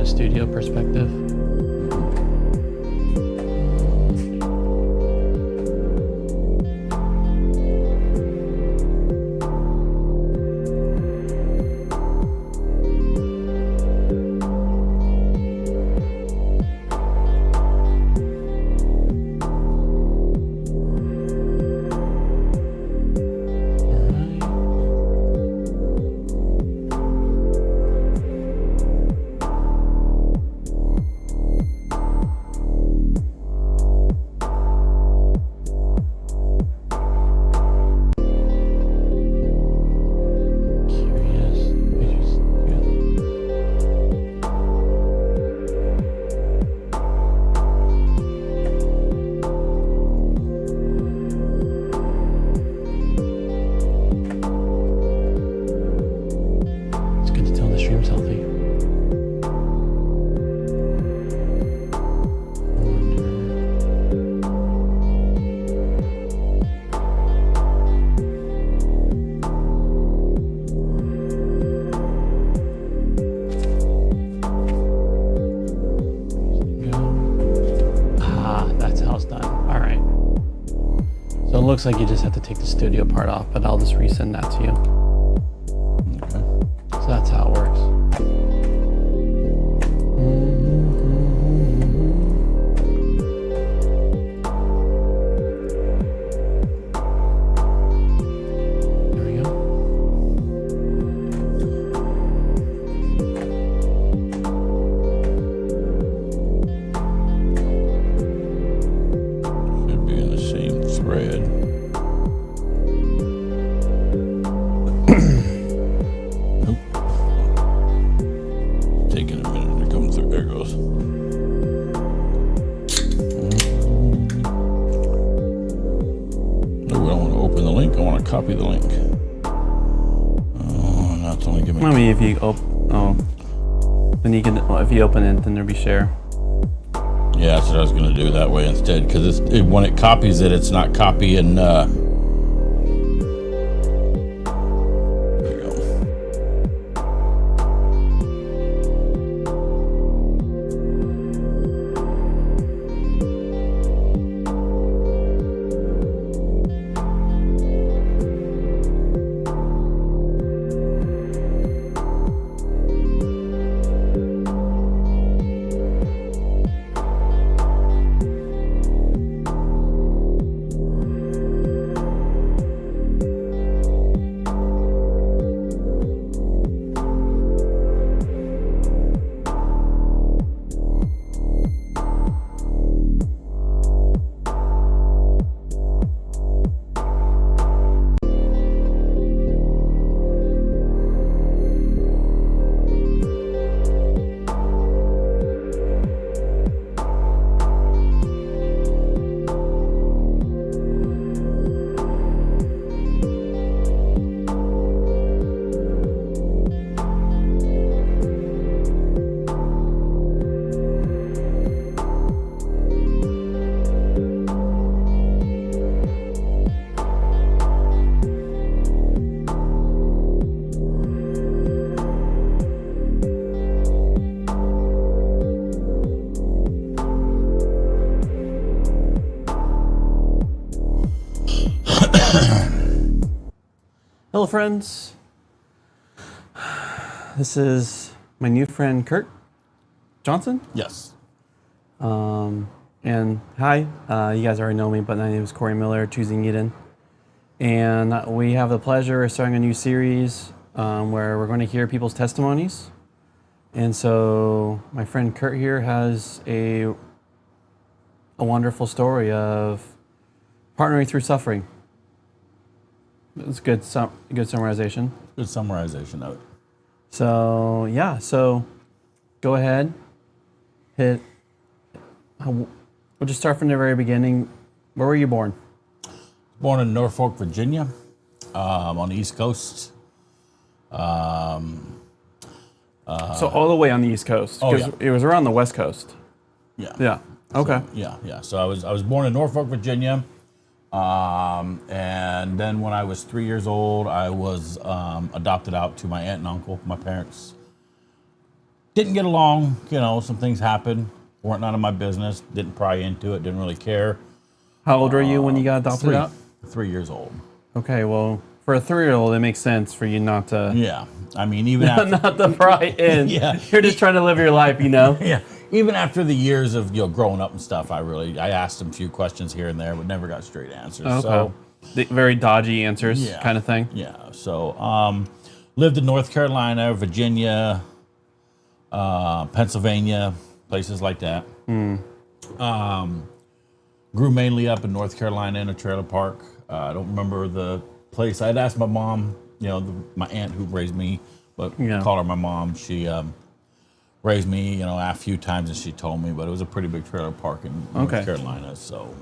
studio perspective. Looks like you just have to take the studio part off, but I'll just resend that to you. Okay. So that's how it works. There we go. Should be in the same thread. Copy the link. Oh, that's only giving me. I mean, if you then you can. Well, if you open it, then there'll be share. Yeah, that's what I was going to do that way instead, because when it copies it, it's not copying. There you go. Hello, friends. This is my new friend Kirk Johnson. Yes. And hi, you guys already know me, but my name is Corey Miller, Choosing Eden. And we have the pleasure of starting a new series where we're going to hear people's testimonies. And so my friend Kurt here has a wonderful story of partnering through suffering. It's good summarization. Good summarization of it. So yeah, so go ahead, we'll just start from the very beginning. Where were you born? Born in Norfolk, Virginia, on the East Coast. So all the way on the East Coast. Oh, yeah. It was around the West Coast. Yeah. Yeah. Okay. So, yeah. So I was born in Norfolk, Virginia, and then when I was 3 years old, I was adopted out to my aunt and uncle. My parents didn't get along. You know, some things happened. Weren't none of my business. Didn't pry into it. Didn't really care. How old were you when you got adopted out? 3 years old. Okay, well, for a 3-year-old, it makes sense for you not to Yeah. I mean, even after... not to pry in. Yeah. You're just trying to live your life, you know? Yeah. Even after the years of, you know, growing up and stuff, I asked him a few questions here and there, but never got straight answers. Okay. So, Very dodgy answers Yeah. kind of thing. yeah. So, lived in North Carolina, Virginia, Pennsylvania, places like that. Grew mainly up in North Carolina in a trailer park. I don't remember the place. I'd asked my mom, you know, my aunt who raised me, but call her my mom. She raised me, you know, a few times, and she told me, but it was a pretty big trailer park in North Carolina. So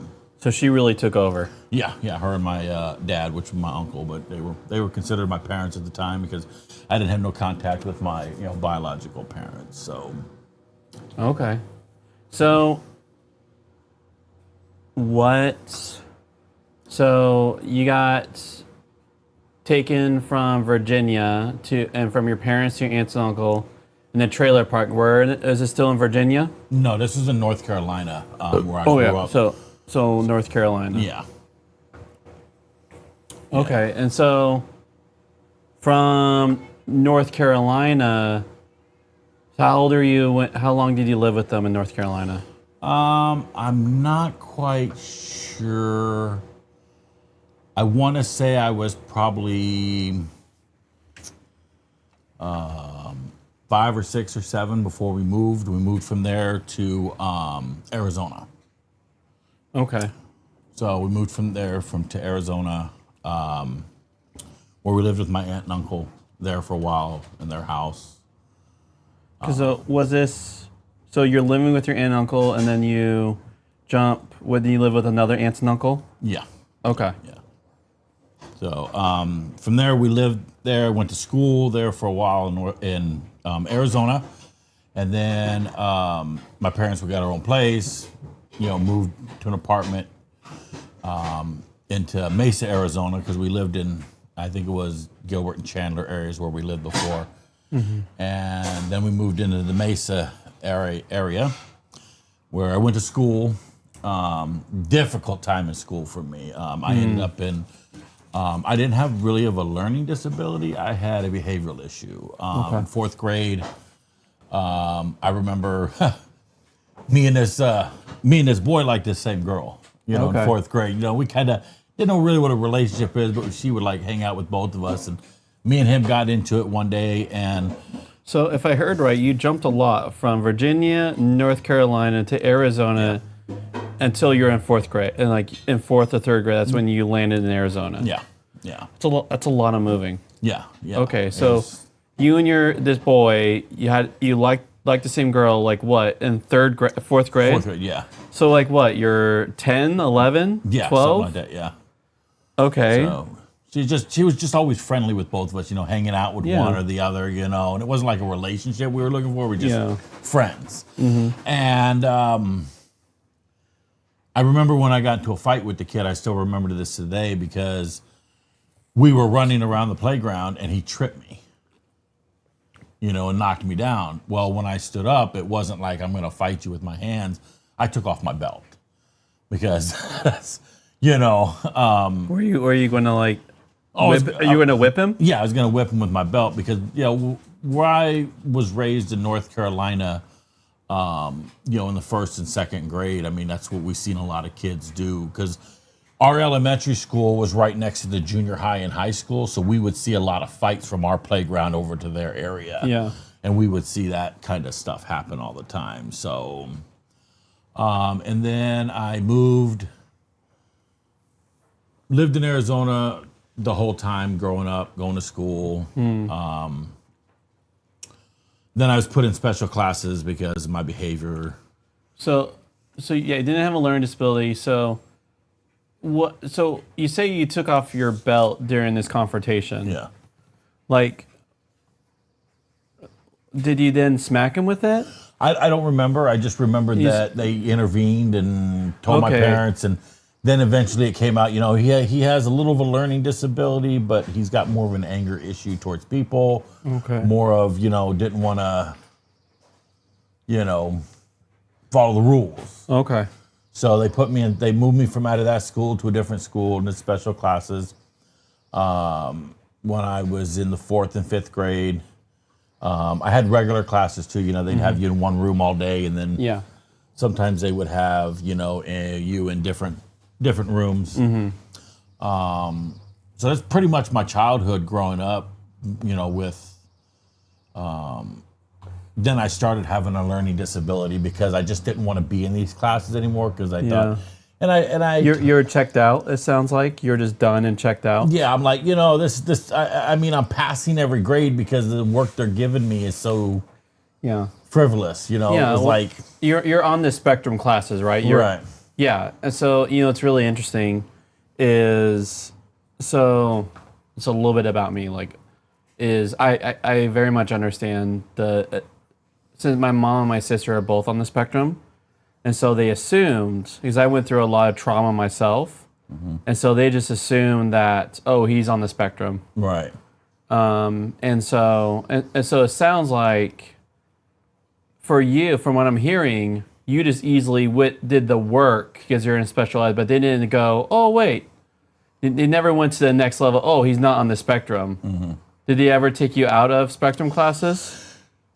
she really took over. yeah, her and my dad, which was my uncle, but they were considered my parents at the time because I didn't have no contact with my, you know, biological parents. So Okay. So so you got taken from Virginia and from your parents to your aunts and uncle in a trailer park. Where is it still in Virginia? no, this was in North Carolina where I grew up. So North Carolina. Yeah. Okay, and so from North Carolina, how old are you? How long did you live with them in North Carolina? I'm not quite sure. I want to say I was probably 5 or 6 or 7 before we moved. We moved from there to Arizona. Okay. So we moved from there to Arizona, where we lived with my aunt and uncle there for a while in their house. So you're living with your aunt and uncle, and then you jump. Would you live with another aunt and uncle? Yeah. Okay. Yeah. So from there, we lived there, went to school there for a while in Arizona. And then my parents, we got our own place, you know, moved to an apartment into Mesa, Arizona, because we lived in, I think it was Gilbert and Chandler areas where we lived before. Mm-hmm. And then we moved into the Mesa area where I went to school. Difficult time in school for me. I ended up in, I didn't have really of a learning disability. I had a behavioral issue. In 4th grade, I remember me and this boy liked this same girl, you know, in 4th grade. You know, we kind of didn't know really what a relationship is, but she would like hang out with both of us. And me and him got into it one day. And so if I heard right, you jumped a lot from Virginia, North Carolina to Arizona until you're in 4th grade. And like in 4th or 3rd grade, that's when you landed in Arizona. Yeah. That's a lot of moving. Yeah. Okay, so you and this boy, you liked the same girl, like what, in 4th grade? 4th grade, yeah. So like what, you're 10, 11, Yeah, 12? something like that, yeah. Okay. So she was just always friendly with both of us, you know, hanging out with one or the other, you know, and it wasn't like a relationship we were looking for. We were just friends. Mm-hmm. And I remember when I got into a fight with the kid, I still remember to this today because we were running around the playground and he tripped me, you know, and knocked me down. Well, when I stood up, it wasn't like I'm going to fight you with my hands. I took off my belt because, you know. Were you going to like, are you going to whip him? Yeah, I was going to whip him with my belt because, you know, where I was raised in North Carolina, you know, in the 1st and 2nd grade, I mean, that's what we've seen a lot of kids do because our elementary school was right next to the junior high and high school, so we would see a lot of fights from our playground over to their area. Yeah. And we would see that kind of stuff happen all the time. So, and then I lived in Arizona the whole time growing up, going to school. Then I was put in special classes because of my behavior. So yeah, you didn't have a learning disability, so so you say you took off your belt during this confrontation. Yeah. Like, did you then smack him with it? I don't remember. I just remembered that they intervened and told my parents, and then eventually it came out, you know, he has a little of a learning disability, but he's got more of an anger issue towards people. Okay. More of, you know, didn't want to follow the rules. Okay. So they moved me from out of that school to a different school into special classes. When I was in the 4th and 5th grade, I had regular classes too. They'd have you in one room all day, and then sometimes they would have you in different rooms. So that's pretty much my childhood growing up. With then I started having a learning disability because I just didn't want to be in these classes anymore because I thought. And I You're checked out, it sounds like. You're just done and checked out. Yeah, I'm like, I mean, I'm passing every grade because the work they're giving me is so frivolous, like you're on the spectrum classes, right? Right. Yeah. And so, it's really interesting is so it's a little bit about me, I very much understand since my mom and my sister are both on the spectrum. And so they assumed, because I went through a lot of trauma myself, and so they just assumed that, he's on the spectrum. Right. And so it sounds like for you, from what I'm hearing, you just easily did the work because you're in special ed, but they didn't go, oh, wait. They never went to the next level. Oh, he's not on the spectrum. Did they ever take you out of spectrum classes?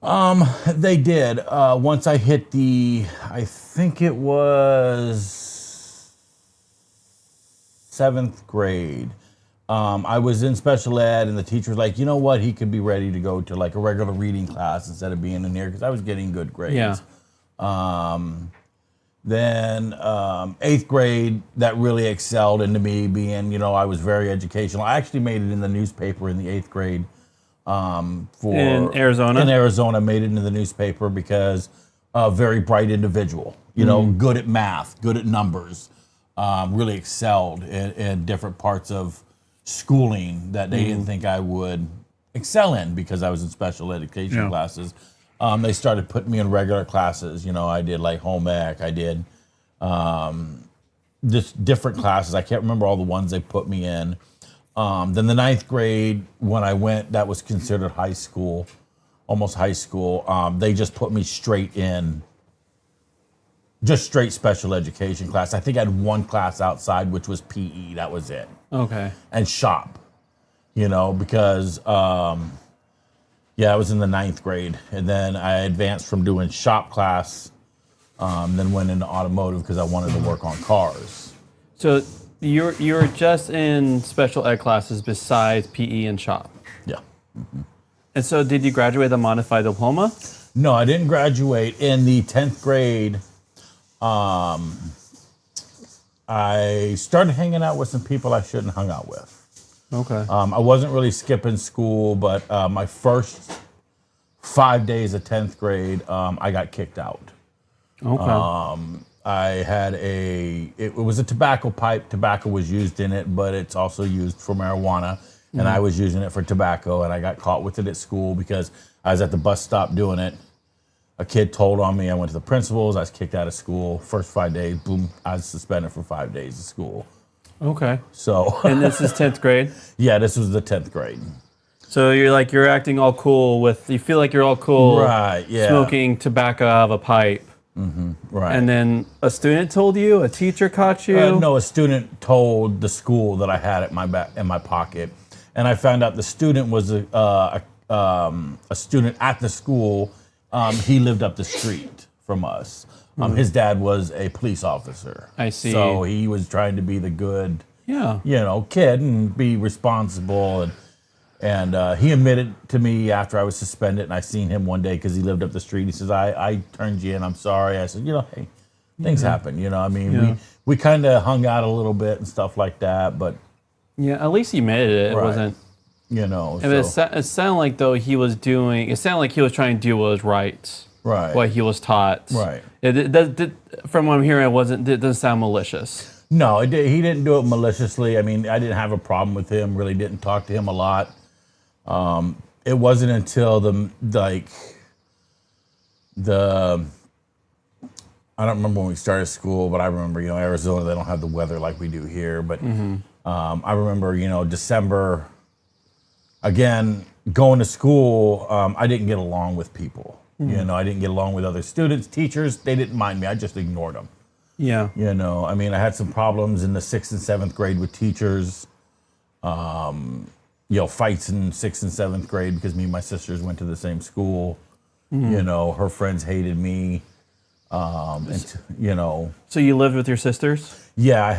They did. Once I hit I think it was 7th grade. I was in special ed, and the teacher was like, you know what? He could be ready to go to like a regular reading class instead of being in here because I was getting good grades. Yeah. Then 8th grade, that really excelled into me being, I was very educational. I actually made it in the newspaper in the 8th grade. In Arizona? In Arizona, made it into the newspaper because a very bright individual, good at math, good at numbers, really excelled in different parts of schooling that they didn't think I would excel in because I was in special education classes. They started putting me in regular classes. I did like home ec. I did just different classes. I can't remember all the ones they put me in. Then the 9th grade, when I went, that was considered high school, almost high school. They just put me straight in, just straight special education class. I think I had one class outside, which was PE. That was it. Okay. And shop, because, I was in the 9th grade. And then I advanced from doing shop class, then went into automotive because I wanted to work on cars. So you're just in special ed classes besides PE and shop. Yeah. And so did you graduate with a modified diploma? No, I didn't graduate. In the 10th grade, I started hanging out with some people I shouldn't hung out with. Okay. I wasn't really skipping school, but my first 5 days of 10th grade, I got kicked out. Okay. I had it was a tobacco pipe. Tobacco was used in it, but it's also used for marijuana. And I was using it for tobacco, and I got caught with it at school because I was at the bus stop doing it. A kid told on me. I went to the principals. I was kicked out of school. First 5 days, boom, I was suspended for 5 days of school. Okay. So. And this is 10th grade? Yeah, this was the 10th grade. So you're acting all cool you feel like you're all cool. Right, yeah. Smoking tobacco out of a pipe. Right. And then a student told you? A teacher caught you? No, a student told the school that I had it in my pocket. And I found out the student was a student at the school. He lived up the street from us. His dad was a police officer. I see. So he was trying to be the good, Yeah. Kid and be responsible. And he admitted to me after I was suspended, and I seen him one day because he lived up the street. He says, I turned you in. I'm sorry. I said, hey, things happen. We kind of hung out a little bit and stuff like that. But yeah, at least he made it. It Right. wasn't. So. It sounded like though he was trying to do what was right. Right. What he was taught. Right. From what I'm hearing, it doesn't sound malicious. No, he didn't do it maliciously. I mean, I didn't have a problem with him. Really didn't talk to him a lot. It wasn't until I don't remember when we started school, but I remember, Arizona, they don't have the weather like we do here. But I remember, December, again, going to school, I didn't get along with people. You know, I didn't get along with other students, teachers. They didn't mind me. I just ignored them. Yeah. You know, I mean, I had some problems in the 6th and 7th grade with teachers. You know, fights in 6th and 7th grade because me and my sisters went to the same school. You know, her friends hated me. And you know. So you lived with your sisters? Yeah, I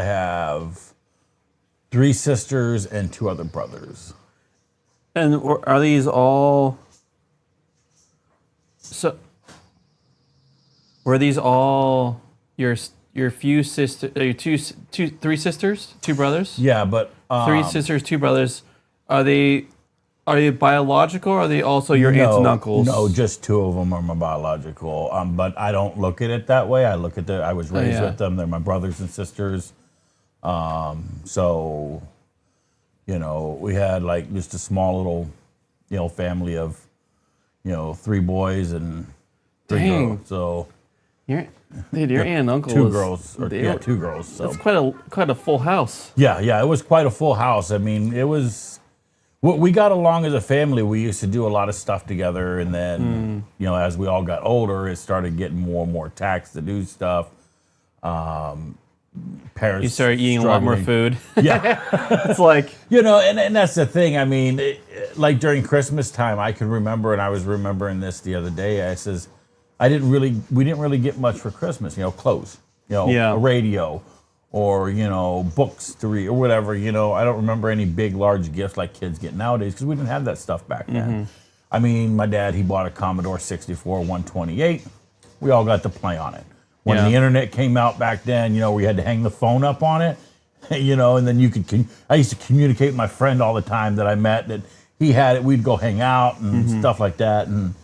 have 3 sisters and 2 other brothers. And are these all? So were these all your few sisters? Three sisters, 2 brothers? Yeah, but 3 sisters, 2 brothers. Are they biological, or are they also your aunts and uncles? No, just 2 of them are my biological. But I don't look at it that way. I look at I was raised with them. They're my brothers and sisters. So, you know, we had like just a small little, you know, family of, you know, 3 boys and 3 girls. So Your aunt and uncle 2 was, girls, or yeah, 2 girls. So that's quite a full house. yeah, it was quite a full house. I mean, it was. We got along as a family. We used to do a lot of stuff together, and then you know, as we all got older, it started getting more and more taxed to do stuff. Parents, You started eating a lot more food. Yeah, It's like, you know, and that's the thing. I mean, like during Christmas time, I can remember, and I was remembering this the other day. I says, we didn't really get much for Christmas. You know, clothes, you know, a radio, or, you know, books to read or whatever. You know, I don't remember any big, large gifts like kids get nowadays because we didn't have that stuff back then. I mean, my dad, he bought a Commodore 64 128. We all got to play on it. When the internet came out back then, you know, we had to hang the phone up on it, you know, and then you could. I used to communicate with my friend all the time that I met that he had it. We'd go hang out and stuff like that. And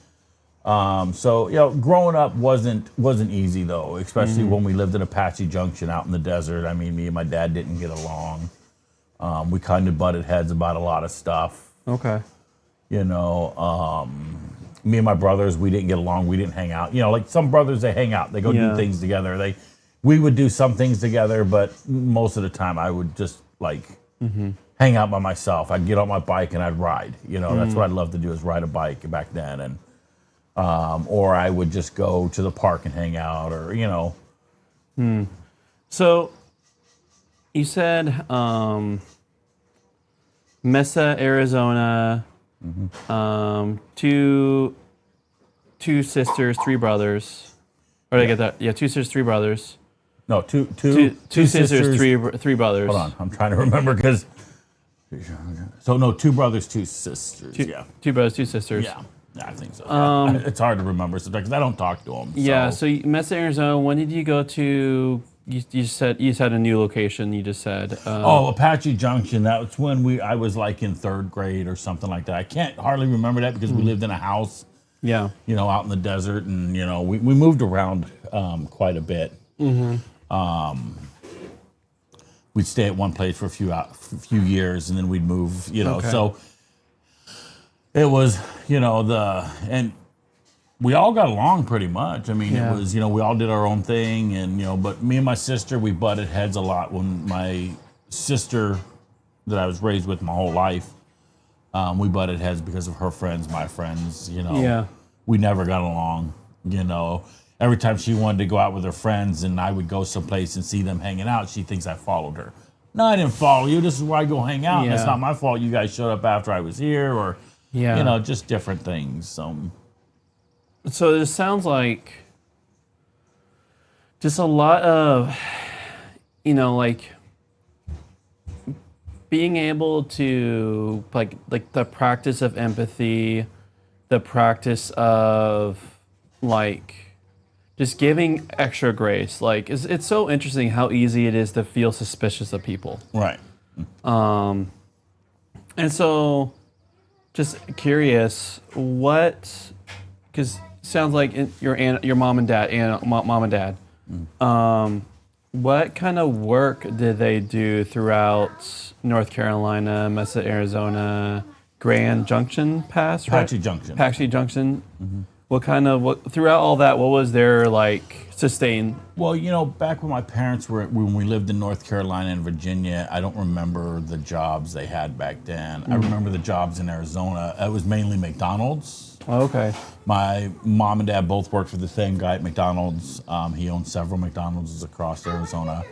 so, you know, growing up wasn't easy though, especially when we lived in Apache Junction out in the desert. I mean, me and my dad didn't get along. We kind of butted heads about a lot of stuff. okay. You know, me and my brothers, we didn't get along. We didn't hang out. You know, like some brothers, they hang out. They go do things together. We would do some things together, but most of the time I would just like hang out by myself. I'd get on my bike and I'd ride. You know, that's what I'd love to do is ride a bike back then. And or I would just go to the park and hang out, or, you know. So you said Mesa, Arizona, two sisters, 3 brothers. Or did I get that? Yeah, 2 sisters, 3 brothers. No, two sisters, three brothers. Hold on, I'm trying to remember because. So no, 2 brothers, 2 sisters. 2 brothers, 2 sisters. Yeah, I think so. It's hard to remember because I don't talk to them. Yeah. So Mesa, Arizona. When did you go to? You said a new location. You just said. Apache Junction. That's when I was like in 3rd grade or something like that. I can't hardly remember that because we lived in a house. Yeah. You know, out in the desert, and you know, we moved around quite a bit. We'd stay at one place for a few years, and then we'd move. You know, so it was, you know, and we all got along pretty much. I mean, it was, you know, we all did our own thing, and, you know, but me and my sister, we butted heads a lot. When my sister that I was raised with my whole life, we butted heads because of her friends, my friends, you know. Yeah. We never got along, you know. Every time she wanted to go out with her friends and I would go someplace and see them hanging out, she thinks I followed her. No, I didn't follow you. This is where I go hang out. And it's not my fault you guys showed up after I was here, or, you know, just different things. So this sounds like just a lot of, you know, like being able to like the practice of empathy, the practice of like just giving extra grace. Like it's so interesting how easy it is to feel suspicious of people. Right. And so just curious, because sounds like your mom and dad. What kind of work did they do throughout North Carolina, Mesa, Arizona, Grand Junction Pass, right? Apache Junction. Apache Junction. What throughout all that, what was their like sustain? Well, back when my parents when we lived in North Carolina and Virginia, I don't remember the jobs they had back then. I remember the jobs in Arizona. It was mainly McDonald's. Oh, okay. My mom and dad both worked for the same guy at McDonald's. He owned several McDonald's across Arizona.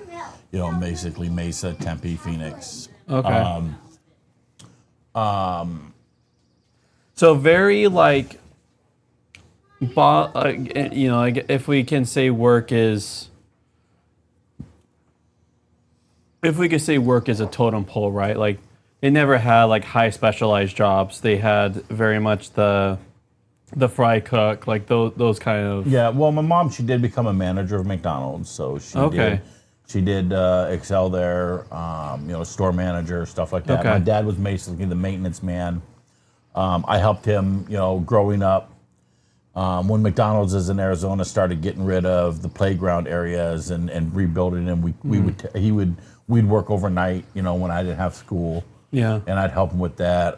Basically Mesa, Tempe, Phoenix. Okay. So very like, like if we can say work is, if we could say work is a totem pole, right? Like they never had like high specialized jobs. They had very much the fry cook, like those kind of. Yeah, well, my mom, she did become a manager of McDonald's, so she did excel there. Store manager, stuff like that. Okay. My dad was basically the maintenance man. I helped him, growing up. When McDonald's is in Arizona started getting rid of the playground areas and rebuilding them, we'd work overnight, when I didn't have school. Yeah. And I'd help him with that.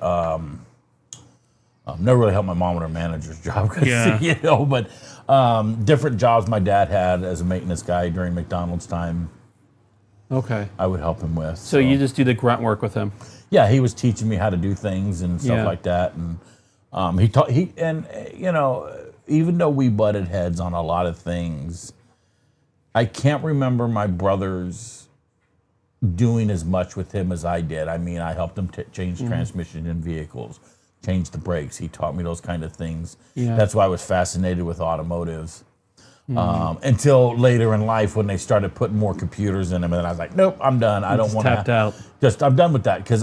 Never really helped my mom with her manager's job, but different jobs my dad had as a maintenance guy during McDonald's time. Okay. I would help him with. So you just do the grunt work with him. Yeah, he was teaching me how to do things and stuff like that, and even though we butted heads on a lot of things, I can't remember my brothers doing as much with him as I did. I mean, I helped him change transmission in vehicles, change the brakes. He taught me those kind of things. Yeah. That's why I was fascinated with automotive. Until later in life when they started putting more computers in them, and then I was like, nope, I'm done. I don't want to. Tapped out. I'm done with that because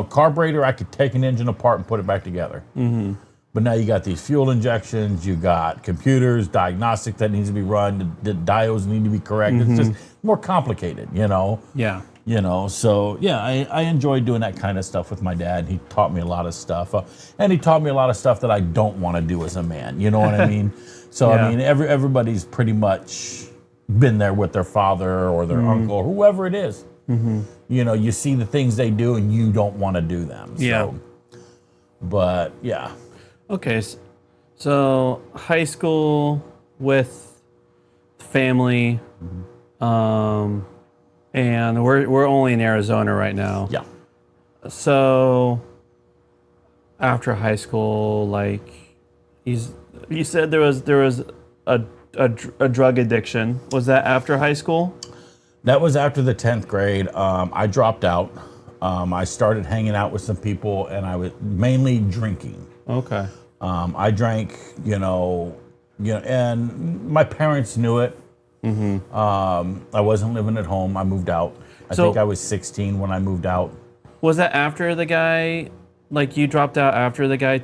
carburetor, I could take an engine apart and put it back together. Mm-hmm. But now you got these fuel injections, you got computers, diagnostic that needs to be run, the diodes need to be correct. It's just more complicated, Yeah. So yeah, I enjoyed doing that kind of stuff with my dad. He taught me a lot of stuff, and he taught me a lot of stuff that I don't want to do as a man. You know what I mean? So Yeah. I mean, everybody's pretty much been there with their father or their uncle or whoever it is. Mm-hmm. You see the things they do, and you don't want to do them. Yeah. But yeah. Okay. So high school with family, and we're only in Arizona right now. Yeah. So after high school, like you said there was a drug addiction. Was that after high school? That was after the 10th grade. I dropped out. I started hanging out with some people, and I was mainly drinking. Okay. I drank, and my parents knew it. Mm-hmm. I wasn't living at home. I moved out. I think I was 16 when I moved out. Was that after the guy, like you dropped out after the guy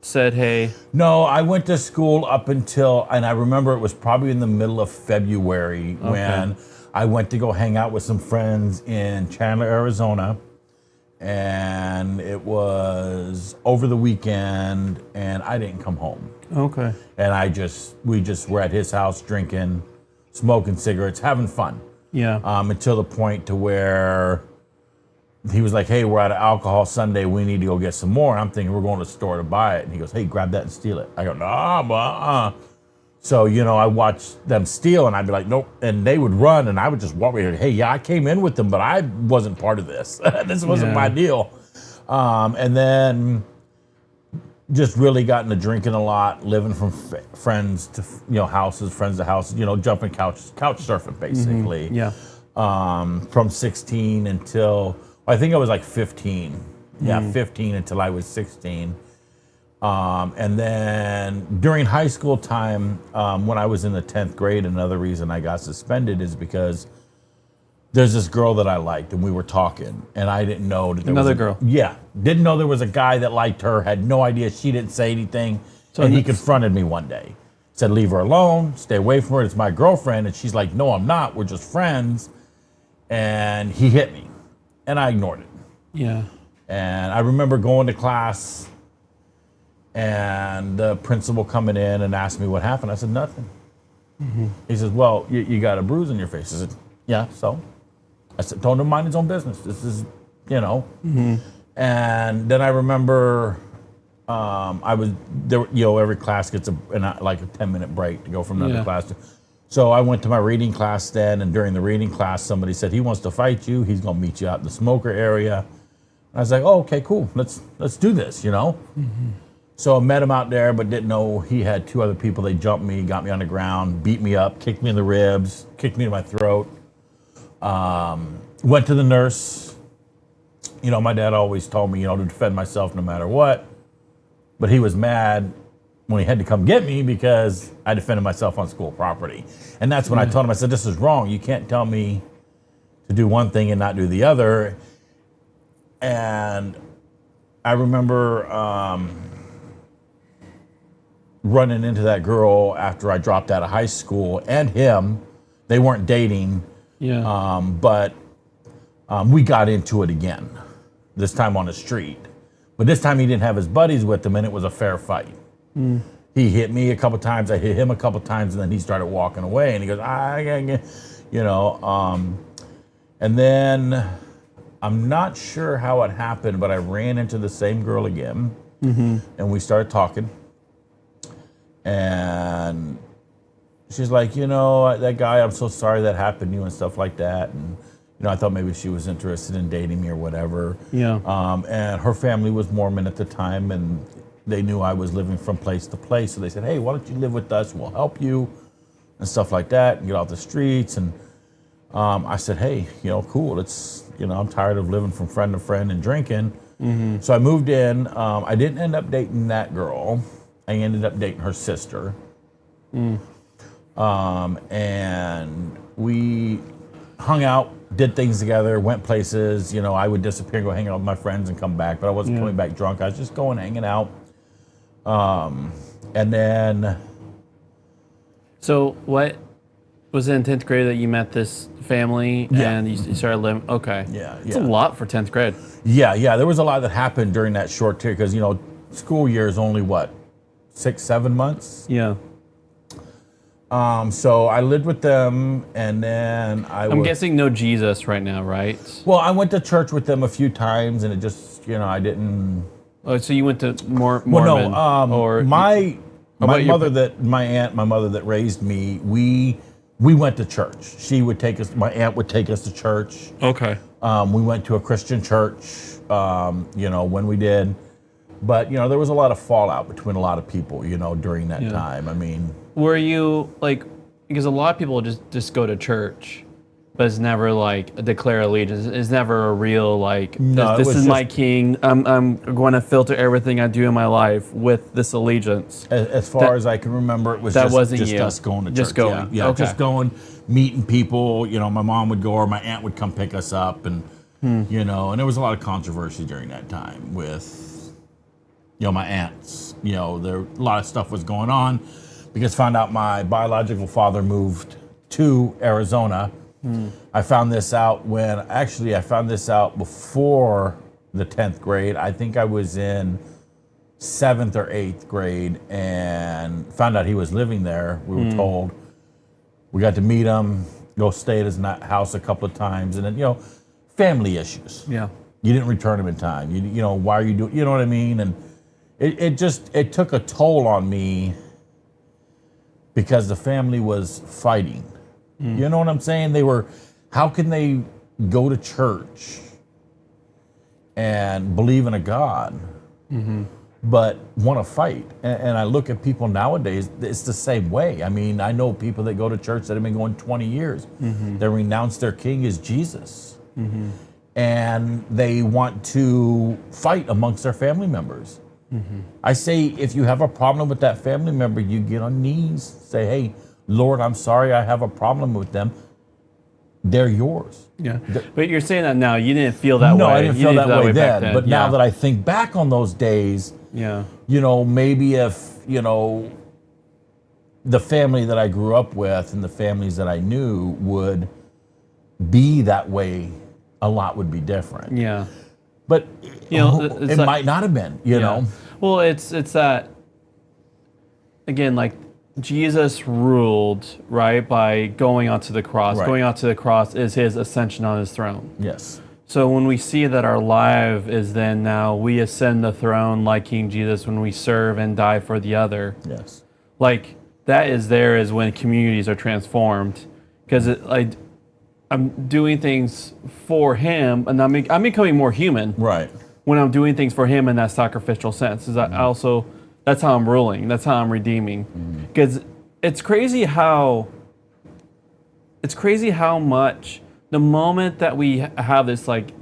said, hey? No, I went to school up until, and I remember it was probably in the middle of February when I went to go hang out with some friends in Chandler, Arizona. And it was over the weekend, and I didn't come home. Okay. And we just were at his house drinking, smoking cigarettes, having fun. Yeah. Until the point to where he was like, hey, we're out of alcohol Sunday. We need to go get some more. And I'm thinking we're going to the store to buy it. And he goes, hey, grab that and steal it. I go, no, So, I watched them steal, and I'd be like, nope. And they would run, and I would just walk away. Hey, yeah, I came in with them, but I wasn't part of this. This wasn't my deal. And then just really got into drinking a lot, living from friends to, houses, friends to houses, jumping couch surfing, basically. Mm-hmm. Yeah. From 16 until, I think I was like 15. Yeah, 15 until I was 16. And then during high school time, when I was in the 10th grade, another reason I got suspended is because there's this girl that I liked, and we were talking, and I didn't know that there was another girl. Yeah, didn't know there was a guy that liked her. Had no idea. She didn't say anything, and he confronted me one day. Said, "Leave her alone. Stay away from her. It's my girlfriend." And she's like, "No, I'm not. We're just friends." And he hit me, and I ignored it. Yeah. And I remember going to class, and the principal coming in and asked me what happened. I said, nothing. Mm-hmm. He says, well, you got a bruise on your face. I said, yeah, so? I said, told him to mind his own business. This is, Mm-hmm. And then I remember I was there. Every class gets like a 10-minute break to go from another Yeah. class to. So I went to my reading class then, and during the reading class, somebody said he wants to fight you. He's gonna meet you out in the smoker area. I was like, oh, okay, cool. Let's do this. So I met him out there, but didn't know he had 2 other people. They jumped me, got me on the ground, beat me up, kicked me in the ribs, kicked me in my throat. Went to the nurse. My dad always told me, to defend myself no matter what. But he was mad when he had to come get me because I defended myself on school property. And that's when I told him, I said, this is wrong. You can't tell me to do one thing and not do the other. And I remember running into that girl after I dropped out of high school and him. They weren't dating, but we got into it again, this time on the street. But this time he didn't have his buddies with him, and it was a fair fight. He hit me a couple times, I hit him a couple times, and then he started walking away, and he goes, and then I'm not sure how it happened, but I ran into the same girl again, and we started talking. And she's like, that guy, I'm so sorry that happened to you and stuff like that. And, I thought maybe she was interested in dating me or whatever. Yeah. And her family was Mormon at the time, and they knew I was living from place to place. So they said, hey, why don't you live with us? We'll help you and stuff like that and get off the streets. And I said, hey, cool. I'm tired of living from friend to friend and drinking. So I moved in. I didn't end up dating that girl. I ended up dating her sister. And we hung out, did things together, went places. I would disappear and go hang out with my friends and come back, but I wasn't coming back drunk. I was just going, hanging out. And then... So what was it in 10th grade that you met this family and you started living? Okay. Yeah. It's a lot for 10th grade. Yeah. There was a lot that happened during that short period because, school year is only, 6-7 months? Yeah. So I lived with them, and then I'm guessing no Jesus right now, right? Well, I went to church with them a few times, and it just, I didn't... Oh, so you went to Mormon? Well, no. Or my mother that raised me, we went to church. She would take us. My aunt would take us to church. Okay. We went to a Christian church. When we did. But, there was a lot of fallout between a lot of people, during that time. I mean... Were you, because a lot of people just go to church, but it's never, declare allegiance. It's never a real, No, this is my king. I'm going to filter everything I do in my life with this allegiance. As far as I can remember, it was just us going to church. Just going. Yeah, okay. just going, meeting people. My mom would go or my aunt would come pick us up. And, and there was a lot of controversy during that time with... my aunts, a lot of stuff was going on because found out my biological father moved to Arizona. I found this out before the 10th grade. I think I was in 7th or 8th grade and found out he was living there. We were told. We got to meet him, go stay at his house a couple of times, and then, family issues. Yeah. You didn't return him in time. Why are you doing, you know what I mean? And it took a toll on me because the family was fighting. You know what I'm saying? How can they go to church and believe in a God, but want to fight? And I look at people nowadays, it's the same way. I mean, I know people that go to church that have been going 20 years. They renounce their king as Jesus. And they want to fight amongst their family members. I say, if you have a problem with that family member, you get on knees, say, hey, Lord, I'm sorry I have a problem with them. They're yours. Yeah. But you're saying that now. You didn't feel that way. No, I didn't feel that way then. But yeah. now that I think back on those days, maybe if, the family that I grew up with and the families that I knew would be that way, a lot would be different. Yeah. But it might not have been, you know. Well, it's that, again, Jesus ruled, right, by going onto the cross. Right. Going onto the cross is his ascension on his throne. Yes. So when we see that our life is then now we ascend the throne like King Jesus when we serve and die for the other. Yes. Like that is there is when communities are transformed, because I'm doing things for Him, and I'm becoming more human. Right. When I'm doing things for Him in that sacrificial sense, is I also that's how I'm ruling. That's how I'm redeeming. Because it's crazy how much the moment that we have this like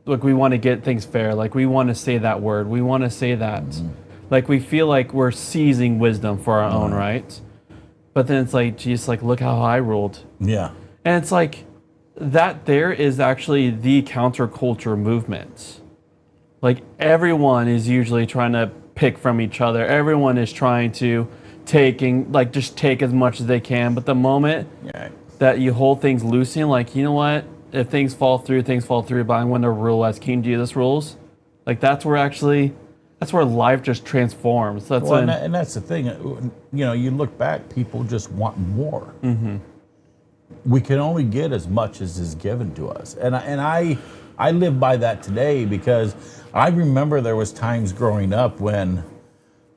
we want to get things fair, like we want to say that word, we want to say that, like we feel like we're seizing wisdom for our own right. But then it's like, geez, like look how I ruled. Yeah. And it's like that there is actually the counterculture movement. Like everyone is usually trying to pick from each other. Everyone is trying to just take as much as they can. But the moment that you hold things loosely, like, you know what? If things fall through, but I'm going to rule as King Jesus rules. Like that's where life just transforms. And that's the thing. You know, you look back, people just want more. We can only get as much as is given to us. And I live by that today, because I remember there was times growing up when,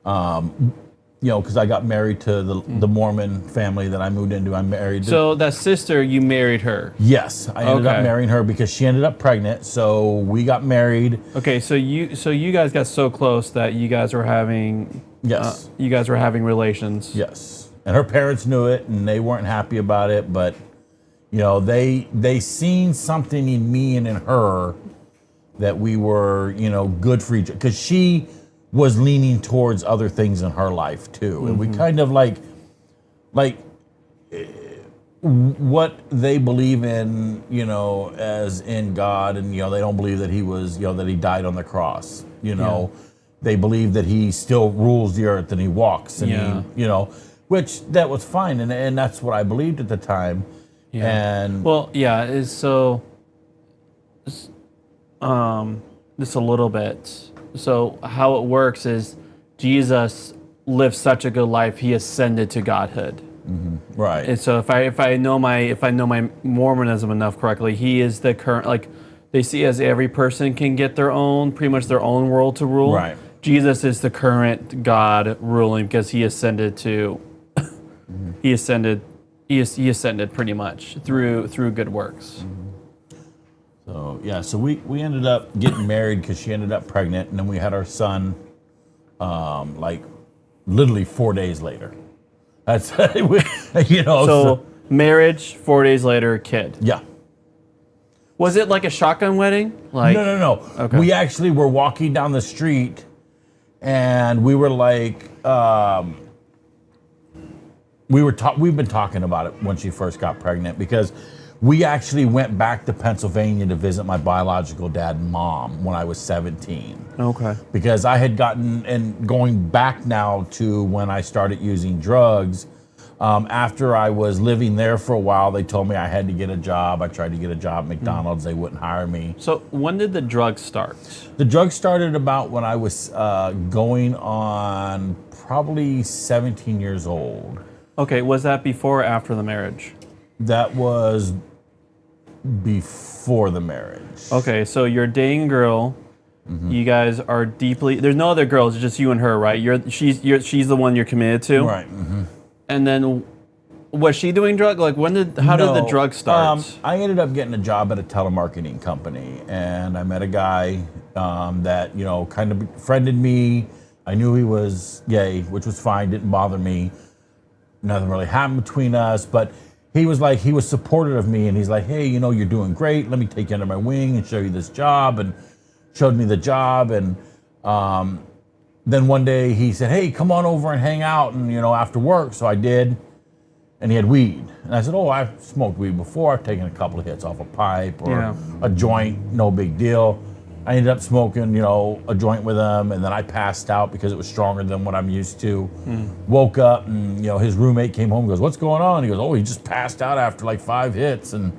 you know, because I got married to the Mormon family that I moved into. I married. So that sister, you married her? Yes, I ended up marrying her because she ended up pregnant. So we got married. Okay, so you guys got so close that you guys were having you guys were having relations. Yes, and her parents knew it, and they weren't happy about it, but you know they seen something in me and in her that we were, you know, good for each other, because she was leaning towards other things in her life too. And we kind of like what they believe in, you know, as in God, and, you know, they don't believe that he was, you know, that he died on the cross, you know. They believe that he still rules the earth and he walks, and he, you know, which that was fine. And that's what I believed at the time. And just a little bit. So how it works is Jesus lived such a good life, he ascended to godhood. Right. And so if I know my Mormonism enough correctly, he is the current, like they see as every person can get pretty much their own world to rule. Right. Jesus is the current God ruling because he ascended to he ascended pretty much through good works. So so we ended up getting married because she ended up pregnant, and then we had our son, like literally 4 days later. That's you know. So marriage, 4 days later, kid. Yeah. Was it like a shotgun wedding? Like No. Okay. We actually were walking down the street, and we were like, we've been talking about it when she first got pregnant, because we actually went back to Pennsylvania to visit my biological dad and mom when I was 17. Okay. Because I had gotten, and going back now to when I started using drugs, after I was living there for a while, they told me I had to get a job. I tried to get a job at McDonald's. They wouldn't hire me. So when did the drugs start? The drugs started about when I was going on probably 17 years old. Okay, was that before or after the marriage? That was before the marriage. Okay, so you're dating a girl. You guys are deeply. There's no other girls. It's just you and her, right? She's the one you're committed to. Right. And then, was she doing drug? Like how did the drug start? I ended up getting a job at a telemarketing company, and I met a guy that, you know, kind of befriended me. I knew he was gay, which was fine. Didn't bother me. Nothing really happened between us, but he was supportive of me, and he's like, hey, you know, you're doing great. Let me take you under my wing and show you this job, and showed me the job. And then one day he said, hey, come on over and hang out, and, you know, after work. So I did, and he had weed. And I said, oh, I've smoked weed before. I've taken a couple of hits off a pipe or a joint, no big deal. I ended up smoking, you know, a joint with him, and then I passed out because it was stronger than what I'm used to. Woke up, and, you know, his roommate came home and goes, what's going on? He goes, oh, he just passed out after like 5 hits. And,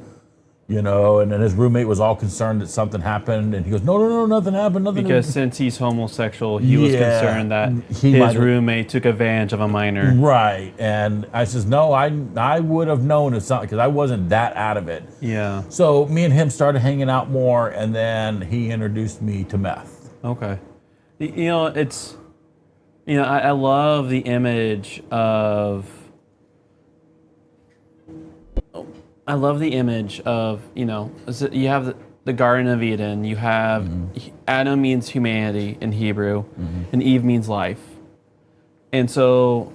And then his roommate was all concerned that something happened, and he goes, no, nothing happened, nothing. Because since he's homosexual, he was concerned that his roommate took advantage of a minor. Right, and I says, no, I would have known it's something because I wasn't that out of it. Yeah. So me and him started hanging out more, and then he introduced me to meth. Okay. I love the image of. You have the Garden of Eden. You have Adam means humanity in Hebrew, and Eve means life. And so,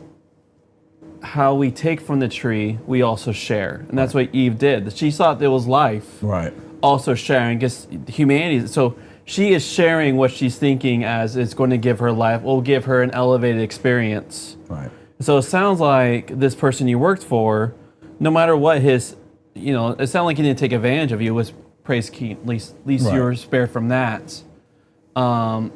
how we take from the tree, we also share, and that's what Eve did. She thought there was life, right? Also sharing, because humanity. So she is sharing what she's thinking as it's going to give her life. Will give her an elevated experience, right? So it sounds like this person you worked for, no matter what his. It sounded like he didn't take advantage of you. It was praise King. At least right. You were spared from that.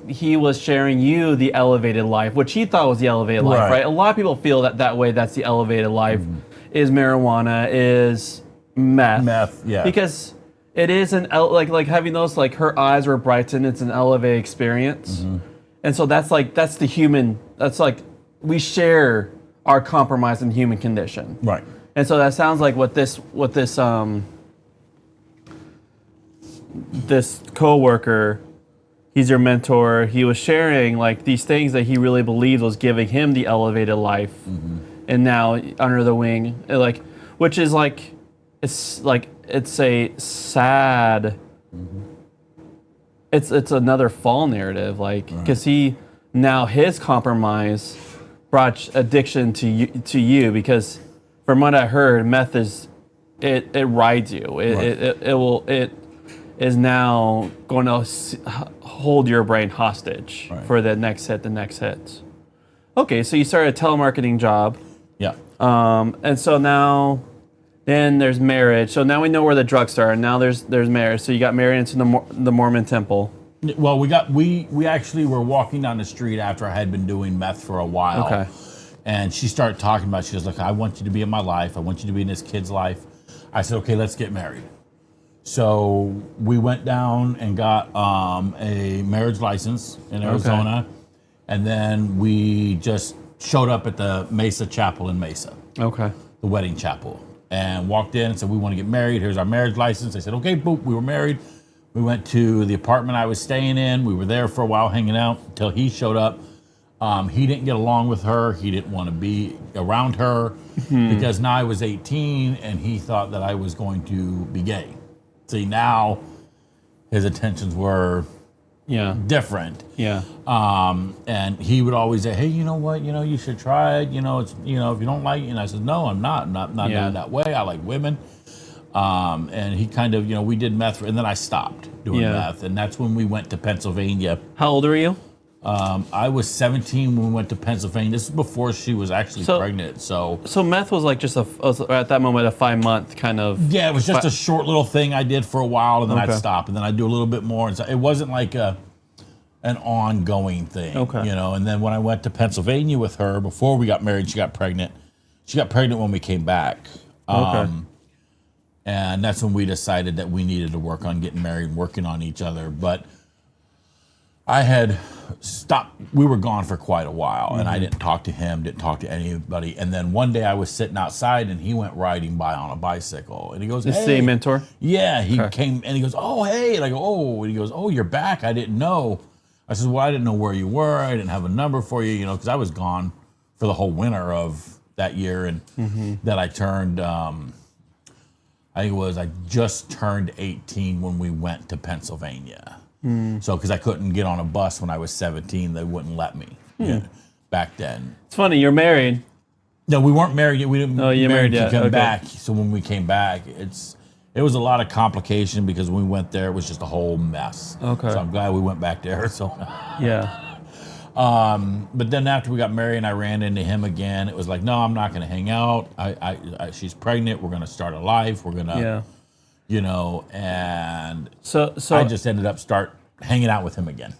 He was sharing you the elevated life, which he thought was the elevated life, right? A lot of people feel that way. That's the elevated life. Is marijuana, is meth. Meth, yeah. Because it is like having those, like her eyes were brightened. It's an elevated experience, and so that's the human. That's like we share our compromise in the human condition, right? And so that sounds like what this coworker, he's your mentor. He was sharing like these things that he really believed was giving him the elevated life, and now under the wing, which is it's a sad. It's another fall narrative, because his compromise brought addiction to you because. From what I heard, meth it rides you. It is now going to hold your brain hostage for the next hit. Okay, so you started a telemarketing job. Yeah. And so then there's marriage. So now we know where the drugs are. And now there's marriage. So you got married into the Mormon temple. Well, we actually were walking down the street after I had been doing meth for a while. Okay. And she started talking about, she was like, I want you to be in my life. I want you to be in this kid's life. I said, okay, let's get married. So we went down and got a marriage license in Arizona. Okay. And then we just showed up at the Mesa Chapel in Mesa. Okay. The wedding chapel. And walked in and said, we want to get married. Here's our marriage license. I said, okay, boop, we were married. We went to the apartment I was staying in. We were there for a while hanging out until he showed up. He didn't get along with her. He didn't want to be around her because now I was 18 and he thought that I was going to be gay. See, now his intentions were different. Yeah. And he would always say, hey, you know what? You should try it. It's, if you don't like it. And I said, no, I'm not that way. I like women. And he kind of, we did meth and then I stopped doing meth. And that's when we went to Pennsylvania. How old were you? I was 17 when we went to Pennsylvania. This is before she was actually pregnant. So meth was like just at that moment a 5-month kind of. Yeah, it was just a short little thing I did for a while, and then I'd stop, and then I'd do a little bit more. And so it wasn't like an ongoing thing, And then when I went to Pennsylvania with her before we got married, she got pregnant. She got pregnant when we came back. And that's when we decided that we needed to work on getting married and working on each other. But I had stopped. We were gone for quite a while, and I didn't talk to him, didn't talk to anybody. And then one day I was sitting outside, and he went riding by on a bicycle. And he goes, "The same mentor?" Yeah, he came, and he goes, "Oh, hey." And I go, "Oh." And he goes, "Oh, you're back. I didn't know." I said, "Well, I didn't know where you were. I didn't have a number for you, because I was gone for the whole winter of that year." And then I turned, I just turned 18 when we went to Pennsylvania. So, because I couldn't get on a bus when I was 17, they wouldn't let me back then. It's funny, you're married. No, we weren't married yet. We didn't married to yet. come back. So when we came back, it was a lot of complication because when we went there, it was just a whole mess. Okay. So I'm glad we went back to Arizona. Yeah. But then after we got married and I ran into him again, it was like, no, I'm not going to hang out. She's pregnant. We're going to start a life. We're going to, and so I just ended up hanging out with him again.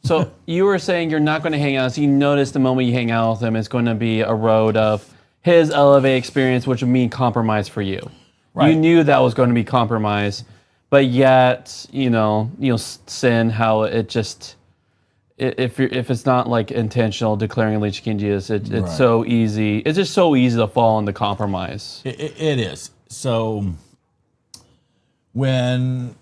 So you were saying you're not going to hang out. So you notice the moment you hang out with him, it's going to be a road of his elevated experience, which would mean compromise for you. You Right. knew that was going to be compromise, but yet, sin, how it just, if it's not like intentional declaring Leech King Jesus, it's Right. so easy. It's just so easy to fall into compromise. It is. So when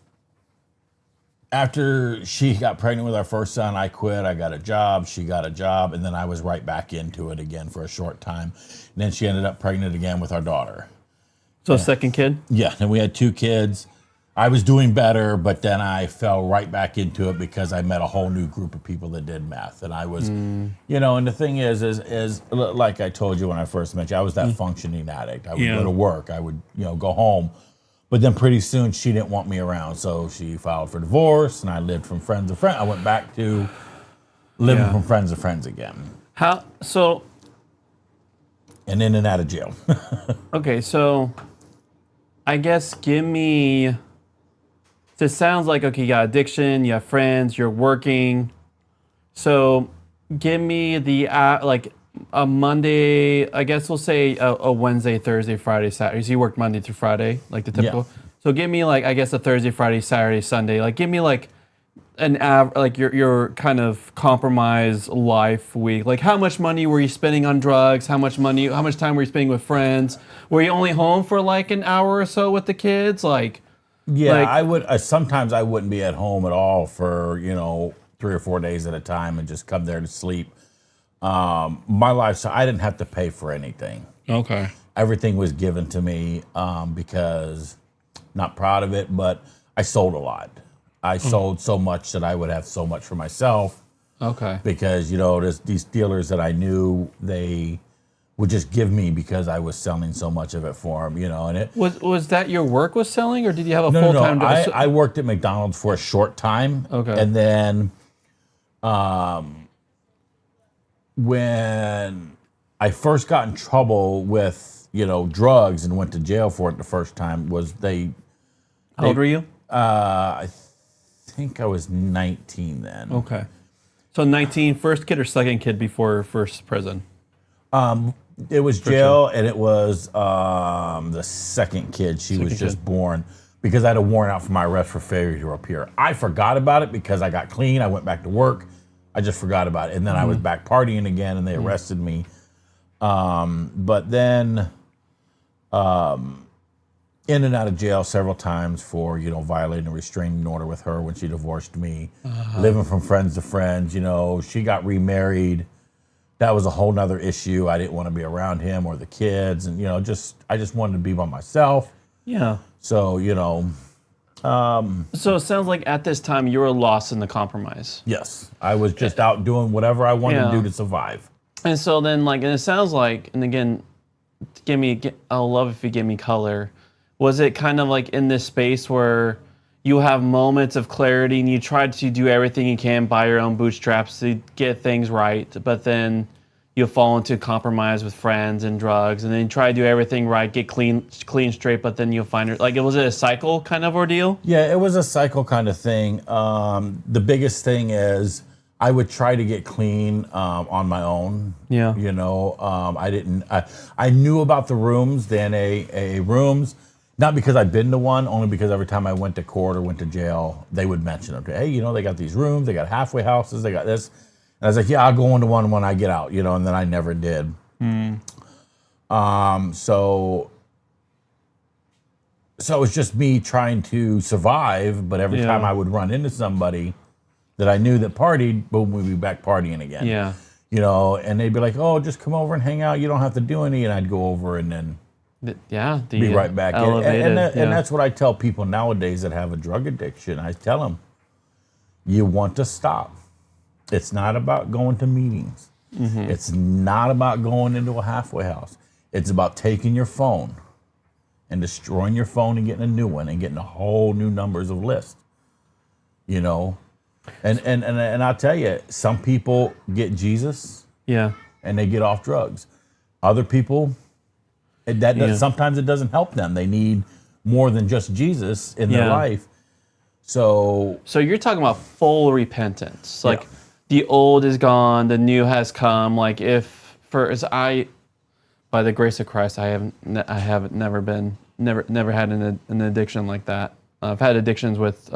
after she got pregnant with our first son, I quit. I got a job. She got a job, and then I was right back into it again for a short time. And then she ended up pregnant again with our daughter. So second kid? Yeah, and we had 2 kids. I was doing better, but then I fell right back into it because I met a whole new group of people that did meth, and I was, and the thing is like I told you when I first met you, I was that functioning addict. I would go to work, I would, go home, but then pretty soon she didn't want me around, so she filed for divorce, and I lived from friends to friends. I went back to living from friends to friends again. And in and out of jail. Okay, so I guess give me. So it sounds like, okay, you got addiction, you have friends, you're working. So give me the, like a Monday, I guess we'll say a Wednesday, Thursday, Friday, Saturday. So you worked Monday through Friday, like the typical. Yeah. So give me like, I guess a Thursday, Friday, Saturday, Sunday. Like give me like like your kind of compromise life week. Like how much money were you spending on drugs? How much time were you spending with friends? Were you only home for like an hour or so with the kids? Like, yeah, like, I would. Sometimes I wouldn't be at home at all for 3 or 4 days at a time and just come there to sleep. My lifestyle, I didn't have to pay for anything. okay. Everything was given to me because, not proud of it, but I sold a lot. I sold so much that I would have so much for myself. Okay. Because these dealers that I knew, they would just give me because I was selling so much of it for them, and it Was that your work was selling, or did you have a no, full-time no. job? I worked at McDonald's for a short time. Okay. And then when I first got in trouble with, drugs and went to jail for it the first time was How old were you? I think I was 19 then. Okay. So 19, first kid or second kid before first prison? It was jail, and it was the second kid. She was just born because I had a warrant out for my arrest for failure to appear. I forgot about it because I got clean. I went back to work. I just forgot about it. And then I was back partying again, and they arrested me. But then in and out of jail several times for, violating a restraining order with her when she divorced me, living from friends to friends. She got remarried. That was a whole nother issue. I didn't want to be around him or the kids. And, I just wanted to be by myself. Yeah. So, So it sounds like at this time you were lost in the compromise. yes, I was just out doing whatever I wanted to do to survive. And so then, like, and it sounds like, and again, I'll love if you give me color. Was it kind of like in this space where you have moments of clarity and you try to do everything you can by your own bootstraps to get things right, but then you'll fall into compromise with friends and drugs, and then you try to do everything right, get clean straight, but then you'll find it, like, was it a cycle kind of ordeal? Yeah, it was a cycle kind of thing. The biggest thing is I would try to get clean on my own. Yeah. I knew about the rooms, the NA rooms, not because I'd been to one, only because every time I went to court or went to jail, they would mention it. Hey, they got these rooms, they got halfway houses, they got this. And I was like, yeah, I'll go into one when I get out, and then I never did. So it was just me trying to survive, but every time I would run into somebody that I knew that partied, boom, we'd be back partying again. Yeah. And they'd be like, oh, just come over and hang out. You don't have to do any. And I'd go over and then be right back in. And that's what I tell people nowadays that have a drug addiction. I tell them, you want to stop. It's not about going to meetings. It's not about going into a halfway house. It's about taking your phone and destroying your phone and getting a new one and getting a whole new numbers of lists. And I'll tell you, some people get Jesus and they get off drugs. Other people, sometimes it doesn't help them. They need more than just Jesus in their life. So you're talking about full repentance. Like the old is gone, the new has come. Like by the grace of Christ, I haven't never been never had an addiction like that. I've had addictions with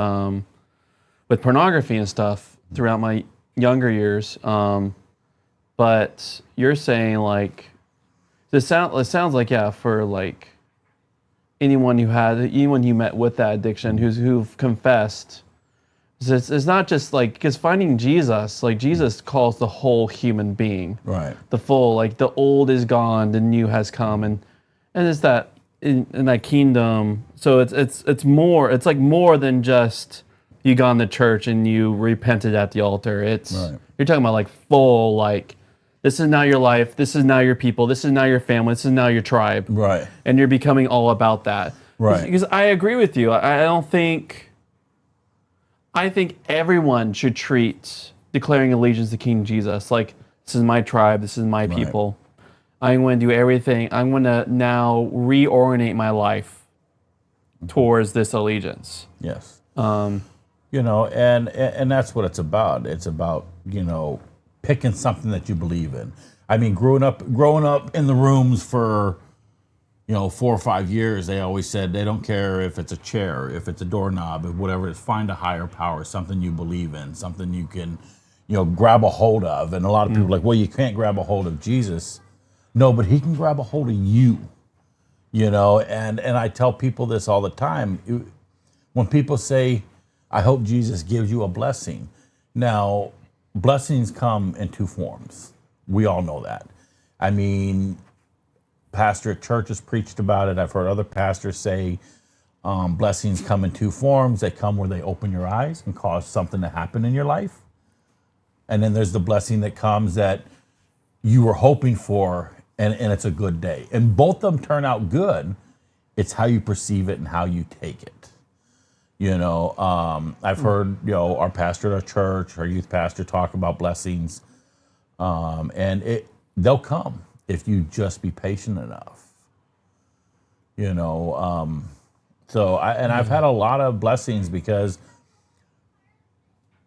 pornography and stuff throughout my younger years. But you're saying like, it sounds like, yeah, for like anyone you met with that addiction who've confessed, it's not just like, because finding Jesus, like Jesus calls the whole human being. Right. The full, like the old is gone, the new has come, and it's that in that kingdom. So it's more, it's like more than just you gone to church and you repented at the altar. It's Right. You're talking about like full, like this is now your life, this is now your people, this is now your family, this is now your tribe. Right. And you're becoming all about that. Right. Because I agree with you. I think everyone should treat declaring allegiance to King Jesus like, this is my tribe, this is my people. I'm going to do everything. I'm going to now reorient my life towards this allegiance. Yes. You know, and that's what it's about. It's about, you know, picking something that you believe in. I mean, growing up in the rooms for, you know, 4 or 5 years, they always said they don't care if it's a chair, if it's a doorknob, if whatever it is, find a higher power, something you believe in, something you can, you know, grab a hold of. And a lot of people are like, well, you can't grab a hold of Jesus. No, but he can grab a hold of you, you know, and I tell people this all the time. When people say, I hope Jesus gives you a blessing. Now, blessings come in 2 forms. We all know that. I mean, pastor at church has preached about it. I've heard other pastors say blessings come in 2 forms. They come where they open your eyes and cause something to happen in your life. And then there's the blessing that comes that you were hoping for, and it's a good day. And both of them turn out good. It's how you perceive it and how you take it. You know, I've heard, you know, our pastor at our church, our youth pastor talk about blessings. And they'll come if you just be patient enough. You know, I've had a lot of blessings because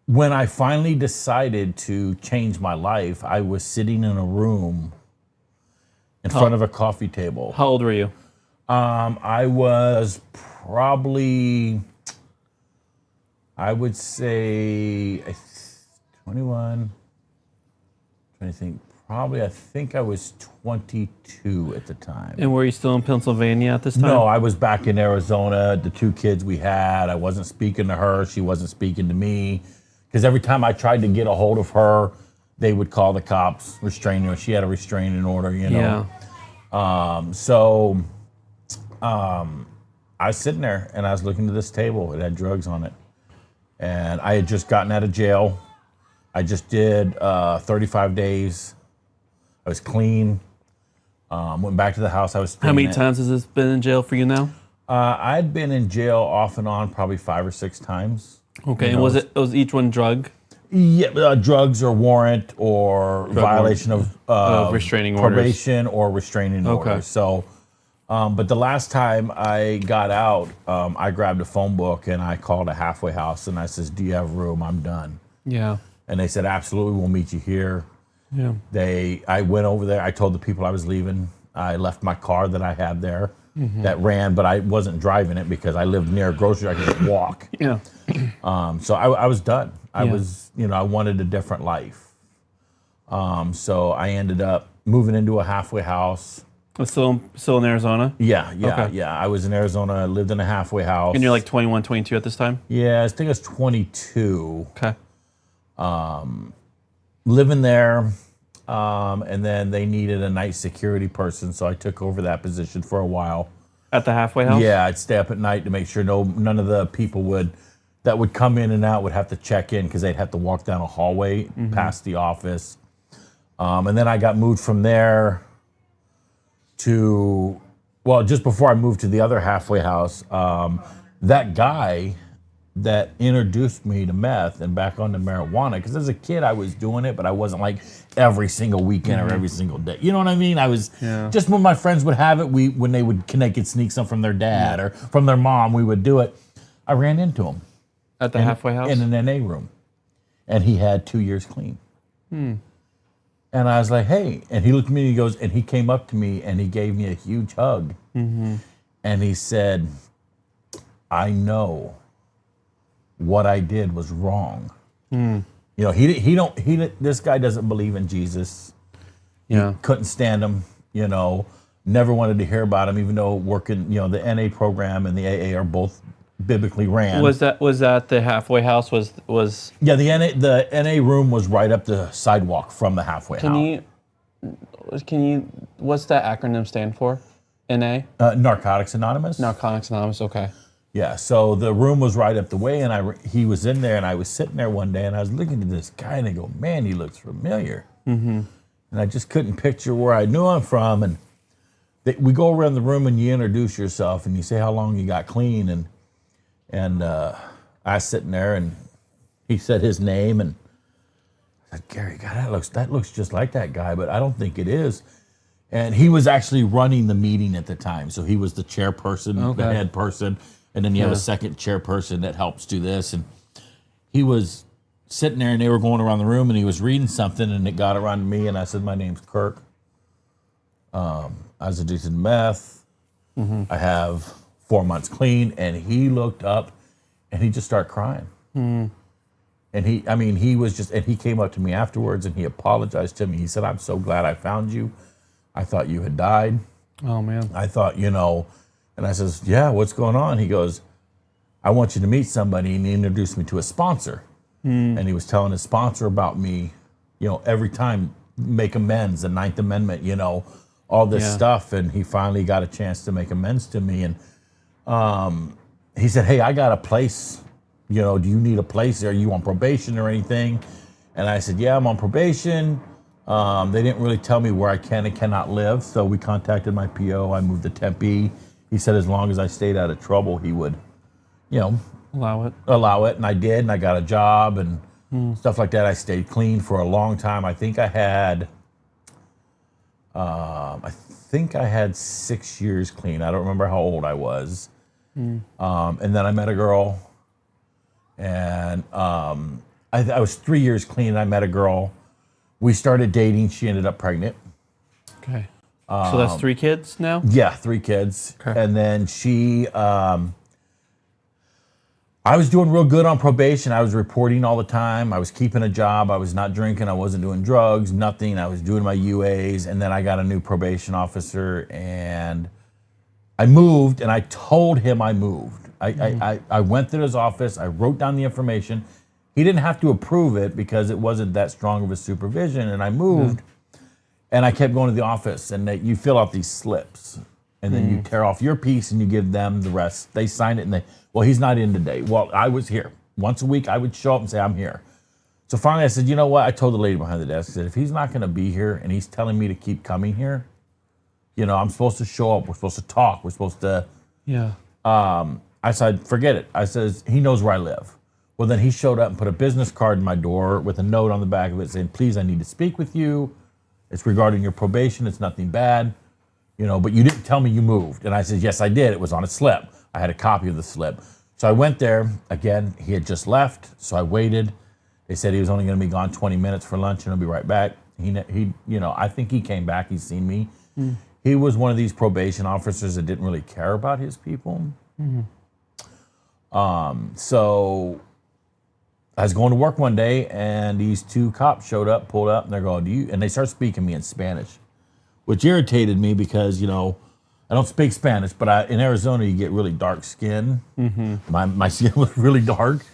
when I finally decided to change my life, I was sitting in a room in front of a coffee table. How old were you? I was probably, I would say 21, trying to think, probably, I think I was 22 at the time. And were you still in Pennsylvania at this time? No, I was back in Arizona. The 2 kids we had, I wasn't speaking to her. She wasn't speaking to me. Because every time I tried to get a hold of her, they would call the cops, restraining her. She had a restraining order, you know. Yeah. I was sitting there and I was looking at this table. It had drugs on it. And I had just gotten out of jail. I just did 35 days. I was clean. Went back to the house I was staying How many at. times has this been in jail for you now? I'd been in jail off and on probably 5 or 6 times. Okay, You know, and was each one drug? Yeah, drugs or warrant or violation of restraining orders. probation or restraining Okay. order. So, but the last time I got out, I grabbed a phone book and I called a halfway house and I says, "Do you have room? I'm done." Yeah. And they said, "Absolutely, we'll meet you here." Yeah. I went over there. I told the people I was leaving. I left my car that I had there that ran, but I wasn't driving it because I lived near a grocery. I could just walk. Yeah. So I was done. I Yeah. was, you know, I wanted a different life. So I ended up moving into a halfway house. Still in Arizona? Yeah. Okay. I was in Arizona. I lived in a halfway house. And you're like 21, 22 at this time? Yeah, I think I was 22. Okay. Living there. And then they needed a night security person, so I took over that position for a while. At the halfway house? Yeah, I'd stay up at night to make sure none of the people that would come in and out would have to check in because they'd have to walk down a hallway past the office. And then I got moved from there to, well, just before I moved to the other halfway house, that guy that introduced me to meth and back onto marijuana, because as a kid I was doing it, but I wasn't like every single weekend or every single day. You know what I mean? I was just when my friends would have it, when they could sneak some from their dad or from their mom, we would do it. I ran into him At the halfway house? in an NA room, and he had 2 years clean. And I was like, "Hey," and he looked at me and he goes, and he came up to me and he gave me a huge hug. And he said, I know what I did was wrong. You know, this guy doesn't believe in Jesus. Yeah. Couldn't stand him, you know, never wanted to hear about him, even though working, you know, the NA program and the AA are both biblically ran. Was that the halfway house? Was Yeah, the NA room was right up the sidewalk from the halfway house. Can you what's that acronym stand for? NA? Narcotics Anonymous. Narcotics Anonymous. Okay. Yeah, so the room was right up the way, and he was in there, and I was sitting there one day, and I was looking at this guy, and I go, man, he looks familiar. And I just couldn't picture where I knew him from. And we go around the room, and you introduce yourself, and you say how long you got clean, and I was sitting there, and he said his name, and I said, Gary, God, that looks just like that guy, but I don't think it is. And he was actually running the meeting at the time, so he was the chairperson, the head person. And then you have a second chairperson that helps do this. And he was sitting there, and they were going around the room, and he was reading something, and it got around to me, and I said, my name's Kirk. I was addicted to meth. I have 4 months clean. And he looked up, and he just started crying. And he was just, and he came up to me afterwards, and he apologized to me. He said, I'm so glad I found you. I thought you had died. Oh, man. I thought, you know, and I says, yeah, what's going on? He goes, I want you to meet somebody. And he introduced me to a sponsor. And he was telling his sponsor about me, you know, every time, make amends, the Ninth Amendment, you know, all this stuff. And he finally got a chance to make amends to me. And he said, hey, I got a place. You know, do you need a place? Are you on probation or anything? And I said, yeah, I'm on probation. They didn't really tell me where I can and cannot live. So we contacted my PO. I moved to Tempe. He said as long as I stayed out of trouble, he would, you know, allow it. And I did, and I got a job and stuff like that. I stayed clean for a long time. I think I had 6 years clean. I don't remember how old I was. And then I met a girl, and I was 3 years clean, and I met a girl. We started dating. She ended up pregnant. Okay. So that's 3 kids now? Yeah, 3 kids. Okay. And then she, I was doing real good on probation. I was reporting all the time. I was keeping a job. I was not drinking. I wasn't doing drugs, nothing. I was doing my UAs. And then I got a new probation officer, and I moved, and I told him I moved. I went to his office. I wrote down the information. He didn't have to approve it because it wasn't that strong of a supervision. And I moved. And I kept going to the office, and you fill out these slips, and then you tear off your piece, and you give them the rest. They sign it, and well, he's not in today. Well, I was here. Once a week, I would show up and say, I'm here. So finally, I said, you know what? I told the lady behind the desk, I said, if he's not going to be here, and he's telling me to keep coming here, you know, I'm supposed to show up. We're supposed to talk. We're supposed to. Yeah. I said, forget it. I says, he knows where I live. Well, then he showed up and put a business card in my door with a note on the back of it saying, please, I need to speak with you. It's regarding your probation. It's nothing bad, you know, but you didn't tell me you moved. And I said, yes, I did. It was on a slip. I had a copy of the slip. So I went there. Again, he had just left. So I waited. They said he was only going to be gone 20 minutes for lunch, and he'll be right back. He, you know, I think he came back. He's seen me. He was one of these probation officers that didn't really care about his people. So I was going to work one day, and these 2 cops showed up, pulled up, and they're going, and they start speaking to me in Spanish, which irritated me because, you know, I don't speak Spanish, but in Arizona, you get really dark skin. My skin was really dark.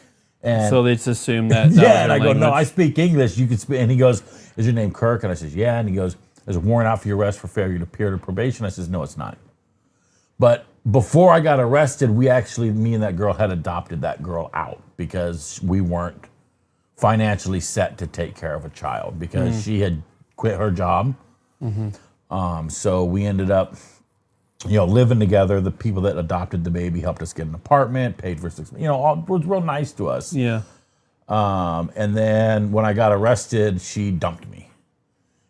And so they just assume that. Yeah, and I go, no, I speak English. You can speak. And he goes, is your name Kirk? And I says, yeah. And he goes, there's a warrant out for your arrest for failure to appear to probation. I says, no, it's not. But before I got arrested, me and that girl had adopted that girl out because we weren't financially set to take care of a child because she had quit her job. So we ended up, you know, living together. The people that adopted the baby helped us get an apartment, paid for 6 months, you know, it was real nice to us. Yeah. And then when I got arrested, she dumped me.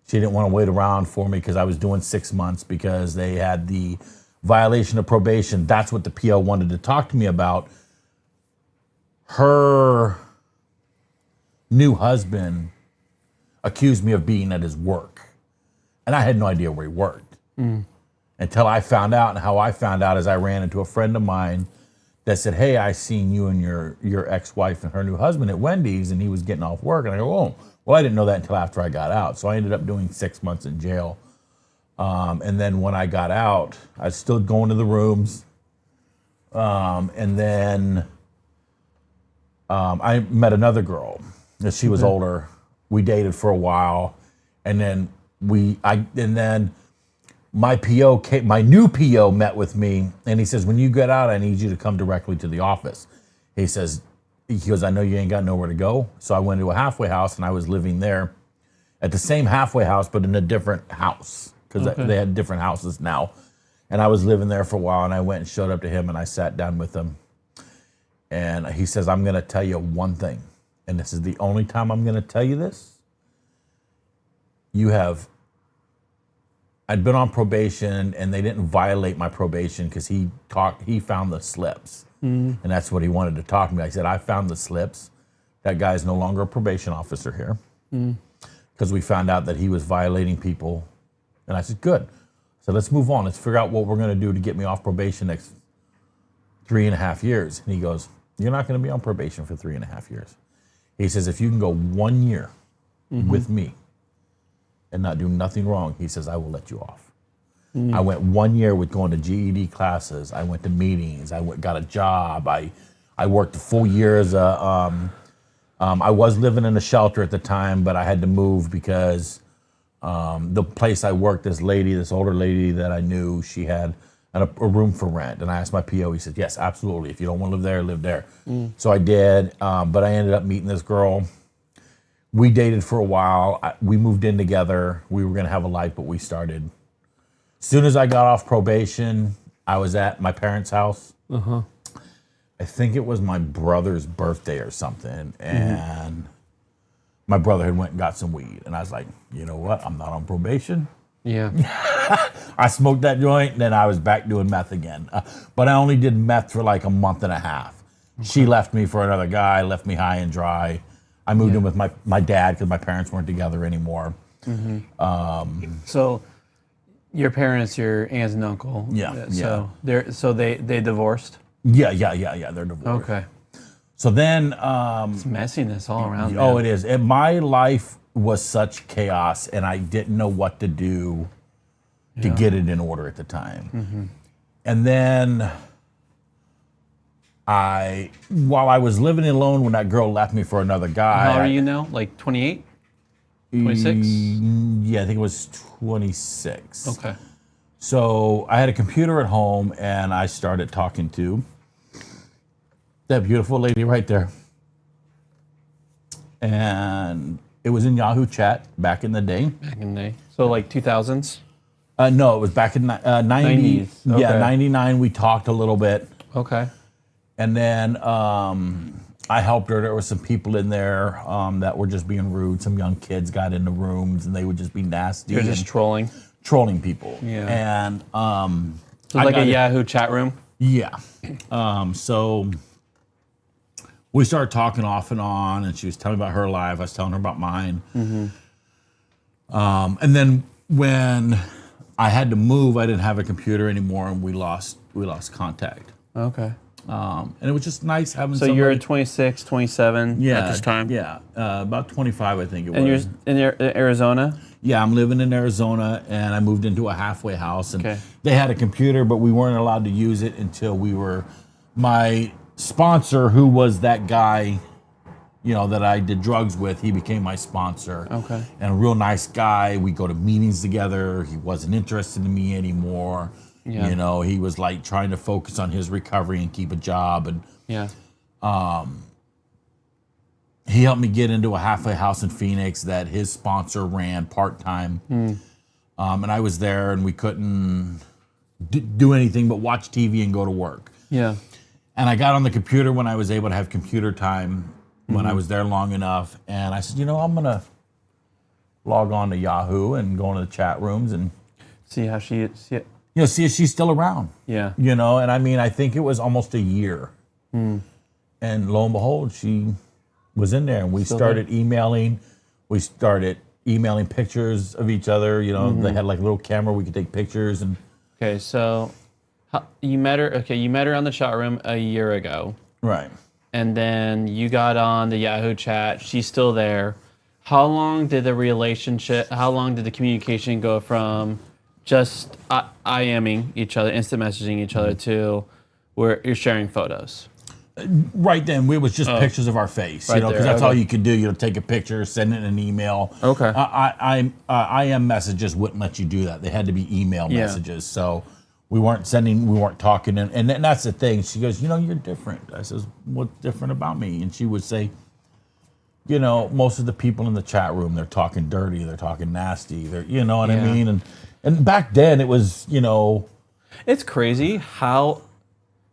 She didn't want to wait around for me because I was doing 6 months because they had the violation of probation. That's what the PO wanted to talk to me about. Her new husband accused me of being at his work. And I had no idea where he worked. And until I found out. And how I found out is I ran into a friend of mine that said, "Hey, I seen you and your ex-wife and her new husband at Wendy's, and he was getting off work." And I go, "Oh, well, I didn't know that until after I got out." So I ended up doing 6 months in jail. And then when I got out, I was still going to the rooms. And then I met another girl. She was older. We dated for a while, and then my new PO met with me, and he says, "When you get out, I need you to come directly to the office." He goes, "I know you ain't got nowhere to go." So I went to a halfway house, and I was living there at the same halfway house, but in a different house, because they had different houses now. And I was living there for a while, and I went and showed up to him, and I sat down with him. And he says, "I'm going to tell you one thing, and this is the only time I'm going to tell you this. I'd been on probation, and they didn't violate my probation because he found the slips." And that's what he wanted to talk to me. I said, "I found the slips. That guy's no longer a probation officer here because we found out that he was violating people." And I said, "Good." So let's move on. Let's figure out what we're going to do to get me off probation next 3.5 years. And he goes, "You're not going to be on probation for 3.5 years. He says, "If you can go 1 year with me and not do nothing wrong," he says, "I will let you off." I went 1 year with going to GED classes. I went to meetings. Got a job. I worked a full year as I was living in a shelter at the time, but I had to move because the place I worked, this older lady that I knew, she had a room for rent. And I asked my PO, he said, "Yes, absolutely. If you don't want to live there." So I did, but I ended up meeting this girl. We dated for a while. We moved in together. We were going to have a life, but we started. As soon as I got off probation, I was at my parents' house. I think it was my brother's birthday or something. And my brother had went and got some weed. And I was like, "You know what? I'm not on probation." Yeah. I smoked that joint, and then I was back doing meth again. But I only did meth for like a month and a half. She left me for another guy, left me high and dry. I moved in with my dad because my parents weren't together anymore. So your parents, your aunts and uncle. So they divorced? Yeah. They're divorced. Okay. So then... it's messiness all around. Oh, it is. My life was such chaos, and I didn't know what to do to get it in order at the time. And then while I was living alone when that girl left me for another guy. How old are you now? Like 28? 26? Yeah, I think it was 26. Okay. So I had a computer at home, and I started talking to that beautiful lady right there. And it was in Yahoo Chat back in the day. Back in the day. So like 2000s? No, it was back in 90s. Okay. Yeah, 99. We talked a little bit. Okay. And then I helped her. There were some people in there that were just being rude. Some young kids got in the rooms, and they would just be nasty. They're just trolling people. Yeah. And so like a Yahoo chat room? Yeah. So we started talking off and on, and she was telling me about her life. I was telling her about mine. And then when I had to move, I didn't have a computer anymore, and we lost contact. Okay. And it was just nice having. So you're 26, 27 at this time? Yeah, about 25, I think it was. And you're in Arizona? Yeah, I'm living in Arizona, and I moved into a halfway house, and Okay. they had a computer, but we weren't allowed to use it until my sponsor, who was that guy, that I did drugs with, he became my sponsor. Okay. And a real nice guy. We go to meetings together. He wasn't interested in me anymore. Yeah. He was like trying to focus on his recovery and keep a job. And Yeah. he helped me get into a halfway house in Phoenix that his sponsor ran part-time. And I was there, and we couldn't do anything but watch TV and go to work. Yeah. And I got on the computer when I was able to have computer time, when I was there long enough. And I said, I'm going to log on to Yahoo and go into the chat rooms and see how she is. see if she's still around. Yeah. And I mean, I think it was almost a year. And lo and behold, she was in there, and we started emailing. We started emailing pictures of each other. They had like a little camera we could take pictures, and Okay, so you met her. Okay, you met her on the chat room a year ago, Right. and then you got on the Yahoo chat. She's still there. How long did the relationship? How long did the communication go from just IMing each other, instant messaging each other, to where you're sharing photos? Right then, it was just pictures of our face, Right because there, that's okay. all you could do. Take a picture, send it in an email. Okay. IM messages wouldn't let you do that. They had to be email Yeah. messages. So we weren't talking. And that's the thing. She goes, you're different. I says, what's different about me? And she would say, most of the people in the chat room, they're talking dirty, they're talking nasty. You know what I Yeah. mean? And back then it was, It's crazy how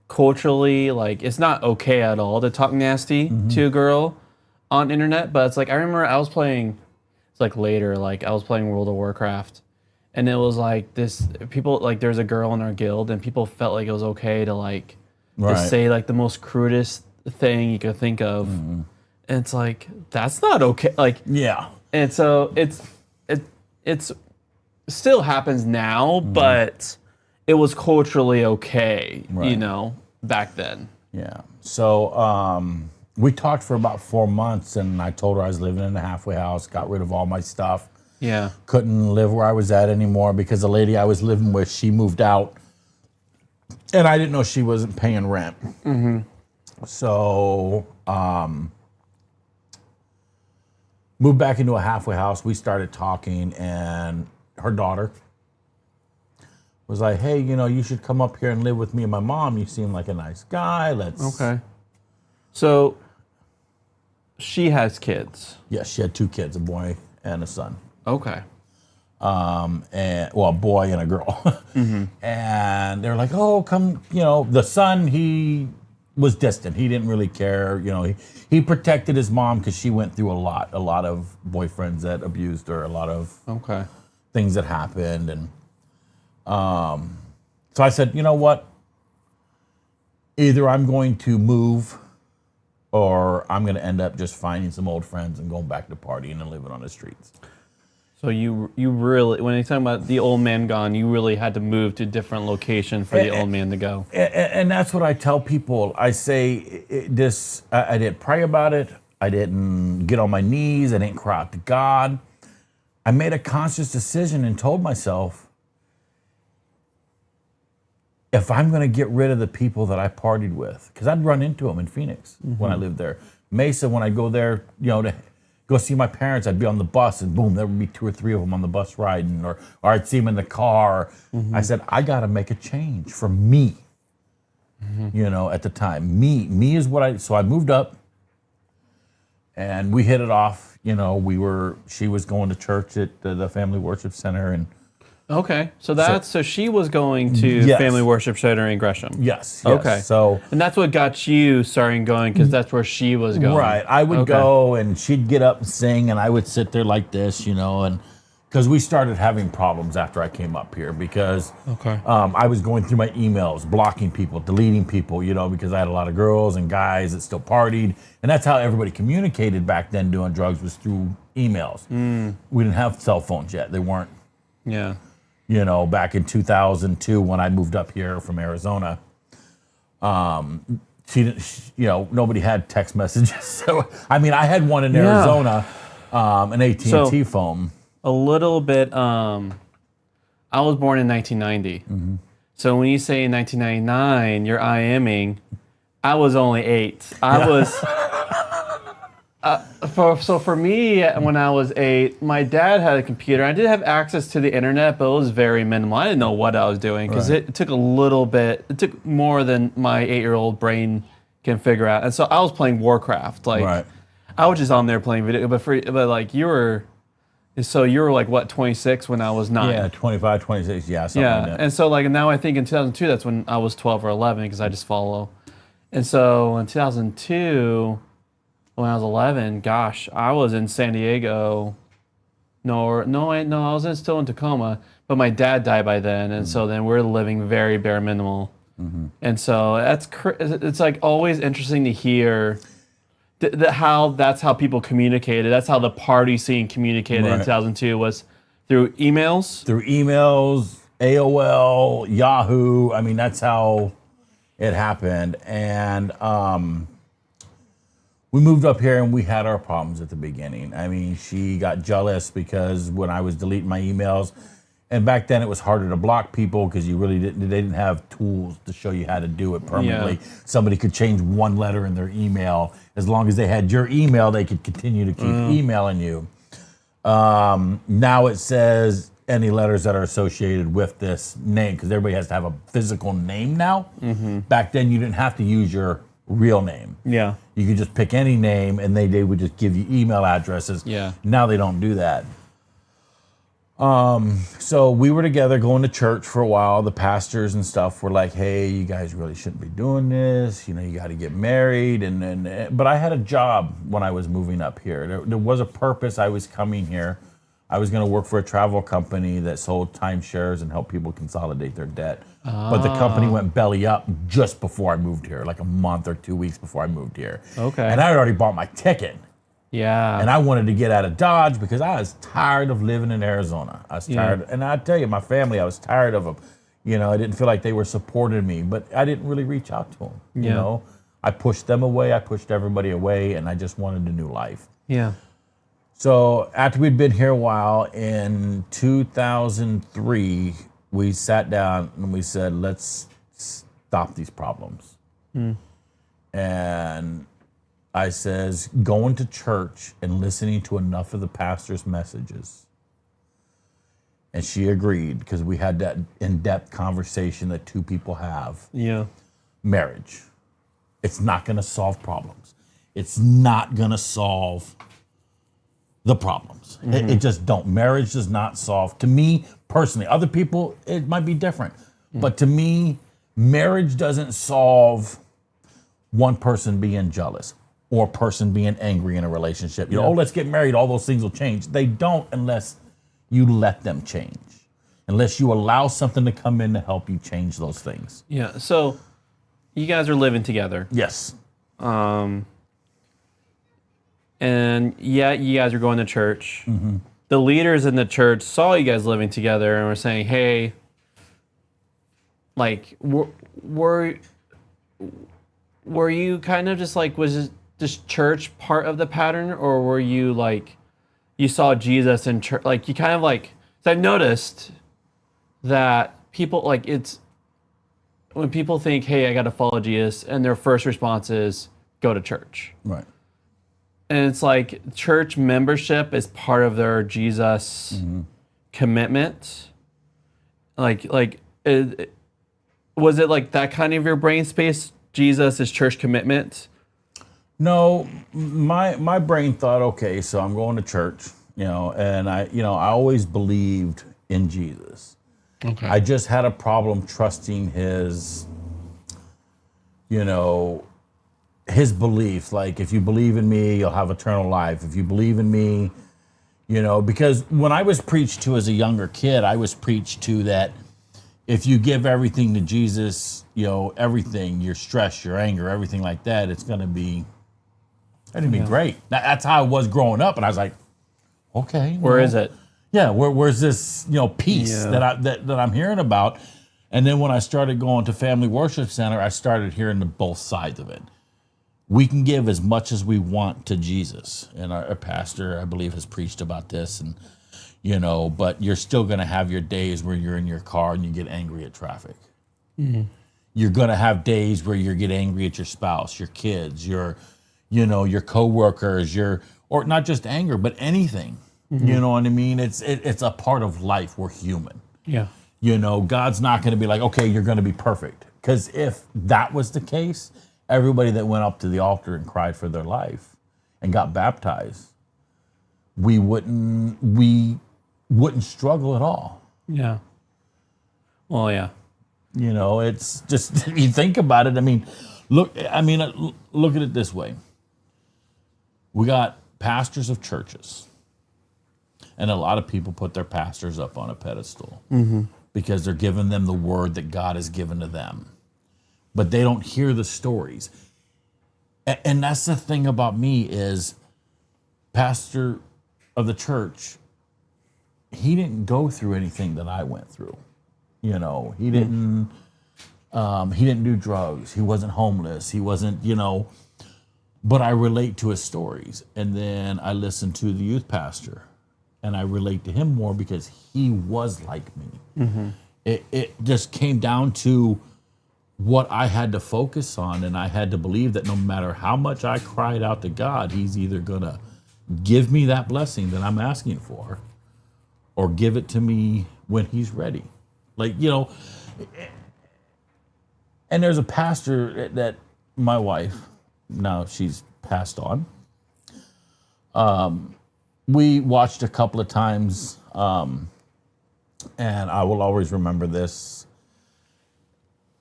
culturally, like, it's not okay at all to talk nasty to a girl on internet. But it's like, I remember I was playing, it's like later, like I was playing World of Warcraft, and it was like this, people, like there's a girl in our guild, and people felt like it was okay to like, to Right. say like the most crudest thing you could think of. And it's like, that's not okay. Like, yeah. and so it's still happens now, but it was culturally okay, Right. back then. Yeah. So we talked for about 4 months, and I told her I was living in a halfway house, got rid of all my stuff. Yeah. Couldn't live where I was at anymore because the lady I was living with, she moved out, and I didn't know she wasn't paying rent. So moved back into a halfway house. We started talking, and her daughter was like, hey, you should come up here and live with me and my mom. You seem like a nice guy. Let's. Okay. So she has kids. Yes, she had 2 kids, a boy and a son. Okay. And a boy and a girl. And they're like, oh, come, the son, he was distant. He didn't really care. He protected his mom because she went through a lot of boyfriends that abused her, a lot of Okay. things that happened. And so I said, you know what? Either I'm going to move, or I'm going to end up just finding some old friends and going back to partying and living on the streets. So you really, when you're talking about the old man gone, you really had to move to a different location for the old man to go. And that's what I tell people. I say I didn't pray about it. I didn't get on my knees. I didn't cry out to God. I made a conscious decision and told myself, if I'm going to get rid of the people that I partied with, because I'd run into them in Phoenix when I lived there. Mesa, when I go there, to go see my parents, I'd be on the bus, and boom, there would be 2 or 3 of them on the bus riding, or I'd see them in the car. I said, I got to make a change for me, at the time. Me is what so I moved up, and we hit it off. She was going to church at the Family Worship Center, and Okay. So she was going to Yes. Family Worship Center in Gresham. yes. Okay. So And that's what got you starting going, because that's where she was going. right, I would Okay. go, and she'd get up and sing, and I would sit there like this, and because we started having problems after I came up here, because Okay. I was going through my emails, blocking people, deleting people, because I had a lot of girls and guys that still partied, and that's how everybody communicated back then doing drugs, was through emails. We didn't have cell phones yet; they weren't. Yeah. Back in 2002 when I moved up here from Arizona, she didn't, nobody had text messages. So, I mean, I had one in Arizona, an AT&T phone. A little bit, I was born in 1990. So when you say in 1999, you're IMing, I was only 8. I was... for me, when I was 8, my dad had a computer. I did have access to the internet, but it was very minimal. I didn't know what I was doing, because Right. it took a little bit. It took more than my 8-year-old brain can figure out. And so I was playing Warcraft. Like, Right. I was just on there playing video. But like you were like what, 26 when I was 9? Yeah, 25, 26, yeah, something Yeah, like that. and so like now I think in 2002 that's when I was 12 or 11, because I just follow. And so in 2002. When I was 11, gosh, I was in San Diego. I was still in Tacoma, but my dad died by then, and so then we're living very bare minimal. And so it's like always interesting to hear how that's how people communicated. That's how the party scene communicated in Right. 2002, was through emails. Through emails, AOL, Yahoo. I mean, that's how it happened. And we moved up here and we had our problems at the beginning. I mean, she got jealous because when I was deleting my emails, and back then it was harder to block people because they didn't have tools to show you how to do it permanently. Yeah. Somebody could change one letter in their email. As long as they had your email, they could continue to keep emailing you. Now it says any letters that are associated with this name, because everybody has to have a physical name now. Back then you didn't have to use your real name. Yeah. You could just pick any name and they would just give you email addresses. Yeah. Now they don't do that. So we were together going to church for a while. The pastors and stuff were like, hey, you guys really shouldn't be doing this. You know, you got to get married. But I had a job when I was moving up here. There was a purpose. I was coming here. I was going to work for a travel company that sold timeshares and helped people consolidate their debt. But the company went belly up just before I moved here, like a month or 2 weeks before I moved here. Okay. And I had already bought my ticket. Yeah. And I wanted to get out of Dodge because I was tired of living in Arizona. I was tired. And I tell you, my family, I was tired of them. You know, I didn't feel like they were supporting me, but I didn't really reach out to them. You know, I pushed them away. I pushed everybody away, and I just wanted a new life. Yeah. So after we'd been here a while, in 2003, we sat down and we said, let's stop these problems. And I says, going to church and listening to enough of the pastor's messages. And she agreed because we had that in-depth conversation that two people have. Yeah. Marriage. It's not going to solve problems. It's not going to solve the problems. It just don't. Marriage does not solve. To me, personally, other people, it might be different. But to me, marriage doesn't solve one person being jealous or a person being angry in a relationship. You know, oh, let's get married. All those things will change. They don't unless you let them change. Unless you allow something to come in to help you change those things. Yeah. So you guys are living together. Yes. And yeah, you guys are going to church. The leaders in the church saw you guys living together and were saying, hey, like, were you kind of just like, was this church part of the pattern, or were you like, you saw Jesus in church? Like, you kind of like, so I've noticed that people, like, it's, when people think, hey, I got to follow Jesus, and their first response is go to church. Right. And it's like church membership is part of their Jesus commitment. Was it like that kind of your brain space? Jesus is church commitment? No, my brain thought, okay, so I'm going to church, you know, and I always believed in Jesus. Okay. I just had a problem trusting his, his belief. Like, if you believe in me, you'll have eternal life. If you believe in me, because when I was preached to as a younger kid, I was preached to that if you give everything to Jesus, everything, your stress, your anger, everything like that, it's going to be great. That's how I was growing up. And I was like, okay. Where is it? Yeah, where's this, peace that I'm hearing about? And then when I started going to Family Worship Center, I started hearing both sides of it. We can give as much as we want to Jesus. And our pastor, I believe, has preached about this. And, but you're still going to have your days where you're in your car and you get angry at traffic. Mm-hmm. You're going to have days where you get angry at your spouse, your kids, your coworkers, or not just anger, but anything. Mm-hmm. You know what I mean? It's a part of life. We're human. Yeah. God's not going to be like, okay, you're going to be perfect. Because if that was the case, everybody that went up to the altar and cried for their life and got baptized, we wouldn't struggle at all. Yeah. Well, yeah. It's just, you think about it. Look at it this way. We got pastors of churches. And a lot of people put their pastors up on a pedestal because they're giving them the word that God has given to them. But they don't hear the stories. And that's the thing about me is pastor of the church, he didn't go through anything that I went through. You know, he didn't do drugs. He wasn't homeless. He wasn't, you know, but I relate to his stories. And then I listen to the youth pastor and I relate to him more because he was like me. It just came down to what I had to focus on, and I had to believe that no matter how much I cried out to God, he's either going to give me that blessing that I'm asking for or give it to me when he's ready. Like, you know, and there's a pastor that my wife, now she's passed on, we watched a couple of times, and I will always remember this.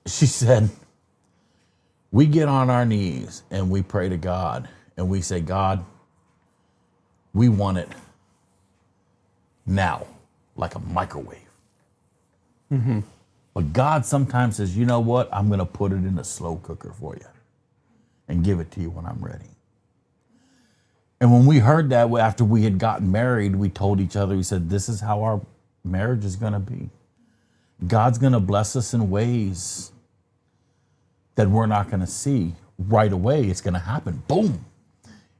She said, we get on our knees and we pray to God and we say, God, we want it now, like a microwave. But God sometimes says, you know what? I'm going to put it in a slow cooker for you and give it to you when I'm ready. And when we heard that after we had gotten married, we told each other, we said, this is how our marriage is going to be. God's going to bless us in ways that we're not going to see right away. It's going to happen. Boom.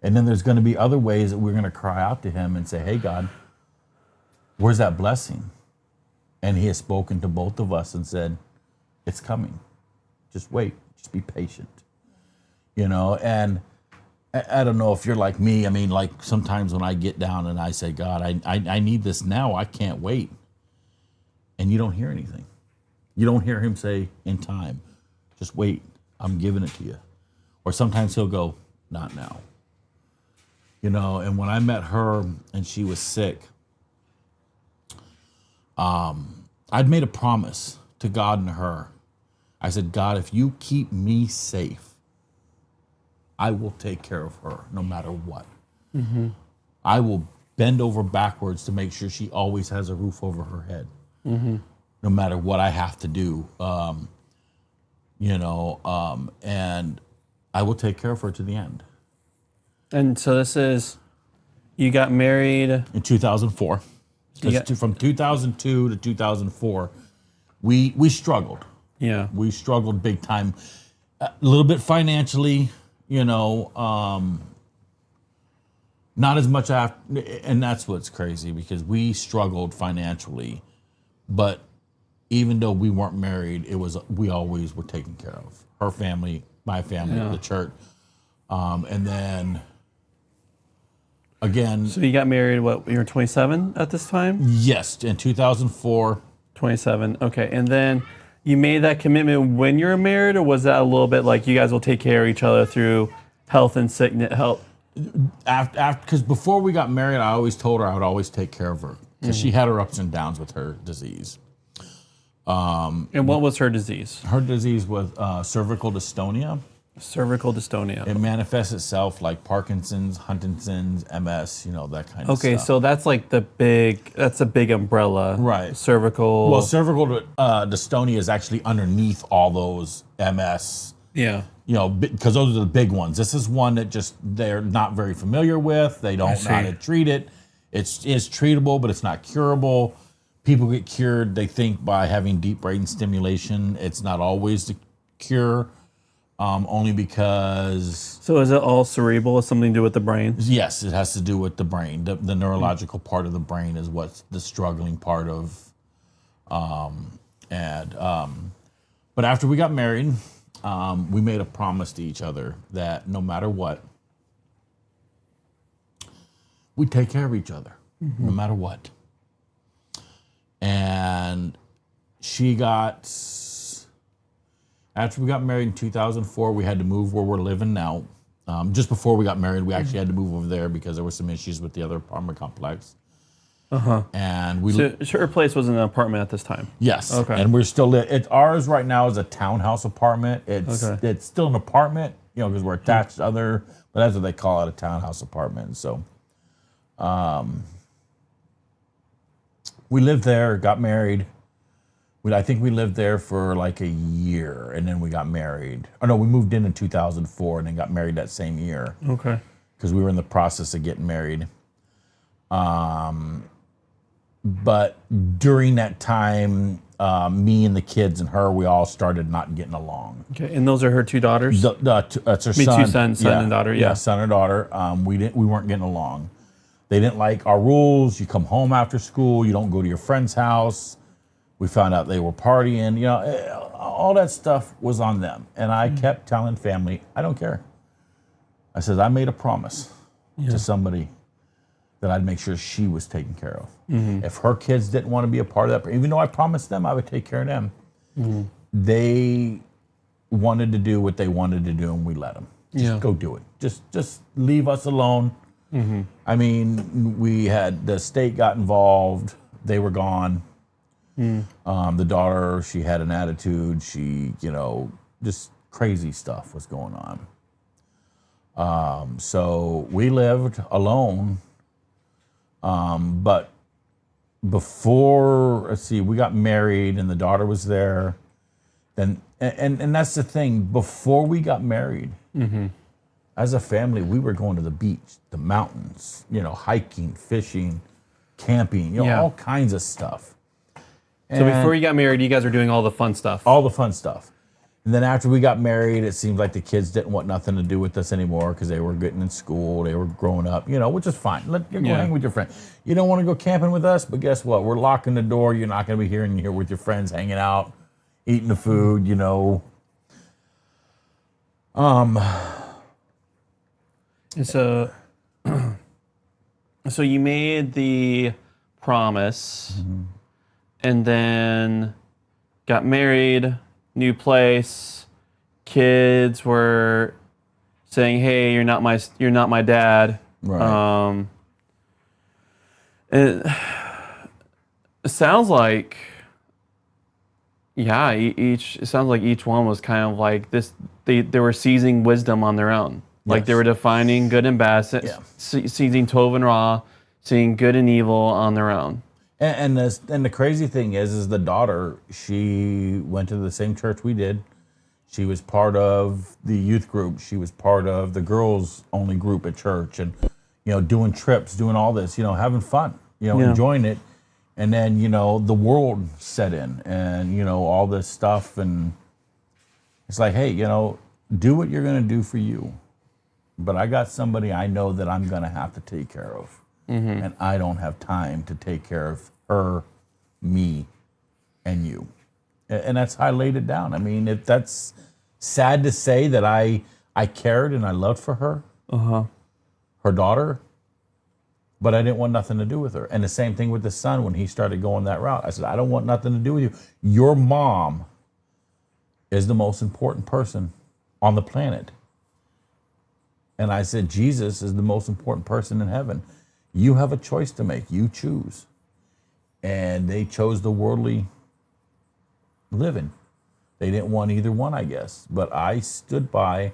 And then there's going to be other ways that we're going to cry out to him and say, hey, God, where's that blessing? And he has spoken to both of us and said, it's coming. Just wait. Just be patient. You know, and I don't know if you're like me. I mean, like sometimes when I get down and I say, God, I need this now. I can't wait. And you don't hear anything. You don't hear him say in time, just wait, I'm giving it to you. Or sometimes he'll go, not now. You know, and when I met her and she was sick, I'd made a promise to God and her. I said, God, if you keep me safe, I will take care of her no matter what. I will bend over backwards to make sure she always has a roof over her head, no matter what I have to do. And I will take care of her to the end. And so this is, you got married in 2004. From 2002 to 2004, we struggled. Yeah. We struggled big time. A little bit financially, you know, not as much after, and that's what's crazy because we struggled financially, but even though we weren't married, we always were taken care of. Her family, my family, the church. And then again. So you got married, what, you were 27 at this time? Yes, in 2004. 27, okay. And then you made that commitment when you were married, or was that a little bit like you guys will take care of each other through health and sickness, health? Because before we got married, I always told her I would always take care of her because she had her ups and downs with her disease. And what was her disease? Her disease was cervical dystonia. Cervical dystonia. It manifests itself like Parkinson's, Huntington's, MS, you know, that kind of stuff. Okay, so that's like that's a big umbrella. Right. Cervical. Well, cervical dystonia is actually underneath all those MS. Yeah. You know, because those are the big ones. This is one that just they're not very familiar with. They don't know how to treat it. It's treatable, but it's not curable. People get cured, they think, by having deep brain stimulation. It's not always the cure, only because... So is it all cerebral? Is something to do with the brain? Yes, it has to do with the brain. The neurological part of the brain is what's the struggling part of... But after we got married, we made a promise to each other that no matter what, we'd take care of each other, no matter what. And after we got married in 2004, we had to move where we're living now. Just before we got married, we actually had to move over there because there were some issues with the other apartment complex. And so her place was in an apartment at this time? Yes. Okay. And we're still, ours right now is a townhouse apartment. It's still an apartment, you know, because we're attached to other, but that's what they call it, a townhouse apartment. So, we lived there, got married. I think we lived there for like a year, and then we got married. Oh no, we moved in 2004 and then got married that same year. Okay. Because we were in the process of getting married. But during that time, me and the kids and her, we all started not getting along. Okay, and those are her two daughters? That's her Me son. too, son and daughter, yeah. Son and daughter. We weren't getting along. They didn't like our rules. You come home after school. You don't go to your friend's house. We found out they were partying. You know, all that stuff was on them. And I kept telling family, I don't care. I said, I made a promise to somebody that I'd make sure she was taken care of. If her kids didn't want to be a part of that, even though I promised them I would take care of them, they wanted to do what they wanted to do, and we let them. Just go do it. Just leave us alone. I mean, we had the state got involved. They were gone. The daughter, she had an attitude. She, just crazy stuff was going on. So we lived alone. But before, we got married and the daughter was there. Then, and that's the thing. Before we got married, as a family, we were going to the beach, the mountains, hiking, fishing, camping, all kinds of stuff. So before you got married, you guys were doing all the fun stuff. All the fun stuff. And then after we got married, it seemed like the kids didn't want nothing to do with us anymore because they were getting in school, they were growing up, which is fine. Go hang with your friend. You don't want to go camping with us, but guess what? We're locking the door. You're not going to be here, and you're here with your friends, hanging out, eating the food, And so, so you made the promise, and then got married, new place. Kids were saying, "Hey, you're not my dad." Right. It sounds like, it sounds like each one was kind of like this. They were seizing wisdom on their own. Like they were defining good and bad, seizing Tov and Ra, seeing good and evil on their own. And the crazy thing is the daughter, she went to the same church we did. She was part of the youth group. She was part of the girls only group at church, and doing trips, doing all this, having fun, enjoying it. And then the world set in, and all this stuff, and it's like, hey, do what you're gonna do for you. But I got somebody I know that I'm going to have to take care of. And I don't have time to take care of her, me, and you. And that's how I laid it down. I mean, if that's sad to say that I cared and I loved for her, her daughter, but I didn't want nothing to do with her. And the same thing with the son when he started going that route. I said, I don't want nothing to do with you. Your mom is the most important person on the planet. And I said, Jesus is the most important person in heaven. You have a choice to make. You choose. And they chose the worldly living. They didn't want either one, I guess. But I stood by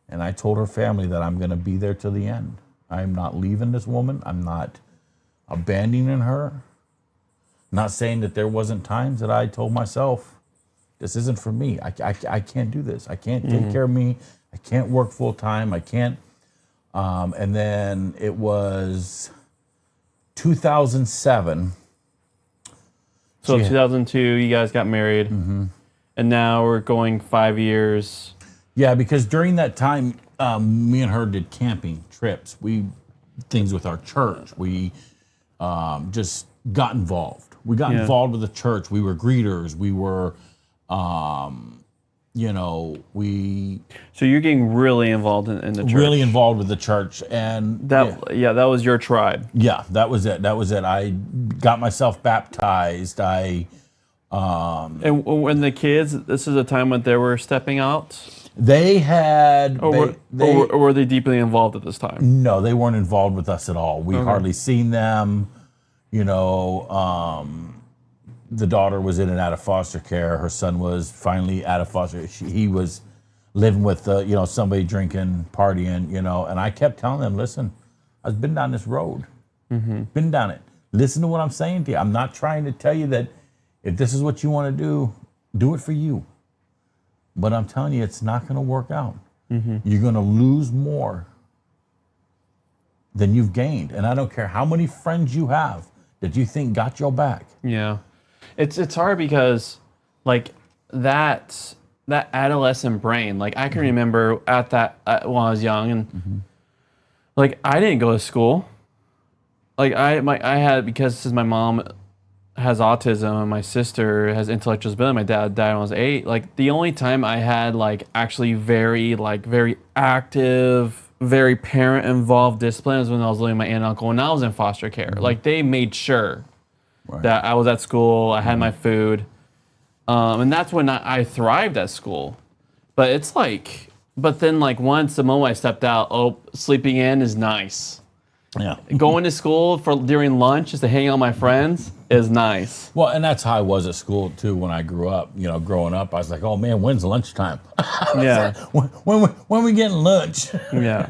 and I told her family that I'm going to be there till the end. I'm not leaving this woman. I'm not abandoning her. Not saying that there wasn't times that I told myself, this isn't for me. I can't do this. I can't take care of me. I can't work full time. I can't. And then it was 2007. So 2002, you guys got married, and now we're going 5 years. Yeah, because during that time, me and her did camping trips. Things with our church. We just got involved. We got involved with the church. We were greeters. We were. So you're getting really involved in the church. Really involved with the church, and that was your tribe. Yeah, that was it. I got myself baptized. And when the kids, this is a time when they were stepping out. They had, or were they deeply involved at this time? No, they weren't involved with us at all. We hardly seen them. The daughter was in and out of foster care. Her son was finally out of foster. He was living with, somebody drinking, partying, and I kept telling them, listen, I've been down this road. Been down it. Listen to what I'm saying to you. I'm not trying to tell you that if this is what you want to do it for you. But I'm telling you, it's not going to work out. You're going to lose more than you've gained. And I don't care how many friends you have that you think got your back. Yeah. It's hard because like that adolescent brain. Like I can remember at that when I was young and like I didn't go to school. Like I had because since my mom has autism and my sister has intellectual disability. My dad died when I was 8. Like the only time I had like actually very active, very parent involved discipline was when I was living with my aunt and uncle when I was in foster care. Like they made sure that I was at school, I had my food, and that's when I thrived at school. But it's like, but then like once the moment I stepped out, sleeping in is nice. Yeah. Going to school during lunch just to hang out with my friends is nice. Well, and that's how I was at school too when I grew up. You know, growing up, I was like, oh man, when's lunchtime? Yeah. When we getting lunch? Yeah.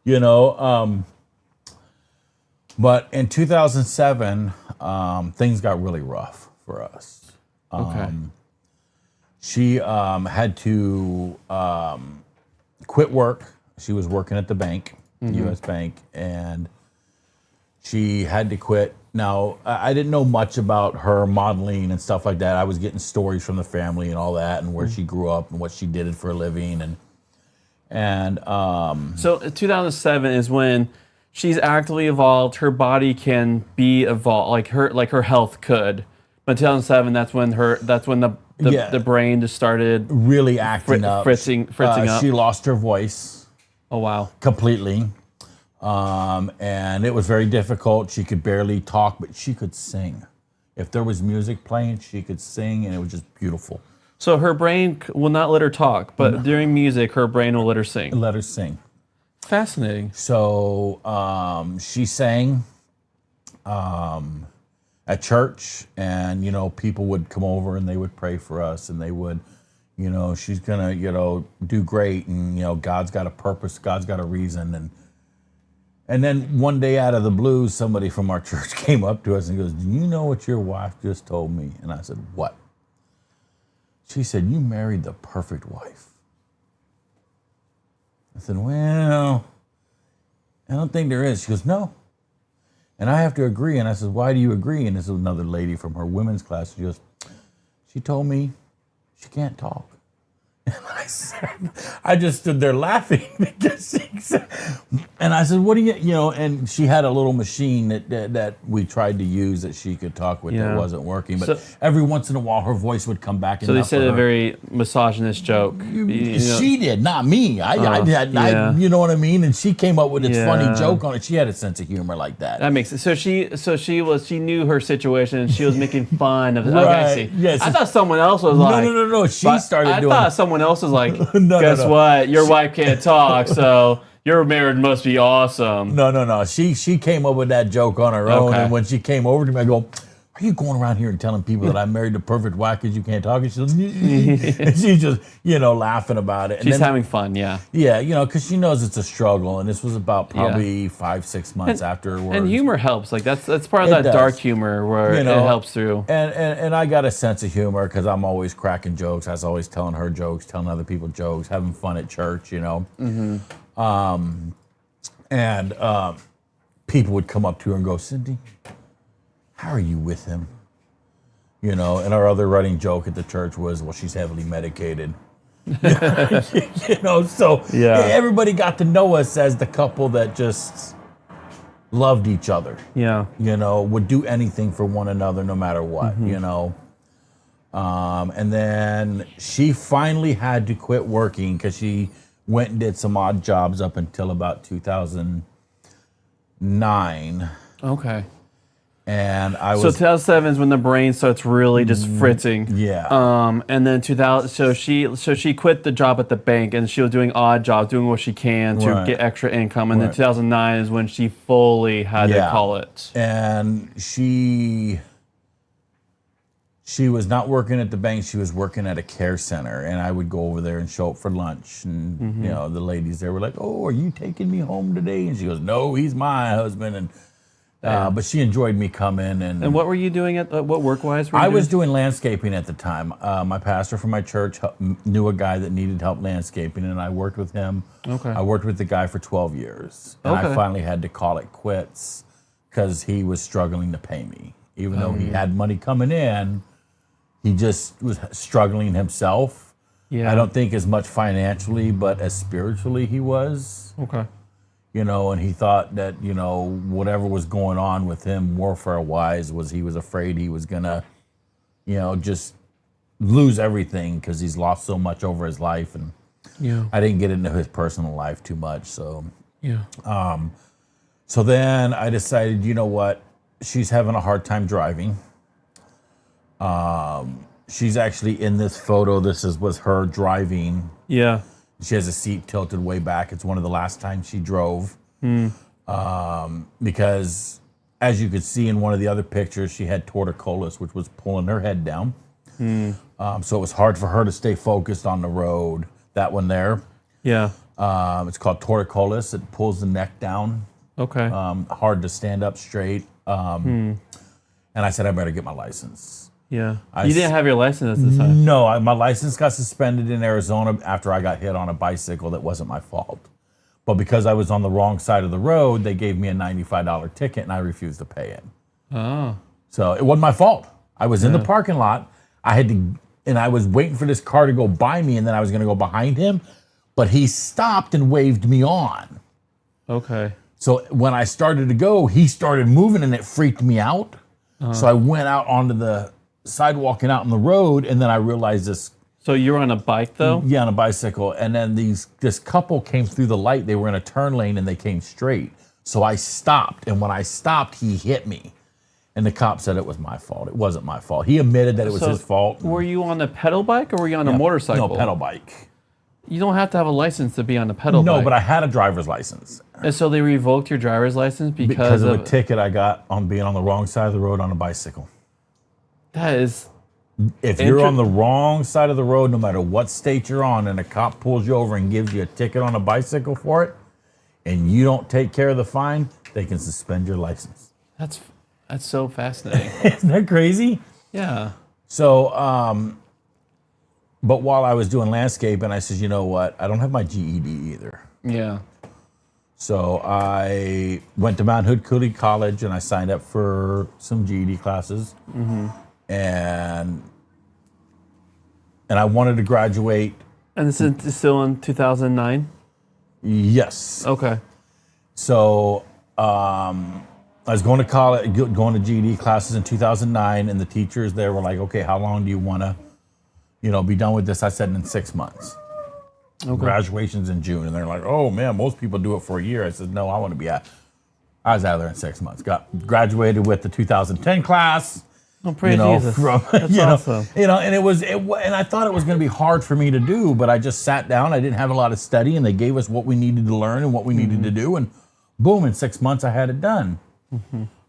You know, but in 2007, things got really rough for us. Okay. She had to quit work. She was working at the bank, U.S. Bank, and she had to quit. Now, I didn't know much about her modeling and stuff like that. I was getting stories from the family and all that, and where she grew up and what she did for a living, and So 2007 is when she's actively evolved. Her body can be evolved, like her health could. But 2007, that's when the brain just started really acting up, fritzing up. She lost her voice. Oh wow! Completely. And it was very difficult. She could barely talk, but she could sing. If there was music playing, she could sing, and it was just beautiful. So her brain will not let her talk, but during music, her brain will let her sing. Let her sing. Fascinating. So she sang at church, and, you know, people would come over and they would pray for us, and they would, you know, she's going to, you know, do great, and, you know, God's got a purpose, God's got a reason, and then one day out of the blue, somebody from our church came up to us and goes, do you know what your wife just told me? And I said, what? She said, you married the perfect wife. I said, well, I don't think there is. She goes, no. And I have to agree. And I said, why do you agree? And this is another lady from her women's class. She goes, she told me she can't talk. And I just stood there laughing because and I said, what do you know, and she had a little machine that we tried to use that she could talk with that wasn't working. But every once in a while her voice would come back. So they said a very misogynist joke. She did, not me. I did, you know what I mean? And she came up with this funny joke on it. She had a sense of humor like that. That makes sense. So she knew her situation and she was making fun of it. Right. Okay, I see. Yes. I thought someone else was like No. She started doing. I thought someone else was like, guess what? Your wife can't talk, so your marriage must be awesome. No. She came up with that joke on her own, and when she came over to me, I go, are you going around here and telling people that I married the perfect wife because you can't talk? And she's just, you know, laughing about it. And she's having fun, yeah. Yeah, you know, because she knows it's a struggle, and this was about probably 5-6 months afterwards. And humor helps. Like that's part of that dark humor where it helps through. And I got a sense of humor because I'm always cracking jokes. I was always telling her jokes, telling other people jokes, having fun at church, you know. And people would come up to her and go, Cindy, how are you with him? You know, and our other running joke at the church was, well, she's heavily medicated. You know, so everybody got to know us as the couple that just loved each other. Yeah. You know, would do anything for one another no matter what, you know. And then she finally had to quit working because she went and did some odd jobs up until about 2009. Okay. And I was... So 2007 is when the brain starts really just fritzing. Yeah. And then 2000... So she quit the job at the bank and she was doing odd jobs, doing what she can to get extra income. And then 2009 is when she fully had to call it. And she was not working at the bank. She was working at a care center. And I would go over there and show up for lunch. And, you know, the ladies there were like, oh, are you taking me home today? And she goes, no, he's my husband. And but she enjoyed me coming. And what were you doing what work-wise were you doing? I was doing landscaping at the time. My pastor from my church knew a guy that needed help landscaping, and I worked with him. Okay. I worked with the guy for 12 years. And I finally had to call it quits because he was struggling to pay me. Even though he had money coming in, he just was struggling himself. Yeah. I don't think as much financially, but as spiritually he was. Okay. And he thought that, whatever was going on with him warfare-wise he was afraid he was going to, just lose everything because he's lost so much over his life. And Yeah. I didn't get into his personal life too much. So, Yeah. so then I decided, you know what? She's having a hard time driving. She's actually in this photo. Was her driving. Yeah. She has a seat tilted way back. It's one of the last times she drove. Because as you could see in one of the other pictures, she had torticollis, which was pulling her head down. So it was hard for her to stay focused on the road. That one there. Yeah. It's called torticollis. It pulls the neck down. Okay. Hard to stand up straight. And I said, I better get my license. Yeah. You didn't have your license at this time. No, my license got suspended in Arizona after I got hit on a bicycle that wasn't my fault. But because I was on the wrong side of the road, they gave me a $95 ticket and I refused to pay it. Oh. So it wasn't my fault. I was in the parking lot. And I was waiting for this car to go by me and then I was going to go behind him. But he stopped and waved me on. Okay. So when I started to go, he started moving and it freaked me out. So I went out onto the sidewalk and out on the road, and then I realized this. So you were on a bike, though? Yeah, on a bicycle. And then this couple came through the light. They were in a turn lane, and they came straight. So I stopped, and when I stopped, he hit me. And the cop said it was my fault. It wasn't my fault. He admitted that it was his fault. Were you on a pedal bike, or were you on a motorcycle? No, pedal bike. You don't have to have a license to be on a pedal bike. No, but I had a driver's license. And so they revoked your driver's license Because of a ticket I got on being on the wrong side of the road on a bicycle. That is... If you're on the wrong side of the road, no matter what state you're on, and a cop pulls you over and gives you a ticket on a bicycle for it, and you don't take care of the fine, they can suspend your license. That's so fascinating. Isn't that crazy? Yeah. So, but while I was doing landscaping, I said, you know what? I don't have my GED either. Yeah. So I went to Mount Hood Cooley College and I signed up for some GED classes. And I wanted to graduate. And this is still in 2009? Yes. Okay. So I was going to college, going to GED classes in 2009, and the teachers there were like, "Okay, how long do you want to, be done with this?" I said, "In 6 months." Okay. Graduation's in June, and they're like, "Oh man, most people do it for a year." I said, "No, I want to be I was out of there in 6 months. Graduated with the 2010 class. Oh, praise Jesus. That's awesome. And I thought it was going to be hard for me to do, but I just sat down. I didn't have a lot of study, and they gave us what we needed to learn and what we needed to do, and boom, in 6 months I had it done.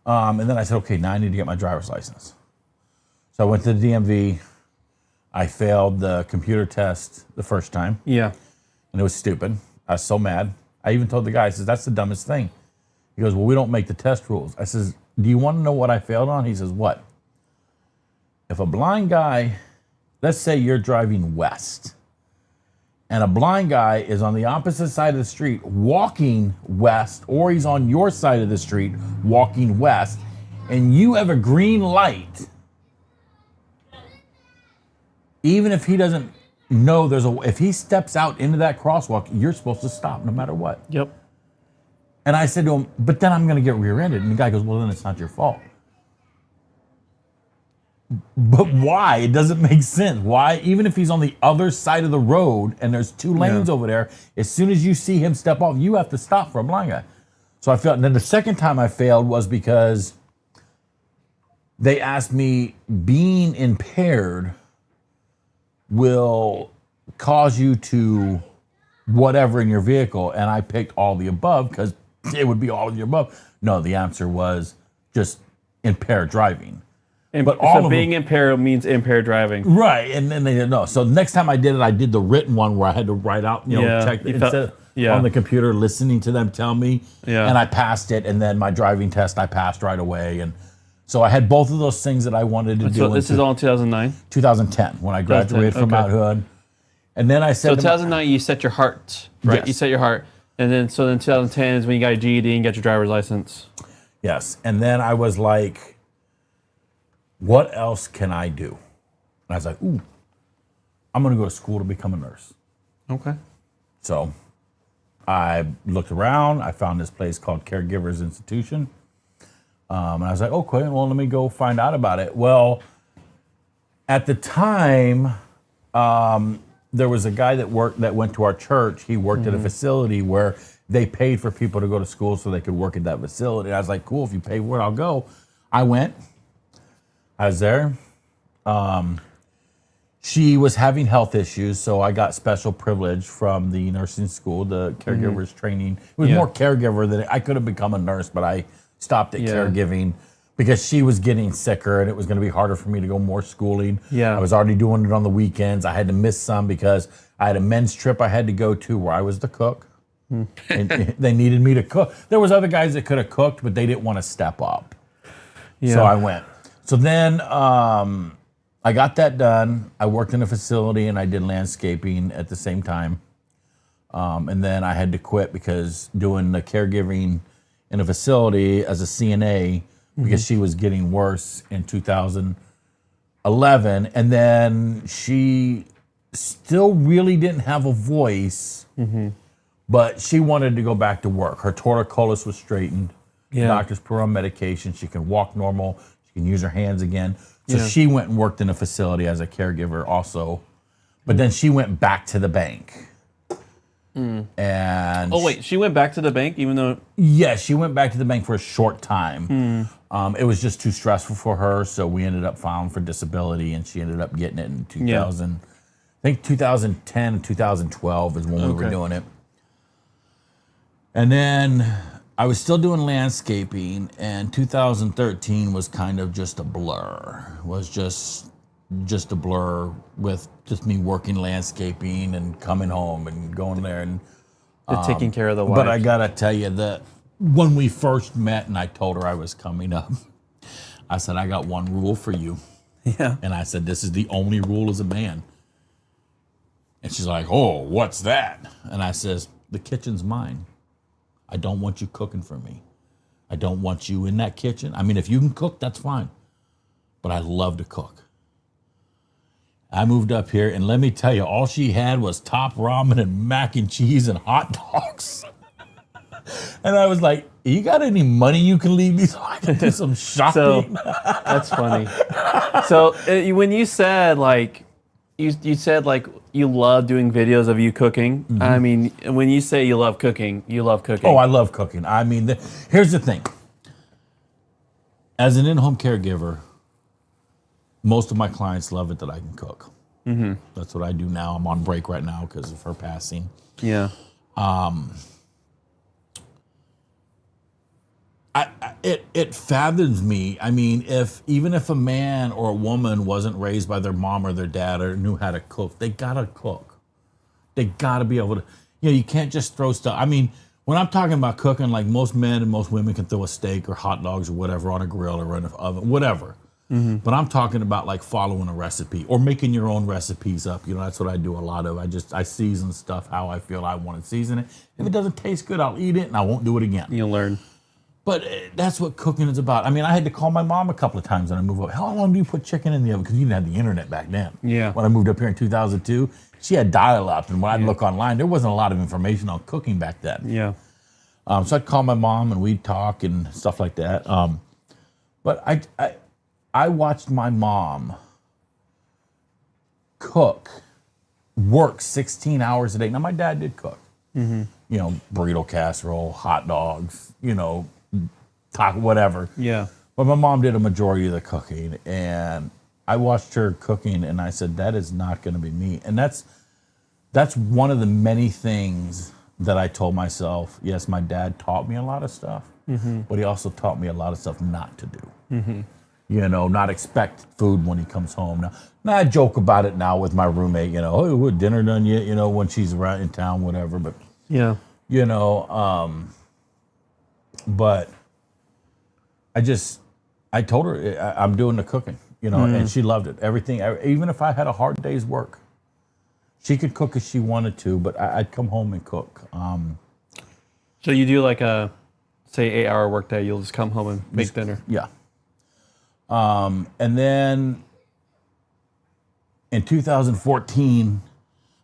And then I said, okay, now I need to get my driver's license. So I went to the DMV. I failed the computer test the first time. Yeah. And it was stupid. I was so mad. I even told the guy, I says, that's the dumbest thing. He goes, well, we don't make the test rules. I says, do you want to know what I failed on? He says, what? If a blind guy, let's say you're driving west, and a blind guy is on the opposite side of the street walking west, or he's on your side of the street walking west, and you have a green light, even if he doesn't know if he steps out into that crosswalk, you're supposed to stop no matter what. Yep. And I said to him, but then I'm going to get rear-ended. And the guy goes, well, then it's not your fault. But why? It doesn't make sense. Why? Even if he's on the other side of the road and there's two lanes over there, as soon as you see him step off, you have to stop for a blind guy. So I failed. And then the second time I failed was because they asked me, being impaired will cause you to whatever in your vehicle. And I picked all the above because it would be all of the above. No, the answer was just impaired driving. But so being impaired means impaired driving. Right, and then they didn't know. So the next time I did it, I did the written one where I had to write out, check instead of on the computer, listening to them tell me. Yeah. And I passed it, and then my driving test I passed right away. And so I had both of those things that I wanted to do. So this is all in 2009? 2010, when I graduated from Mount Hood. And then I said... So 2009, you set your heart, right? Yes. You set your heart. And then 2010 is when you got your GED and got your driver's license. Yes, and then I was like, what else can I do? And I was like, ooh, I'm going to go to school to become a nurse. Okay. So I looked around. I found this place called Caregivers Institution. And I was like, okay, well, let me go find out about it. Well, at the time, there was a guy that went to our church. He worked at a facility where they paid for people to go to school so they could work at that facility. I was like, cool, if you pay for it, I'll go. I went. I was there. She was having health issues, so I got special privilege from the nursing school, the caregivers training. It was more caregiver than I could have become a nurse, but I stopped at caregiving because she was getting sicker and it was going to be harder for me to go more schooling. Yeah. I was already doing it on the weekends. I had to miss some because I had a men's trip I had to go to where I was the cook. And they needed me to cook. There was other guys that could have cooked, but they didn't want to step up. Yeah. So I went. So then I got that done. I worked in a facility and I did landscaping at the same time. And then I had to quit because doing the caregiving in a facility as a CNA because she was getting worse in 2011. And then she still really didn't have a voice, but she wanted to go back to work. Her torticollis was straightened. The doctors put her on medication. She can walk normal. She can use her hands again. So she went and worked in a facility as a caregiver also. But then she went back to the bank. And Oh, wait. She went back to the bank even though... yeah, she went back to the bank for a short time. It was just too stressful for her, so we ended up filing for disability, and she ended up getting it in 2000. I think 2010 and 2012 is when we were doing it. And then I was still doing landscaping, and 2013 was kind of just a blur. It was just a blur with just me working landscaping and coming home and going there and taking care of the wife. But I gotta tell you that when we first met and I told her I was coming up, I said, I got one rule for you. Yeah. And I said, this is the only rule as a man. And she's like, oh, what's that? And I says, the kitchen's mine. I don't want you cooking for me. I don't want you in that kitchen. I mean, if you can cook, that's fine. But I love to cook. I moved up here, and let me tell you, all she had was top ramen and mac and cheese and hot dogs. And I was like, you got any money you can leave me so I can do some shopping? So, that's funny. So when you said like, you said like you love doing videos of you cooking. I mean, when you say you love cooking, you love cooking. Oh, I love cooking. I mean, here's the thing. As an in-home caregiver, most of my clients love it that I can cook. That's what I do now. I'm on break right now because of her passing. Yeah. It fathoms me. I mean, even if a man or a woman wasn't raised by their mom or their dad or knew how to cook, they gotta cook. They gotta be able to. You can't just throw stuff. I mean, when I'm talking about cooking, like most men and most women can throw a steak or hot dogs or whatever on a grill or in an oven, whatever. But I'm talking about like following a recipe or making your own recipes up. That's what I do a lot of. I season stuff how I feel I want to season it. If it doesn't taste good, I'll eat it and I won't do it again. You'll learn. But that's what cooking is about. I mean, I had to call my mom a couple of times when I moved up. How long do you put chicken in the oven? Because you didn't have the internet back then. Yeah. When I moved up here in 2002, she had dial-up. And when I'd look online, there wasn't a lot of information on cooking back then. Yeah. So I'd call my mom and we'd talk and stuff like that. But I watched my mom work 16 hours a day. Now, my dad did cook. Burrito casserole, hot dogs, taco, whatever. Yeah. But my mom did a majority of the cooking, and I watched her cooking, and I said, that is not going to be me. And that's one of the many things that I told myself. Yes, my dad taught me a lot of stuff, but he also taught me a lot of stuff not to do. Not expect food when he comes home. Now I joke about it now with my roommate, oh, what, dinner done yet? When she's around in town, whatever. But yeah. But I told her I'm doing the cooking, and she loved it. Everything, even if I had a hard day's work, she could cook if she wanted to, but I'd come home and cook. So you do like a, say, 8-hour workday, you'll just come home and make dinner. Yeah. And then in 2014,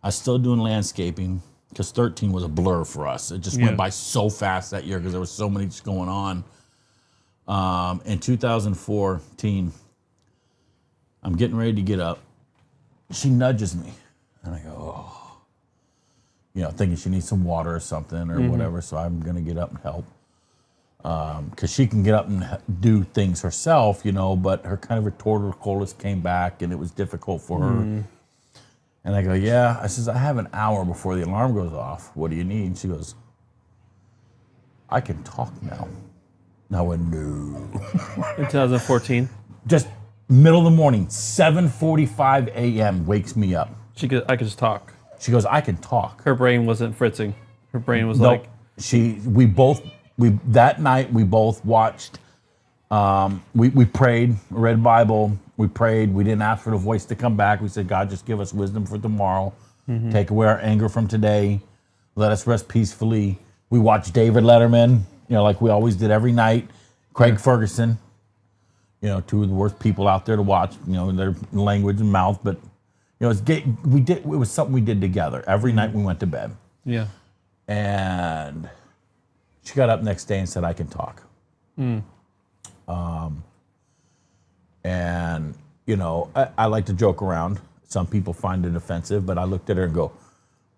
I was still doing landscaping because 13 was a blur for us. It just went by so fast that year because there was so many just going on. In 2014, I'm getting ready to get up. She nudges me, and I go, oh, thinking she needs some water or something or whatever. So I'm gonna get up and help because she can get up and do things herself, But her kind of rhetoricalness came back, and it was difficult for her. And I go, yeah. I says, I have an hour before the alarm goes off. What do you need? She goes, I can talk now. And I went, no. In 2014? Just middle of the morning, 7:45 a.m. wakes me up. I could just talk. She goes, I can talk. Her brain wasn't fritzing. Her brain was Nope. That night we both watched, we prayed, read Bible, we prayed. We didn't ask for the voice to come back. We said, God, just give us wisdom for tomorrow. Take away our anger from today. Let us rest peacefully. We watched David Letterman, like we always did every night. Craig Ferguson, two of the worst people out there to watch, in their language and mouth. But, it was something we did together. Every night we went to bed. Yeah. And she got up next day and said, I can talk. And, I like to joke around. Some people find it offensive, but I looked at her and go,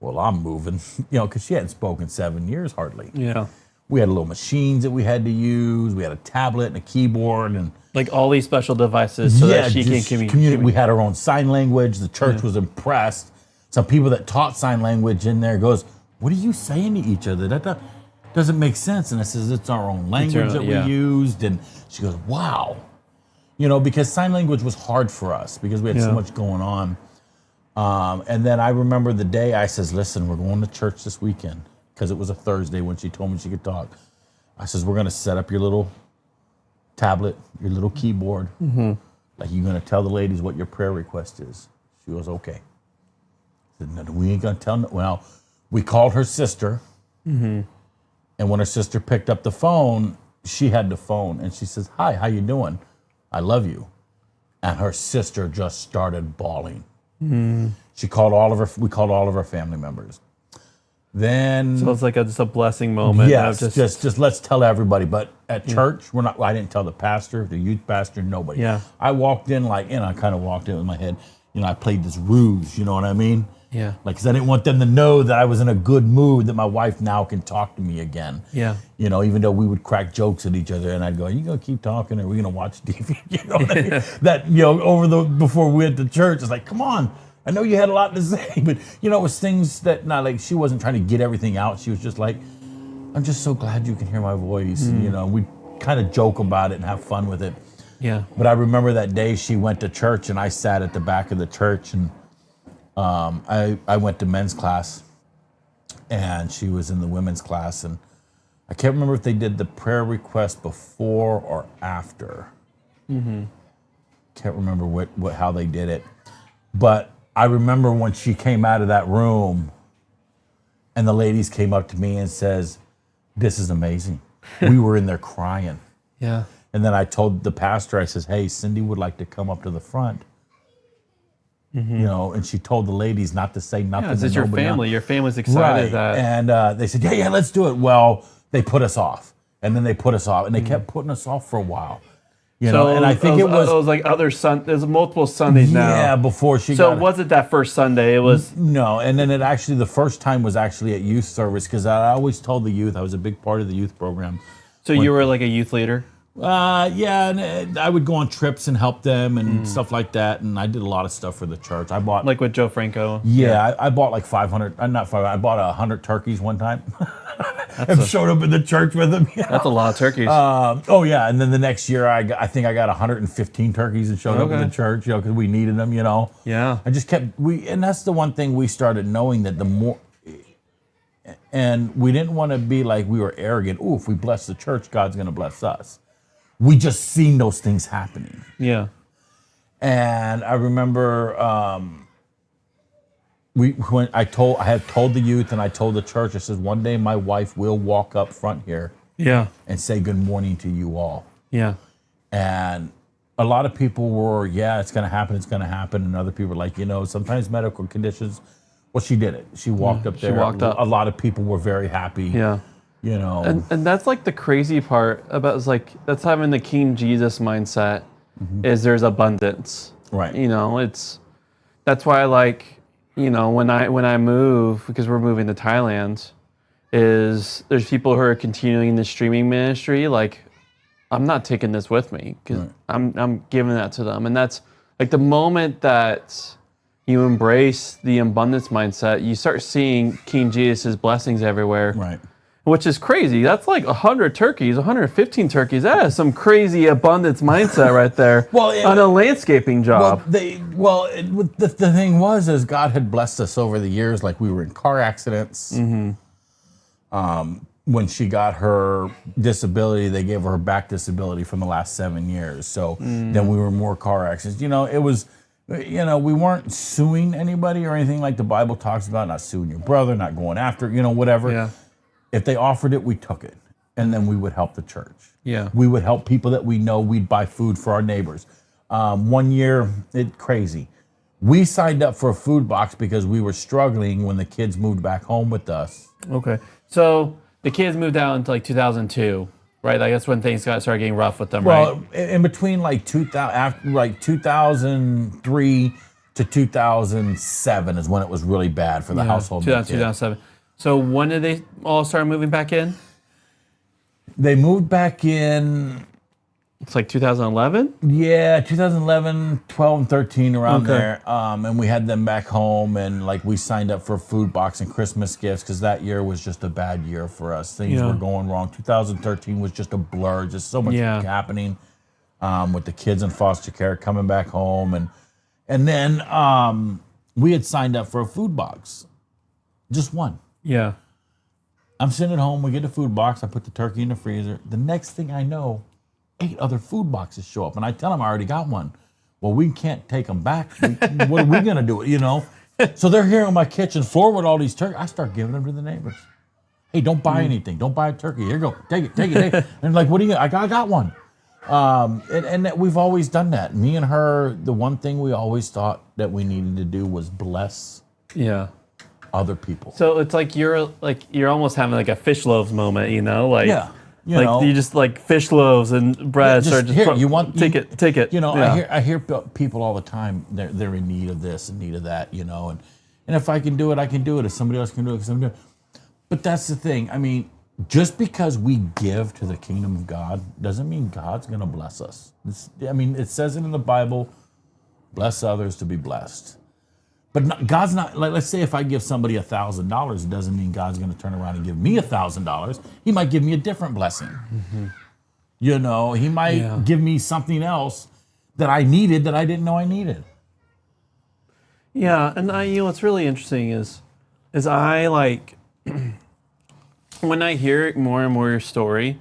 well, I'm moving, because she hadn't spoken 7 years hardly. Yeah. We had little machines that we had to use. We had a tablet and a keyboard and like all these special devices so that she can communicate. We had our own sign language. The church was impressed. Some people that taught sign language in there goes, what are you saying to each other? That doesn't make sense. And I says, it's our own language that we used. And she goes, wow. Because sign language was hard for us because we had so much going on. And then I remember the day I says, listen, we're going to church this weekend because it was a Thursday when she told me she could talk. I says, we're going to set up your little tablet, your little keyboard. Like you're going to tell the ladies what your prayer request is. She goes, okay. I said, no, we ain't going to tell. Well, we called her sister. And when her sister picked up the phone, she had the phone and she says, hi, how you doing? I love you. And her sister just started bawling. We called all of her family members. Then so it's like just a blessing moment. Yes, just let's tell everybody. But at church, I didn't tell the pastor, the youth pastor, nobody. Yeah. I walked in I kind of walked in with my head, I played this ruse, you know what I mean? Yeah. Like, because I didn't want them to know that I was in a good mood, that my wife now can talk to me again. Yeah. Even though we would crack jokes at each other, and I'd go, "Are you gonna keep talking, or are we gonna watch TV?" You know what I mean? That before we went to church, it's like, come on, I know you had a lot to say, but it was things that not like she wasn't trying to get everything out. She was just like, "I'm just so glad you can hear my voice." We kind of joke about it and have fun with it. Yeah. But I remember that day she went to church, and I sat at the back of the church, and I went to men's class, and she was in the women's class, and I can't remember if they did the prayer request before or after. Can't remember how they did it, but I remember when she came out of that room, and the ladies came up to me and says, "This is amazing." We were in there crying. Yeah. And then I told the pastor, I says, "Hey, Cindy would like to come up to the front." And she told the ladies not to say nothing. Yeah, it's your family. Your family's excited. Right. And they said, yeah, let's do it. Well, they put us off. And then they put us off. And they kept putting us off for a while. And I think it was like other there's multiple Sundays now. Yeah, before she So was it that first Sunday? It was... No, and then the first time was actually at youth service, because I always told the youth, I was a big part of the youth program. So you were like a youth leader? Yeah, and I would go on trips and help them and stuff like that, and I did a lot of stuff for the church. I bought like with Joe Franco. Yeah, I bought like 500. Not 500. I bought 100 turkeys one time. And showed up in the church with them. That's a lot of turkeys. Yeah, and then the next year I think I got 115 turkeys and showed up in the church, because we needed them. Yeah. I just kept and that's the one thing we started knowing, that the more. And we didn't want to be like we were arrogant. Oh, if we bless the church, God's going to bless us. We just seen those things happening. Yeah. And I remember I had told the youth, and I told the church, I said, one day my wife will walk up front here and say good morning to you all. Yeah. And a lot of people were, yeah, it's going to happen, and other people were like, sometimes medical conditions. Well, she did it. She walked up there. She walked up. A lot of people were very happy. Yeah. And that's like the crazy part about is like that's having the King Jesus mindset is there's abundance. Right. That's why like, when I move, because we're moving to Thailand, is there's people who are continuing the streaming ministry. Like, I'm not taking this with me because I'm giving that to them. And that's like the moment that you embrace the abundance mindset, you start seeing King Jesus' blessings everywhere. Right. Which is crazy. That's like 100 turkeys, 115 turkeys. That is some crazy abundance mindset right there on a landscaping job. The thing was, is God had blessed us over the years. Like we were in car accidents. When she got her disability, they gave her back disability from the last 7 years. So then we were in more car accidents. It was, we weren't suing anybody or anything like the Bible talks about, not suing your brother, not going after, whatever. Yeah. If they offered it, we took it. And then we would help the church. Yeah. We would help people that we know. We'd buy food for our neighbors. One year, crazy. We signed up for a food box because we were struggling when the kids moved back home with us. Okay. So the kids moved out into like 2002, right? Like that's when things started getting rough with them, right? Well, in between like 2003 to 2007 is when it was really bad for the household. 2007. So when did they all start moving back in? They moved back in. It's like 2011? Yeah, 2011, 12, and 13, around there. And we had them back home, and like we signed up for a food box and Christmas gifts because that year was just a bad year for us. Things were going wrong. 2013 was just a blur, just so much happening with the kids in foster care coming back home. And then we had signed up for a food box, just one. Yeah. I'm sitting at home, we get a food box, I put the turkey in the freezer. The next thing I know, 8 other food boxes show up, and I tell them I already got one. Well, we can't take them back. What are we gonna do? So they're here on my kitchen floor with all these turkeys. I start giving them to the neighbors. Hey, don't buy anything. Don't buy a turkey. Here you go. Take it. And like, what do you? I got one. And that we've always done that. Me and her, the one thing we always thought that we needed to do was bless. Yeah. Other people. So it's like you're almost having like a fish loaves moment, like you just like fish loaves and bread. Take it. I hear people all the time. They're in need of this and need of that. And if I can do it, I can do it. If somebody else can do it, But that's the thing. I mean, just because we give to the kingdom of God doesn't mean God's going to bless us. It says it in the Bible. Bless others to be blessed. But God's not, like, let's say if I give somebody $1,000, it doesn't mean God's going to turn around and give me $1,000. He might give me a different blessing. He might give me something else that I needed that I didn't know I needed. Yeah, and what's really interesting is I like, when I hear more and more your story,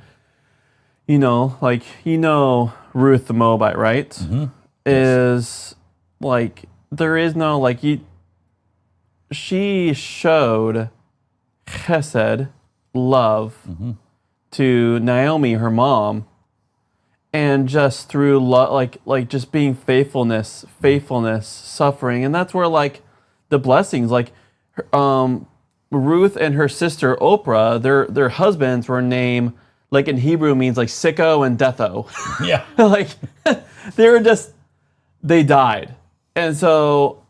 Ruth the Moabite, right? Mm-hmm. Is like, there is no, she showed chesed, love, to Naomi, her mom, and just through like just being faithfulness, suffering, and that's where the blessings, Ruth and her sister Oprah, their husbands were named, in Hebrew means sicko and deatho. Yeah. They died. And so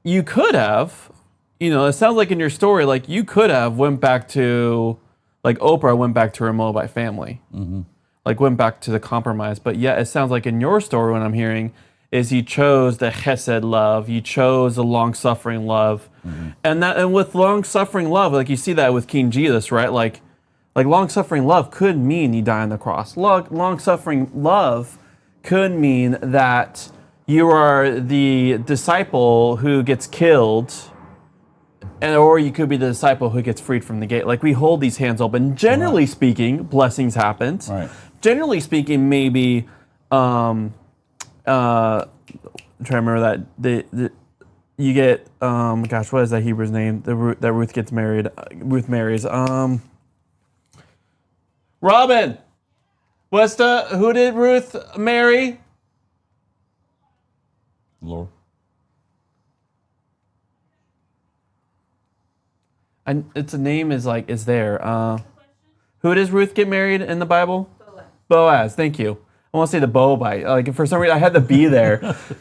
you could have, it sounds like in your story, you could have went back to, Oprah went back to her Moabite family, went back to the compromise. But yet it sounds like in your story, what I'm hearing is you chose the chesed love, you chose the long-suffering love. And with long-suffering love, you see that with King Jesus, right? Like long-suffering love could mean you die on the cross. Long-suffering love could mean that you are the disciple who gets killed, or you could be the disciple who gets freed from the gate. We hold these hands open. Generally speaking, blessings happen. Right. Generally speaking, maybe, I'm trying to remember that you get, what is that Hebrew's name? That Ruth gets married. Ruth marries. Robin, who did Ruth marry? Lord. And its name is there. Who does Ruth get married in the Bible? Boaz. Boaz. Thank you. I want to say the Moabite. Like for some reason, I had the B there. Well, because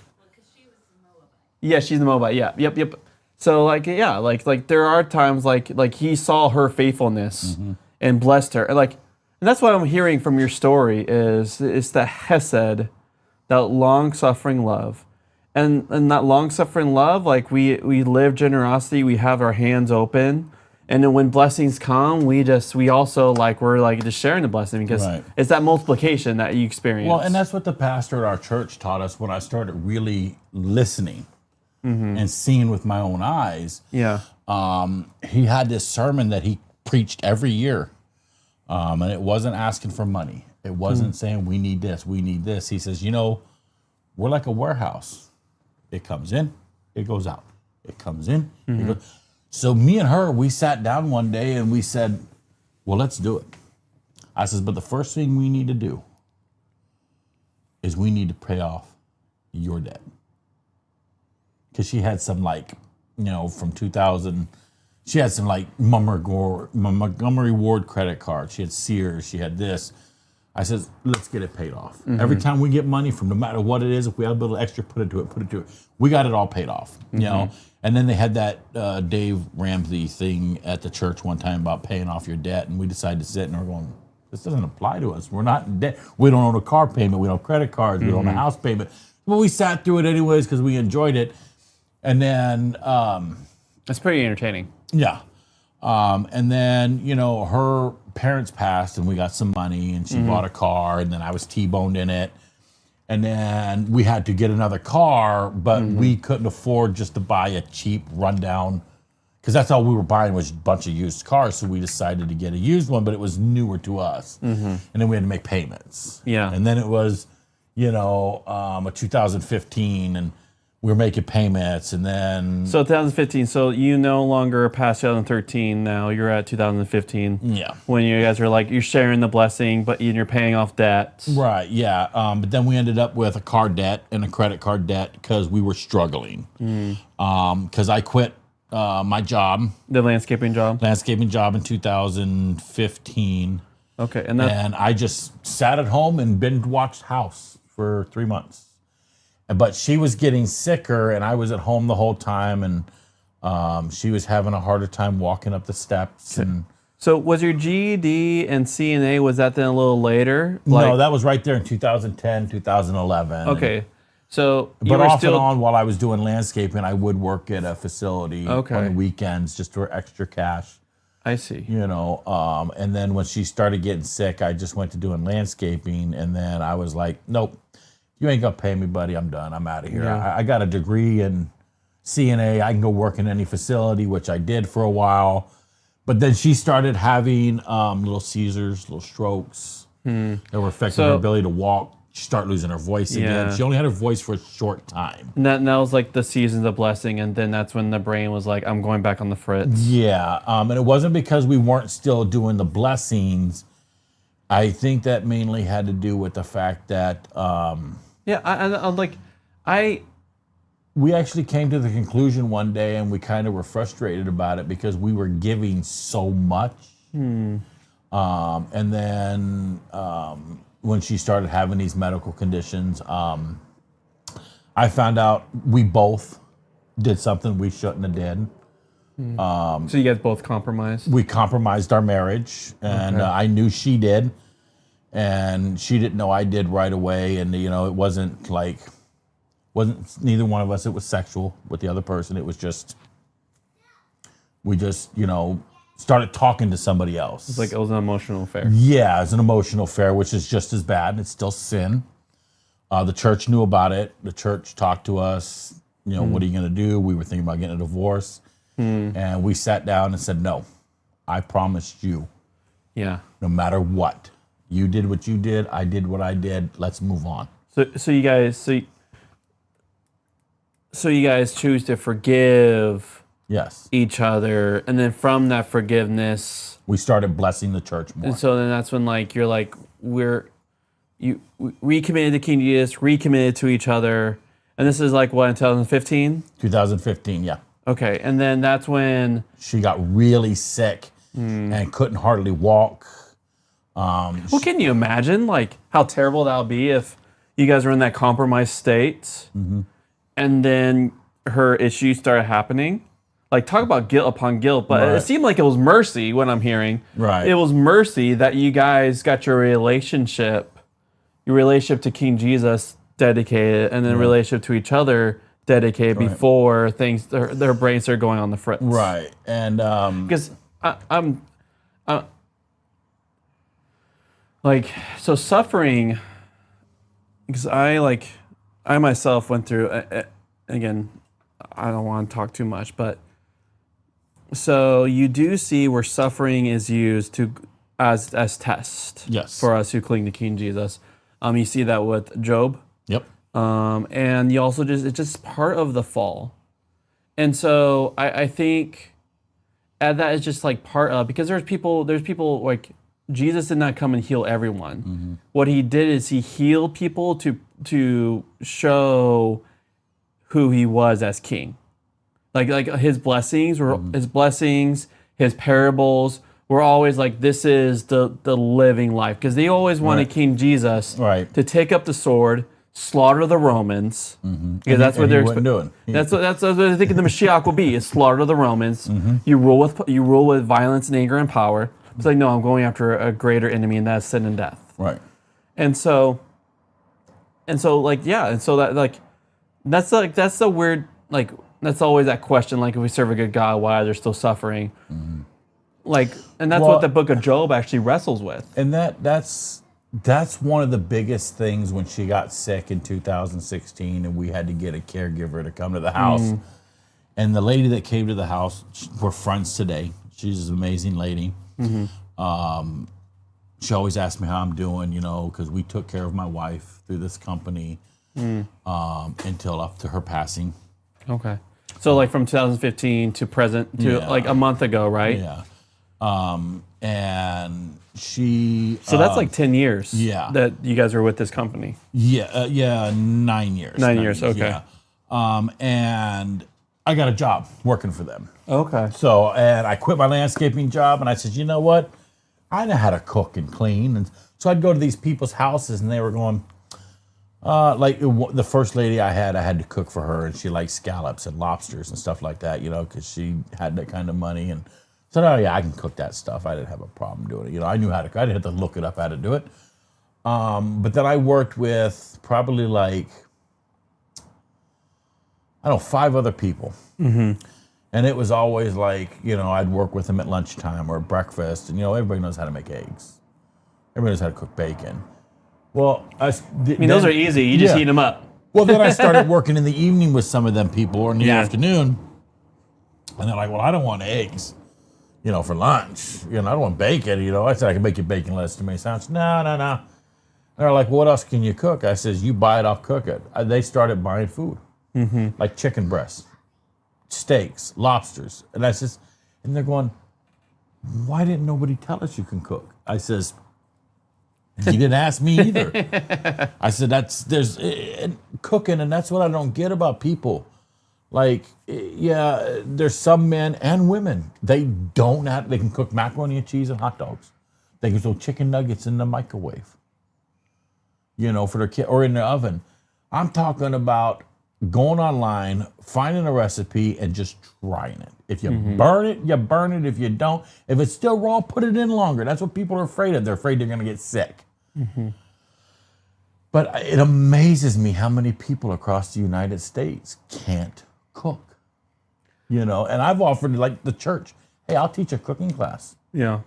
she was the Moabite. Yeah, she's the Moabite. Yeah, yep. So like there are times like he saw her faithfulness and blessed her. And that's what I'm hearing from your story is the hesed, that long-suffering love. And that long-suffering love, like we live generosity, we have our hands open. And then when blessings come, we're just sharing the blessing because Right. it's that multiplication that you experience. Well, and that's what the pastor at our church taught us when I started really listening and seeing with my own eyes. yeah. He had this sermon that he preached every year. And it wasn't asking for money. It wasn't saying we need this, we need this. He says, we're like a warehouse. It comes in, it goes out. It comes in, it goes. So me and her, we sat down one day and we said, well, let's do it. I says, but the first thing we need to do is we need to pay off your debt. Because she had some from 2000, she had some Montgomery Ward credit card. She had Sears, she had this. I says, let's get it paid off. Every time we get money from no matter what it is, if we have a little extra, put it to it. We got it all paid off, And then they had that Dave Ramsey thing at the church one time about paying off your debt. And we decided to sit and we're going, this doesn't apply to us. We're not in debt. We don't own a car payment. We don't have credit cards. We don't own a house payment. But we sat through it anyways because we enjoyed it. And then... That's pretty entertaining. yeah. And then, her parents passed and we got some money and she bought a car and then I was T-boned in it. And then we had to get another car, but we couldn't afford just to buy a cheap rundown because that's all we were buying was a bunch of used cars. So we decided to get a used one, but it was newer to us. And then we had to make payments. Yeah. And then it was, a 2015 and we were making payments and then... So 2015, so you no longer past 2013 now, you're at 2015. Yeah. When you guys are you're sharing the blessing, but you're paying off debt. Right, yeah. But then we ended up with a car debt and a credit card debt because we were struggling. Because I quit my job, The landscaping job? landscaping job in 2015. Okay, and that, And I just sat at home and binge watched House for 3 months. But she was getting sicker and I was at home the whole time and she was having a harder time walking up the steps. And so was your GED and CNA, was that then a little later? no, that was right there in 2010, 2011. Okay, so you But were off still... and on, while I was doing landscaping, I would work at a facility Okay. on the weekends just for extra cash, I see. And then when she started getting sick, I just went to doing landscaping, and then I was like, nope, you ain't gonna pay me, buddy. I'm done. I'm out of here. Yeah. I got a degree in CNA. I can go work in any facility, which I did for a while. But then she started having little seizures, little strokes that were affecting her ability to walk. She started losing her voice again. Yeah. She only had her voice for a short time. And that was the seasons of blessing, and then that's when the brain was like, I'm going back on the fritz. Yeah, and it wasn't because we weren't still doing the blessings. I think that mainly had to do with the fact that we actually came to the conclusion one day, and we kind of were frustrated about it because we were giving so much. And then when she started having these medical conditions, I found out we both did something we shouldn't have did. So you guys both compromised? We compromised our marriage, and I knew she did, and she didn't know I did right away. And it wasn't neither one of us. It was sexual with the other person. It was just we just started talking to somebody else. It's it was an emotional affair. Yeah, it's an emotional affair, which is just as bad. It's still sin. The church knew about it. The church talked to us. What are you going to do? We were thinking about getting a divorce. And we sat down and said, no, I promised you, Yeah. no matter what, you did what you did, I did what I did, let's move on. So you guys choose to forgive Yes. each other, and then from that forgiveness, We started blessing the church more. and so then that's when we recommitted to King Jesus, recommitted to each other, And this is like what, in 2015? 2015, yeah. Okay, and then that's when She got really sick and couldn't hardly walk. well, can you imagine like how terrible that would be if you guys were in that compromised state and then her issues started happening? Like, talk about guilt upon guilt, but Right. it seemed like it was mercy, what I'm hearing. Right. It was mercy that you guys got your relationship to King Jesus dedicated, and then relationship to each other dedicated before things, their brains started going on the fritz. Right. And Because I'm like, so suffering, because I myself went through, again, I don't want to talk too much, but so you do see where suffering is used as test Yes. for us who cling to King Jesus. You see that with Job. yep. And you also it's just part of the fall. And so I think that is just like part of, because there's people like, Jesus did not come and heal everyone. What he did is he healed people to show who he was as king. Like his blessings were his parables were always like, this is the living life, because they always wanted King Jesus to take up the sword, slaughter the Romans, because that's what they're doing. That's what they're thinking the Mashiach will be, is slaughter the Romans. You rule with violence and anger and power. It's like, no, I'm going after a greater enemy, and that's sin and death. Right. And so like, yeah, and so that like that's the weird, like, that's always that question, like, if we serve a good God, why are there still suffering? Like, and that's what the book of Job actually wrestles with. And that's one of the biggest things when she got sick in 2016 and we had to get a caregiver to come to the house. And the lady that came to the house, we're friends today. She's an amazing lady. She always asks me how I'm doing, because we took care of my wife through this company until up to her passing. Okay. So like from 2015 to present to like a month ago, right? Yeah. And she... So that's like 10 years that you guys were with this company. 9 years. 9 years, okay. Yeah. And I got a job working for them. Okay. So, and I quit my landscaping job, and I said, you know what? I know how to cook and clean. And so I'd go to these people's houses, and they were going, the first lady I had to cook for her, and she liked scallops and lobsters and stuff like that, because she had that kind of money. And I said, oh, yeah, I can cook that stuff. I didn't have a problem doing it. I knew how to cook. I didn't have to look it up how to do it. But then I worked with probably 5 other people. And it was always like, I'd work with them at lunchtime or breakfast. And, everybody knows how to make eggs. Everybody knows how to cook bacon. Well, those are easy. You just heat them up. Well, then I started working in the evening with some of them people, or in the afternoon. And they're like, well, I don't want eggs, for lunch. I don't want bacon, I said, I can make you bacon lettuce tomato sandwich. No. They're like, well, what else can you cook? I says, you buy it, I'll cook it. They started buying food, like chicken breasts, steaks, lobsters. And I says, and they're going, why didn't nobody tell us you can cook? I says, you didn't ask me either. I said, there's cooking, and that's what I don't get about people. Like, there's some men and women, they can cook macaroni and cheese and hot dogs. They can throw chicken nuggets in the microwave, for their kid, or in the oven. I'm talking about going online, finding a recipe, and just trying it. If you burn it, you burn it. If you don't, if it's still raw, put it in longer. That's what people are afraid of. They're afraid they're going to get sick. But it amazes me how many people across the United States can't cook. And I've offered, like the church, hey, I'll teach a cooking class. Yeah.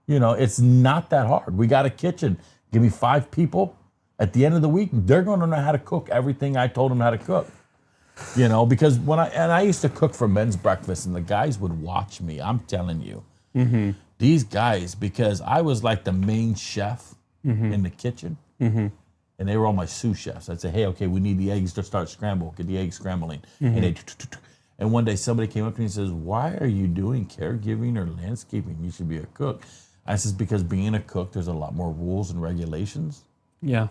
It's not that hard. We got a kitchen. Give me 5 people. At the end of the week, they're going to know how to cook everything I told them how to cook. Because I used to cook for men's breakfast, and the guys would watch me. I'm telling you, these guys, because I was like the main chef in the kitchen, and they were all my sous chefs. I'd say, hey, okay, we need the eggs to start scramble. Get the eggs scrambling. And one day somebody came up to me and says, why are you doing caregiving or landscaping? You should be a cook. I says, because being a cook, there's a lot more rules and regulations. Yeah.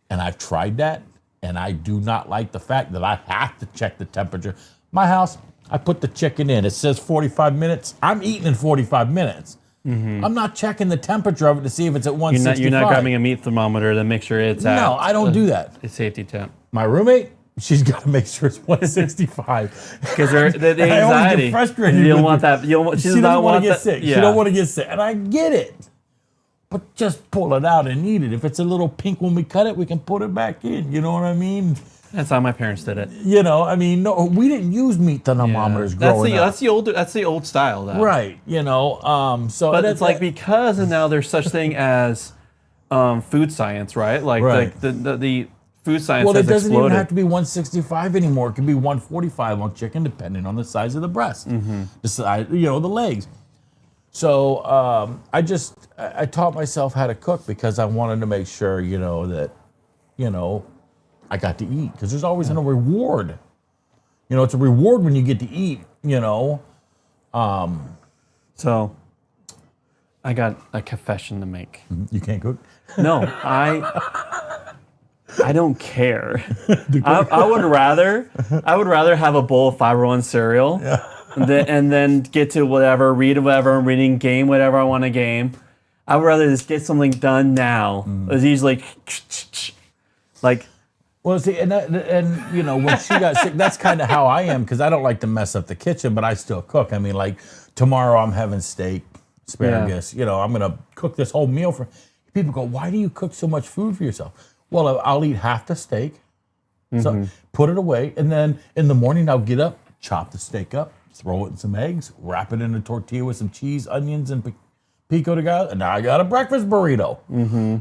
And I've tried that, And I do not like the fact that I have to check the temperature. My house, I put the chicken in. It says 45 minutes. I'm eating in 45 minutes. I'm not checking the temperature of it to see if it's at 165. You're not grabbing a meat thermometer to make sure it's at. No, I don't do that. A safety temp. My roommate, she's got to make sure it's 165. Because the I always anxiety. get frustrated. You don't with want her. that. You don't, She doesn't want to get sick. Yeah. She don't want to get sick. And I get it. But just pull it out and eat it. If it's a little pink when we cut it, we can put it back in. You know what I mean? That's how my parents did it. You know, I mean, no, we didn't use meat thermometers growing up. That's the old style, though. Right. You know, so. But it's like because now there's such thing as food science, right? Like the food science well, has it doesn't exploded. even have to be 165 anymore. It can be 145 on chicken, depending on the size of the breast, the size, the legs. So I taught myself how to cook because I wanted to make sure, that, I got to eat because there's always a reward. It's a reward when you get to eat. So I got a confession to make. You can't cook? No, I don't care. I would rather have a bowl of Fiber One cereal, and then get to read whatever I'm reading, game whatever I want to game. I would rather just get something done now. It's usually like. Well, see, and when she got sick, that's kind of how I am because I don't like to mess up the kitchen, but I still cook. I mean, like tomorrow I'm having steak, asparagus. Yeah. I'm gonna cook this whole meal for. People go, why do you cook so much food for yourself? Well, I'll eat half the steak, so put it away, and then in the morning I'll get up, chop the steak up, throw it in some eggs, wrap it in a tortilla with some cheese, onions, and pico de gallo, and now I got a breakfast burrito.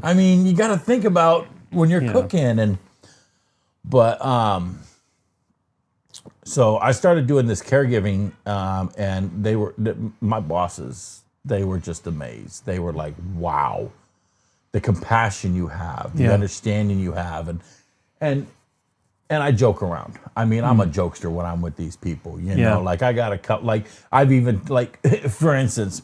I mean, you got to think about when you're cooking, but so I started doing this caregiving, and my bosses. They were just amazed. They were like, wow. The compassion you have, the understanding you have, and I joke around. I mean, I'm a jokester when I'm with these people. Like I got a cup. Like I've even for instance,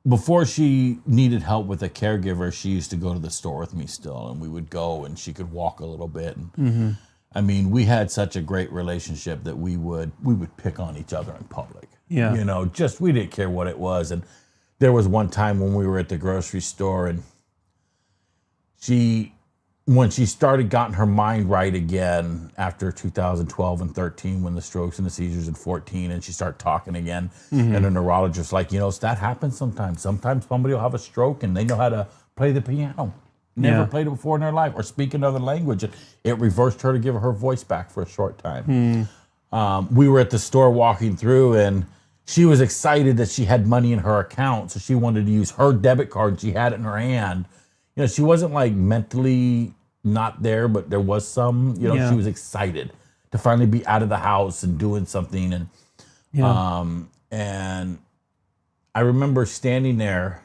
before she needed help with a caregiver, she used to go to the store with me still, and we would go, and she could walk a little bit. And I mean, we had such a great relationship that we would pick on each other in public. Yeah, we didn't care what it was. And there was one time when we were at the grocery store, and when she started getting her mind right again after 2012 and 13, when the strokes and the seizures in 14, and she started talking again, and the neurologist like, that happens sometimes. Sometimes somebody will have a stroke and they know how to play the piano. Never played it before in their life, or speak another language. It reversed her to give her voice back for a short time. We were at the store walking through, and she was excited that she had money in her account, so she wanted to use her debit card, and she had it in her hand. She wasn't like mentally not there, but there was some, she was excited to finally be out of the house and doing something. And I remember standing there,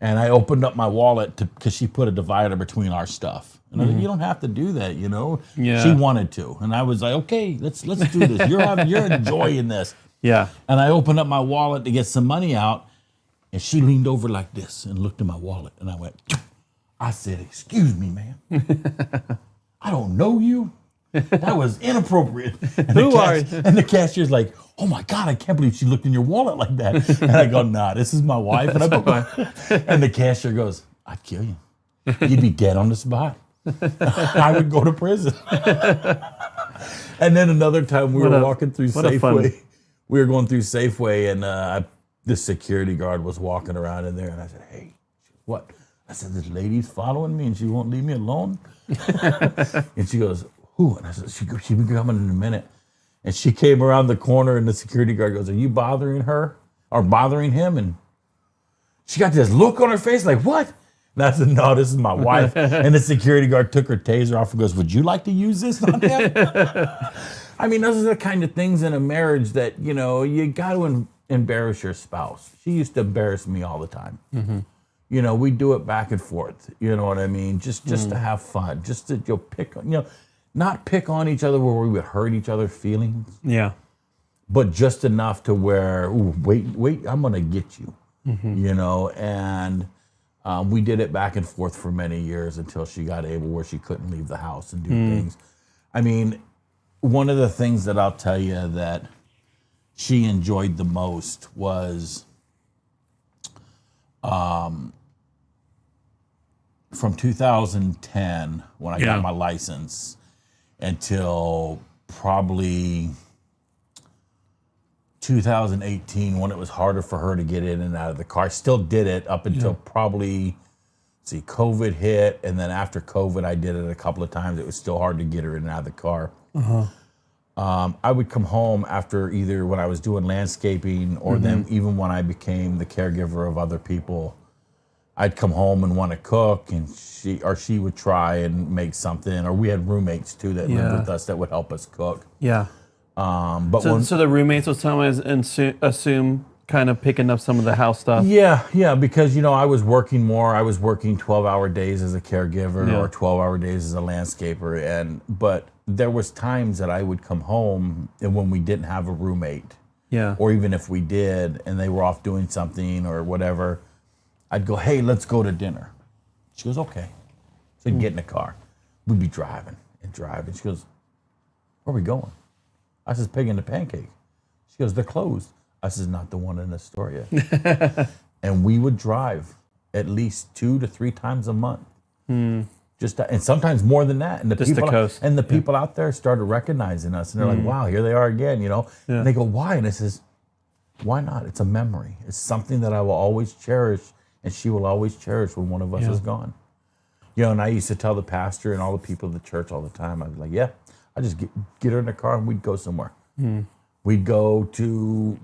and I opened up my wallet because she put a divider between our stuff. And I said, you don't have to do that, Yeah. She wanted to. And I was like, okay, let's do this. You're enjoying this. Yeah. And I opened up my wallet to get some money out, and she leaned over like this and looked at my wallet. And I said, excuse me, ma'am. I don't know you. That was inappropriate. And Who are you? And the cashier's like, oh my God, I can't believe she looked in your wallet like that. And I go, nah, this is my wife. And and the cashier goes, I'd kill you. You'd be dead on the spot. I would go to prison. And then another time we were walking through Safeway. We were going through Safeway, and the security guard was walking around in there, and I said, hey, what? I said, this lady's following me, and she won't leave me alone. And she goes, who? And I said, she'll be coming in a minute. And she came around the corner, and the security guard goes, are you bothering her or bothering him? And she got this look on her face like, what? And I said, no, this is my wife. And the security guard took her taser off and goes, would you like to use this on him? I mean, those are the kind of things in a marriage that, you got to embarrass your spouse. She used to embarrass me all the time. We do it back and forth. You know what I mean? Just to have fun. Just to pick, not pick on each other where we would hurt each other's feelings. Yeah. But just enough to where, ooh, wait, I'm going to get you. And We did it back and forth for many years until she got able where she couldn't leave the house and do things. I mean, one of the things that I'll tell you that she enjoyed the most was from 2010 when I got my license until probably 2018 when it was harder for her to get in and out of the car. I still did it up until probably, COVID hit. And then after COVID, I did it a couple of times. It was still hard to get her in and out of the car. I would come home after either when I was doing landscaping or then even when I became the caregiver of other people, I'd come home and want to cook, and she would try and make something. Or we had roommates too that lived with us that would help us cook. Yeah. But So the roommates would sometimes assume kind of picking up some of the house stuff. Yeah, because I was working more. I was working 12-hour days as a caregiver or 12-hour days as a landscaper, but there was times that I would come home and when we didn't have a roommate, or even if we did and they were off doing something or whatever, I'd go, hey, let's go to dinner. She goes, okay. So we'd get in the car. We'd be driving and driving. She goes, where are we going? I says, Pig and the Pancake. She goes, they're closed. I says, not the one in Astoria. And we would drive at least 2 to 3 times a month. And sometimes more than that. And the Just people, the coast. And the people out there started recognizing us. And they're like, wow, here they are again, And they go, why? And I says, why not? It's a memory. It's something that I will always cherish. And she will always cherish when one of us is gone. And I used to tell the pastor and all the people of the church all the time, I was like, I just get her in the car and we'd go somewhere. We'd go to,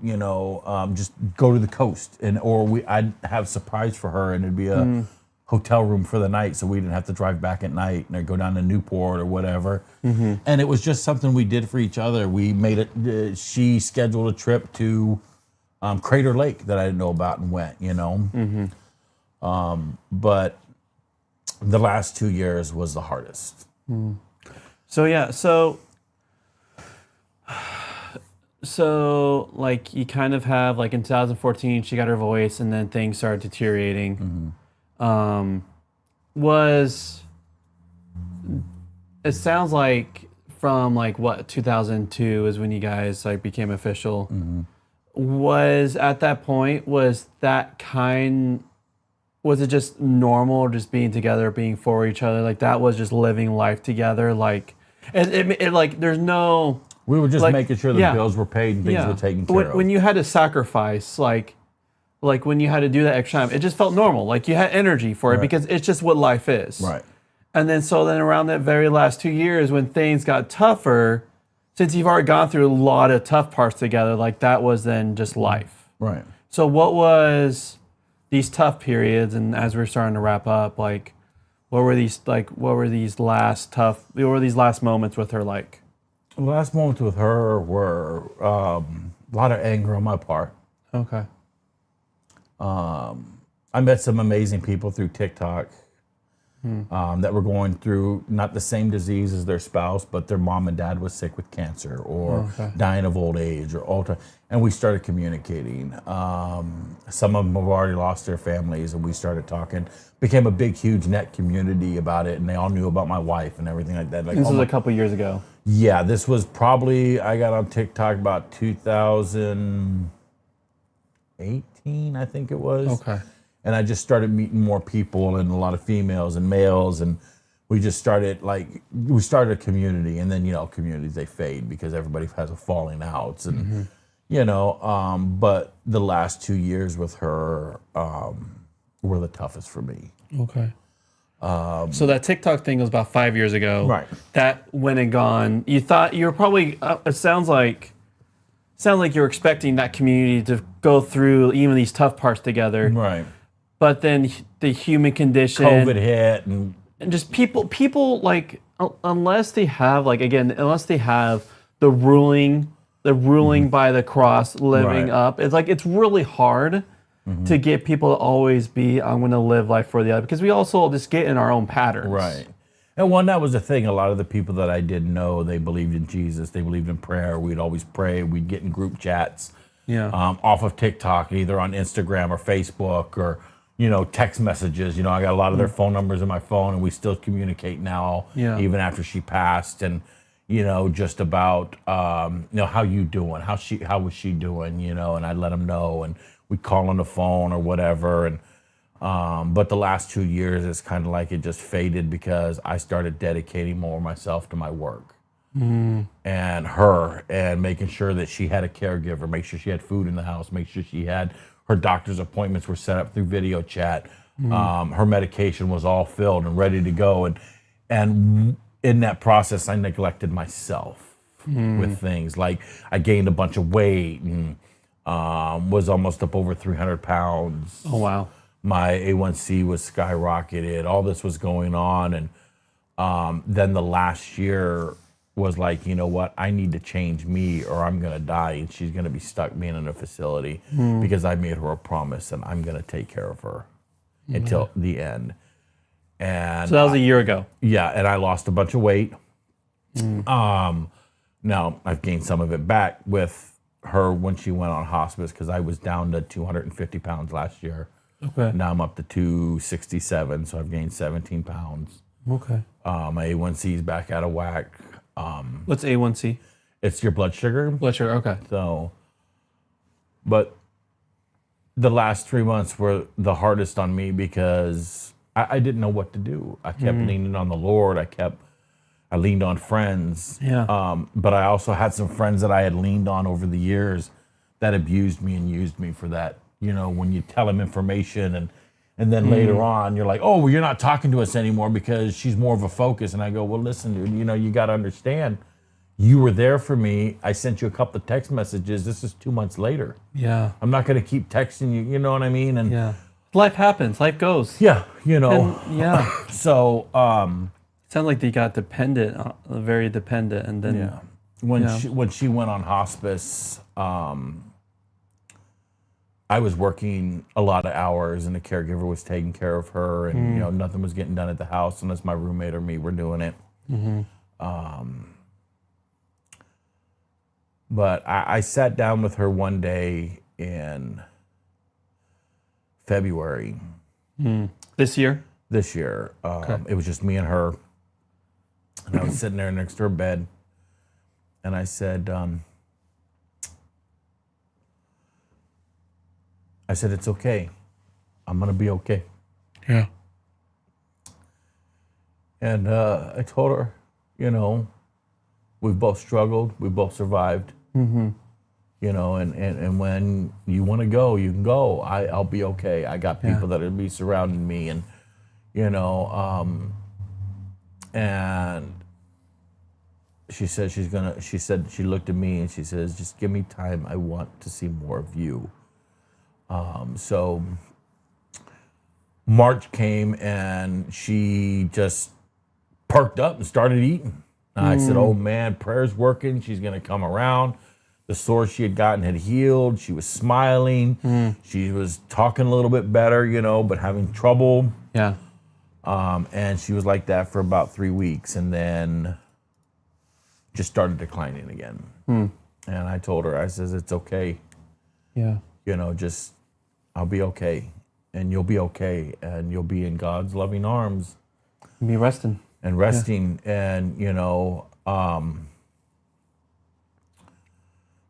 just go to the coast, I'd have a surprise for her, and it'd be a hotel room for the night, so we didn't have to drive back at night and go down to Newport or whatever. And it was just something we did for each other. We made it. She scheduled a trip to Crater Lake that I didn't know about and went. But the last 2 years was the hardest. So like you kind of have like in 2014 she got her voice and then things started deteriorating. It sounds like from like what 2002 is when you guys like became official. Was at that point was it just normal just being together, being for each other, like that was just living life together, like it like there's no. We were just making sure the bills were paid and things were taken care of. When you had to sacrifice, like when you had to do that extra time, it just felt normal. Like you had energy for it because it's just what life is. Right. And then around that very last 2 years when things got tougher, since you've already gone through a lot of tough parts together, like that was then just life. Right. So what was these tough periods, and as we're starting to wrap up, like what were these last moments with her like? The last moments with her were a lot of anger on my part. Okay. I met some amazing people through TikTok that were going through not the same disease as their spouse, but their mom and dad was sick with cancer or dying of old age or and we started communicating. Some of them have already lost their families, and we started talking. Became a big, huge net community about it, and they all knew about my wife and everything like that. Like, this was a couple years ago. Yeah, this was probably, I got on TikTok about 2018, I think it was. Okay. And I just started meeting more people and a lot of females and males, and we just started a community, and then, communities, they fade because everybody has a falling outs and, but the last 2 years with her were the toughest for me. Okay. So that TikTok thing was about 5 years ago. Right. That went and gone. You thought you were probably. It sounds like you're expecting that community to go through even these tough parts together. Right. But then the human condition, COVID hit, and just people like unless they have the ruling by the cross living up. It's like it's really hard. To get people to always be, I'm going to live life for the other, because we also just get in our own patterns. Right. And that was the thing. A lot of the people that I did know, they believed in Jesus. They believed in prayer. We'd always pray. We'd get in group chats off of TikTok, either on Instagram or Facebook, or, text messages. I got a lot of their phone numbers in my phone, and we still communicate now, even after she passed. And just about how you doing, how was she doing, and I let them know, and we call on the phone or whatever. And but the last 2 years, it's kind of like it just faded because I started dedicating more of myself to my work and her, and making sure that she had a caregiver, make sure she had food in the house, make sure she had her doctor's appointments were set up through video chat. Her medication was all filled and ready to go. And in that process, I neglected myself with things. Like I gained a bunch of weight and was almost up over 300 pounds. Oh, wow. My A1C was skyrocketed. All this was going on. And then the last year was like, you know what? I need to change me or I'm going to die. And she's going to be stuck being in a facility because I made her a promise and I'm going to take care of her until the end. And so that was a year ago. Yeah, and I lost a bunch of weight. Now I've gained some of it back with her when she went on hospice because I was down to 250 pounds last year. Okay. Now I'm up to 267, so I've gained 17 pounds. Okay. My A1C is back out of whack. What's A1C? It's your blood sugar. Blood sugar. Okay. So, but the last 3 months were the hardest on me because I didn't know what to do. I kept leaning on the Lord. I leaned on friends. Yeah. But I also had some friends that I had leaned on over the years that abused me and used me for that. When you tell them information and then later on you're like, oh, well, you're not talking to us anymore because she's more of a focus. And I go, well, listen, dude, you got to understand. You were there for me. I sent you a couple of text messages. This is 2 months later. Yeah. I'm not going to keep texting you. You know what I mean? And yeah. Life happens. Life goes. Yeah. And, yeah. So, it sounds like they got dependent, very dependent, and then when she went on hospice, I was working a lot of hours, and the caregiver was taking care of her, and nothing was getting done at the house unless my roommate or me were doing it. But I sat down with her one day in February. This year. It was just me and her. And I was sitting there next to her bed. And I said, it's okay. I'm going to be okay. Yeah. And I told her, we've both struggled. We've both survived. And when you want to go, you can go. I'll be okay. I got people that will be surrounding me. And, and she said she looked at me and she says, just give me time. I want to see more of you. So March came and she just perked up and started eating. And I said, oh man, prayer's working. She's going to come around. The sore she had gotten had healed. She was smiling. She was talking a little bit better, but having trouble. Yeah. And she was like that for about 3 weeks and then just started declining again. And I told her, I says, it's okay. Yeah. I'll be okay. And you'll be okay. And you'll be in God's loving arms. Be resting. And resting. Yeah. And,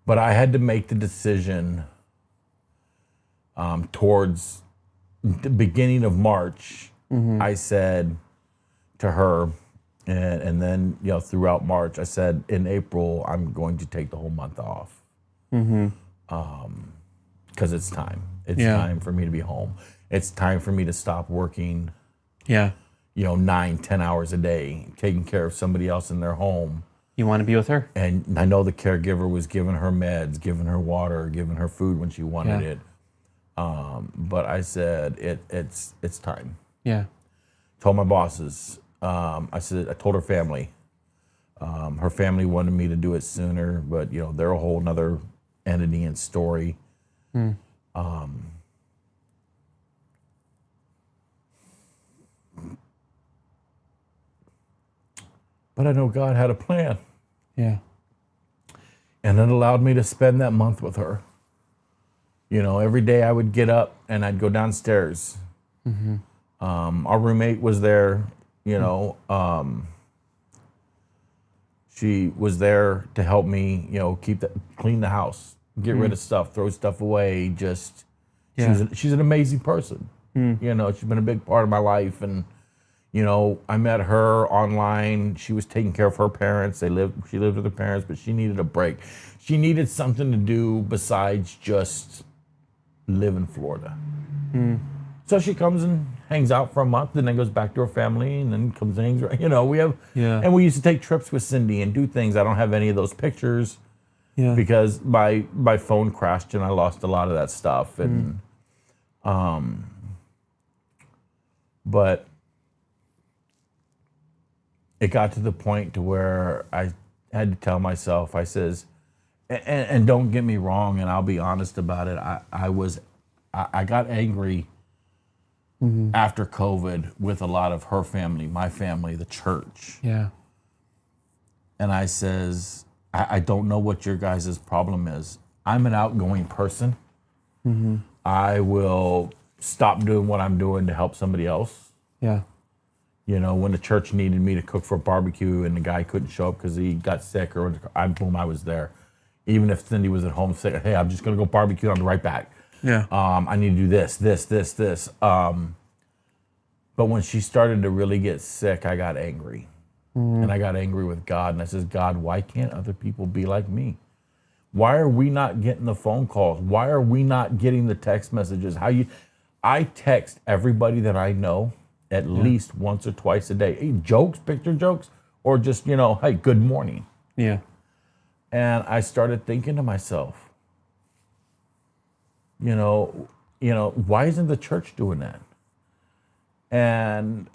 but I had to make the decision towards the beginning of March. I said to her, and then throughout March, I said in April I'm going to take the whole month off, because it's time. It's time for me to be home. It's time for me to stop working. 9-10 hours a day, taking care of somebody else in their home. You want to be with her? And I know the caregiver was giving her meds, giving her water, giving her food when she wanted it. But I said it's time. Yeah. Told my bosses. I told her family. Her family wanted me to do it sooner, but they're a whole nother entity and story. But I know God had a plan. Yeah. And it allowed me to spend that month with her. Every day I would get up and I'd go downstairs Our roommate was there, you know. She was there to help me, you know, clean the house, get rid of stuff, throw stuff away. Just she's an amazing person. You know, she's been a big part of my life, and you know, I met her online. She was taking care of her parents. She lived with her parents, but she needed a break. She needed something to do besides just live in Florida. So she comes and hangs out for a month, and then goes back to her family, and then comes and hangs around. You know, and we used to take trips with Cindy and do things. I don't have any of those pictures because my phone crashed and I lost a lot of that stuff. And but it got to the point to where I had to tell myself, I says, and don't get me wrong, and I'll be honest about it, I got angry after COVID with a lot of her family, my family, the church. Yeah. And I says, I don't know what your guys' problem is. I'm an outgoing person. I will stop doing what I'm doing to help somebody else. Yeah. You know, when the church needed me to cook for a barbecue and the guy couldn't show up because he got sick, or I was there. Even if Cindy was at home sick, hey, I'm just going to go barbecue, I'll be right back. Yeah. I need to do this. But when she started to really get sick, I got angry. And I got angry with God. And I says, God, why can't other people be like me? Why are we not getting the phone calls? Why are we not getting the text messages? I text everybody that I know at least once or twice a day. Hey, jokes, picture jokes, or just, you know, hey, good morning. Yeah. And I started thinking to myself, you know, why isn't the church doing that? And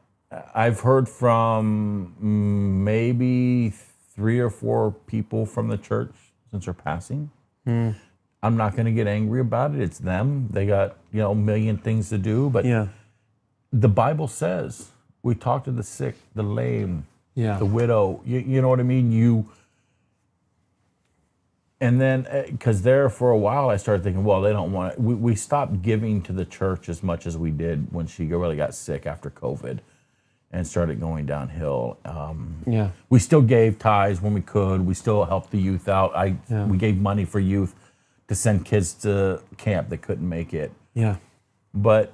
I've heard from maybe 3 or 4 people from the church since her passing. I'm not going to get angry about it. It's them. They got, you know, a million things to do. But the Bible says we talk to the sick, the lame, the widow. You know what I mean? And then, because there for a while, I started thinking, well, they don't want it. We stopped giving to the church as much as we did when she really got sick after COVID and started going downhill. We still gave tithes when we could. We still helped the youth out. We gave money for youth to send kids to camp that couldn't make it. But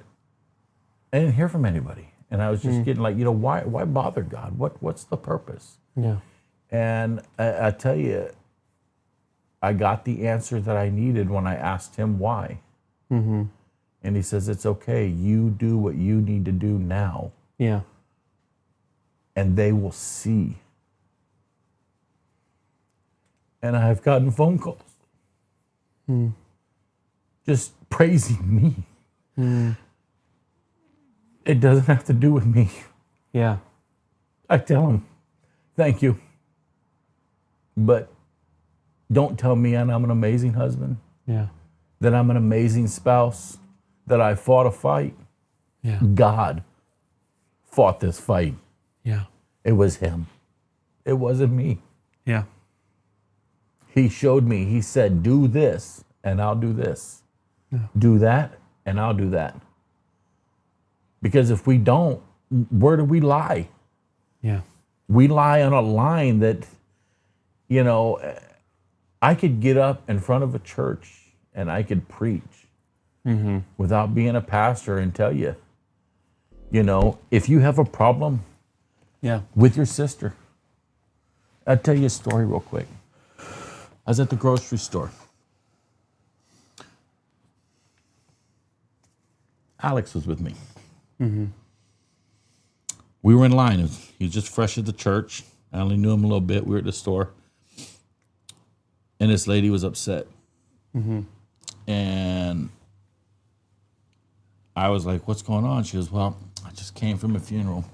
I didn't hear from anybody. And I was just getting like, you know, why bother God? What's the purpose? And I tell you, I got the answer that I needed when I asked him why. And he says, it's okay. You do what you need to do now. And they will see. And I've gotten phone calls just praising me. It doesn't have to do with me. I tell them, thank you. But don't tell me I'm an amazing husband, that I'm an amazing spouse, that I fought a fight. God fought this fight. It was him. It wasn't me. He showed me. He said, do this, and I'll do this. Do that, and I'll do that. Because if we don't, where do we lie? We lie on a line that, you know, I could get up in front of a church and I could preach without being a pastor and tell you, you know, if you have a problem with your sister, I'll tell you a story real quick. I was at the grocery store. Alex was with me. We were in line. He was just fresh at the church. I only knew him a little bit. We were at the store. And this lady was upset. And I was like, what's going on? She goes, well, I just came from a funeral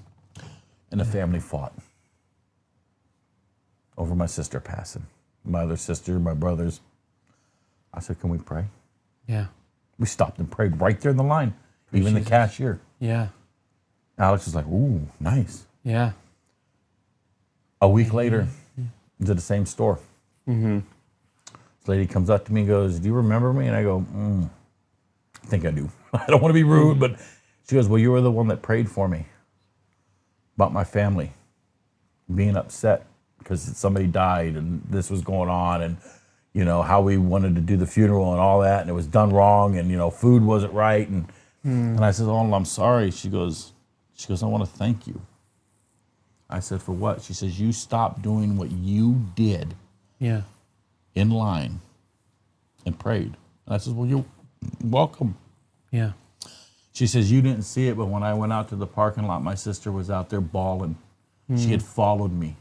and the family fought over my sister passing. My other sister, my brothers. I said, can we pray? We stopped and prayed right there in the line. Even the cashier. Alex was like, ooh, nice. A week later, to the same store. This lady comes up to me and goes, do you remember me? And I go, I think I do. I don't want to be rude, but She goes, well, you were the one that prayed for me about my family being upset because somebody died and this was going on, and you know how we wanted to do the funeral and all that, and it was done wrong, and you know food wasn't right, and I said, oh, I'm sorry. She goes, I want to thank you. I said, for what? She says, you stopped doing what you did Yeah. in line and prayed. And I said, well, you're welcome. Yeah. She says, you didn't see it, but when I went out to the parking lot, my sister was out there bawling. She had followed me,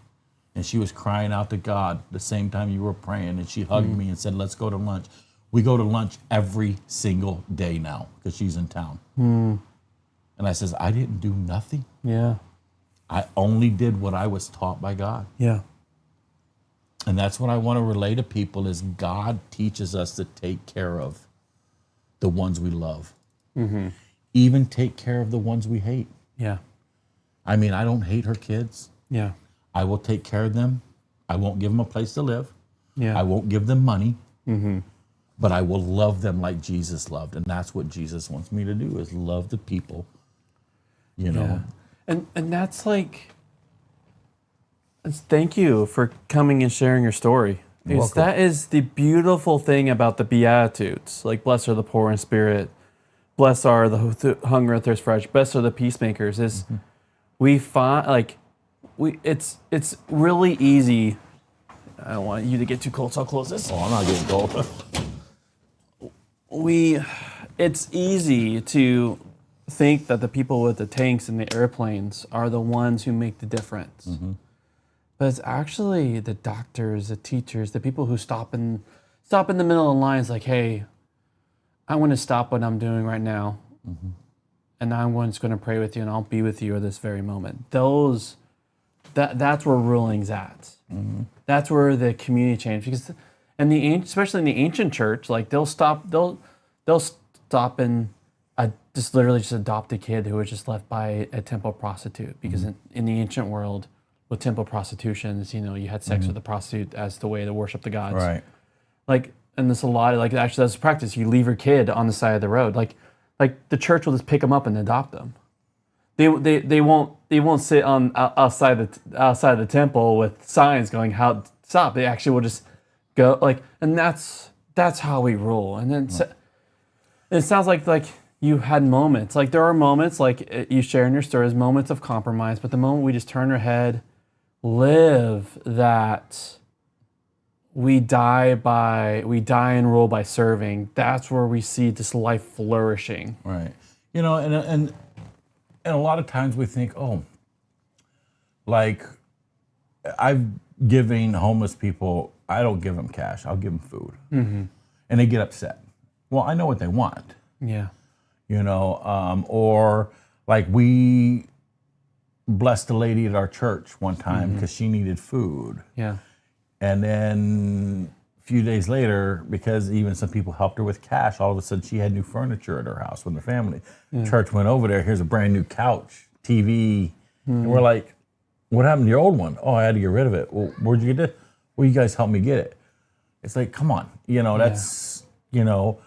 and she was crying out to God the same time you were praying, and she hugged me and said, let's go to lunch. We go to lunch every single day now because she's in town. And I says, I didn't do nothing. Yeah. I only did what I was taught by God. Yeah. And that's what I want to relay to people is God teaches us to take care of the ones we love. Even take care of the ones we hate. Yeah. I mean, I don't hate her kids. Yeah. I will take care of them. I won't give them a place to live. Yeah. I won't give them money. But I will love them like Jesus loved. And that's what Jesus wants me to do, is love the people, you know. And that's like, thank you for coming and sharing your story. Because welcome. that is the beautiful thing about the Beatitudes. Like, blessed are the poor in spirit, blessed are the hunger and thirst for righteousness, blessed are the peacemakers. Is we find it's really easy. I don't want you to get too cold, so I'll close this. Oh, I'm not getting cold. It's easy to think that the people with the tanks and the airplanes are the ones who make the difference. But it's actually the doctors, the teachers, the people who stop in the middle of the lines like, hey, I want to stop what I'm doing right now. And I'm just going to pray with you, and I'll be with you at this very moment. That's where ruling's at. That's where the community change, because especially in the ancient church, like they'll stop and just literally just adopt a kid who was just left by a temple prostitute, because in the ancient world with temple prostitutions, you know, you had sex with a prostitute as the way to worship the gods. Right. Like, and there's a lot of, like, actually that's a practice. You leave your kid on the side of the road. Like the church will just pick them up and adopt them. They won't sit on outside the temple with signs going how stop. They actually will just go, like, and that's how we rule. And then it sounds like you had moments. Like, there are moments, like you share in your stories, moments of compromise, but the moment we just turn our head, live that we die and rule by serving, that's where we see this life flourishing. Right. You know, and a lot of times we think, oh, like I've given homeless people, I don't give them cash, I'll give them food. And they get upset. Well, I know what they want. Yeah. You know, or like we blessed a lady at our church one time because she needed food. Yeah. And then a few days later, because even some people helped her with cash, all of a sudden she had new furniture at her house with her family. Church went over there, here's a brand new couch, TV. And we're like, what happened to your old one? Oh, I had to get rid of it. Well, where'd you get it? Well, you guys helped me get it. It's like, come on. You know, that's, you know,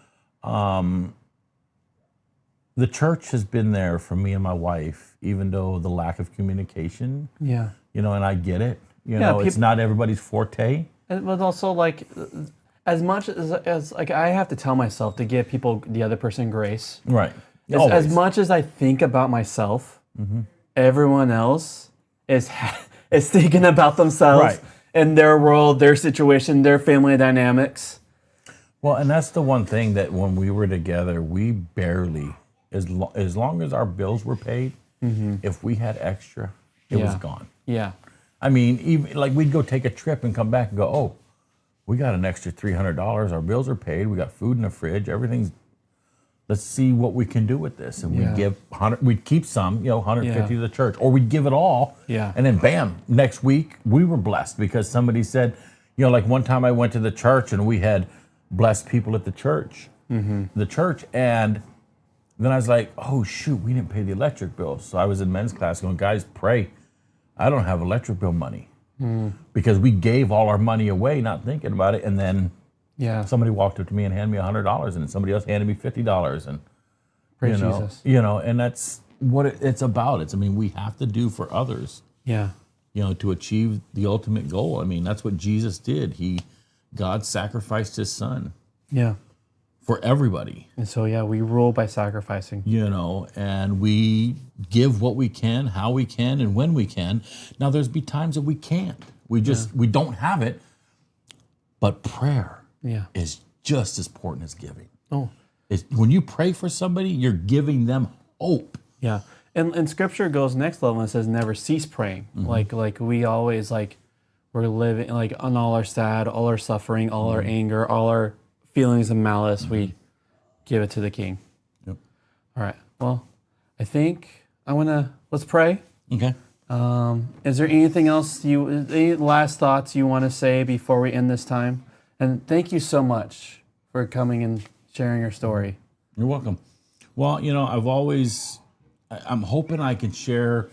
the church has been there for me and my wife, even though the lack of communication, Yeah. you know, and I get it. You Yeah, know, it's not everybody's forte. But also, like, as much as like I have to tell myself to give people, the other person, grace. Right. As much as I think about myself, everyone else is thinking about themselves Right. and their world, their situation, their family dynamics. Well, and that's the one thing that when we were together, we barely, as long as our bills were paid, if we had extra, it was gone. Yeah. I mean, even like we'd go take a trip and come back and go, oh, we got an extra $300. Our bills are paid. We got food in the fridge. Everything's. Let's see what we can do with this. And we'd give we'd keep some, you know, 150 to the church, or we'd give it all. Yeah. And then bam, next week we were blessed because somebody said, you know, like one time I went to the church and we had blessed people at the church, and then I was like, oh shoot, we didn't pay the electric bill. So I was in men's class going, guys, pray. I don't have electric bill money because we gave all our money away, not thinking about it. And then somebody walked up to me and handed me $100, and somebody else handed me $50. And Praise you know, Jesus. You know, and that's what it's about. It's, I mean, we have to do for others, Yeah. you know, to achieve the ultimate goal. I mean, that's what Jesus did. God sacrificed his son Yeah. for everybody, And so, yeah, we rule by sacrificing. you know, and we give what we can, how we can, and when we can. Now, there's be times that we can't. We don't have it. But prayer Yeah. is just as important as giving. Oh, When you pray for somebody, you're giving them hope. yeah. And scripture goes next level and says never cease praying. Like we always we're living on all our sad, all our suffering, all our anger, all our feelings of malice, we give it to the King. Yep. All right. Well, I think let's pray. Okay. Is there anything else any last thoughts you want to say before we end this time? And thank you so much for coming and sharing your story. You're welcome. Well, you know, I'm hoping I can share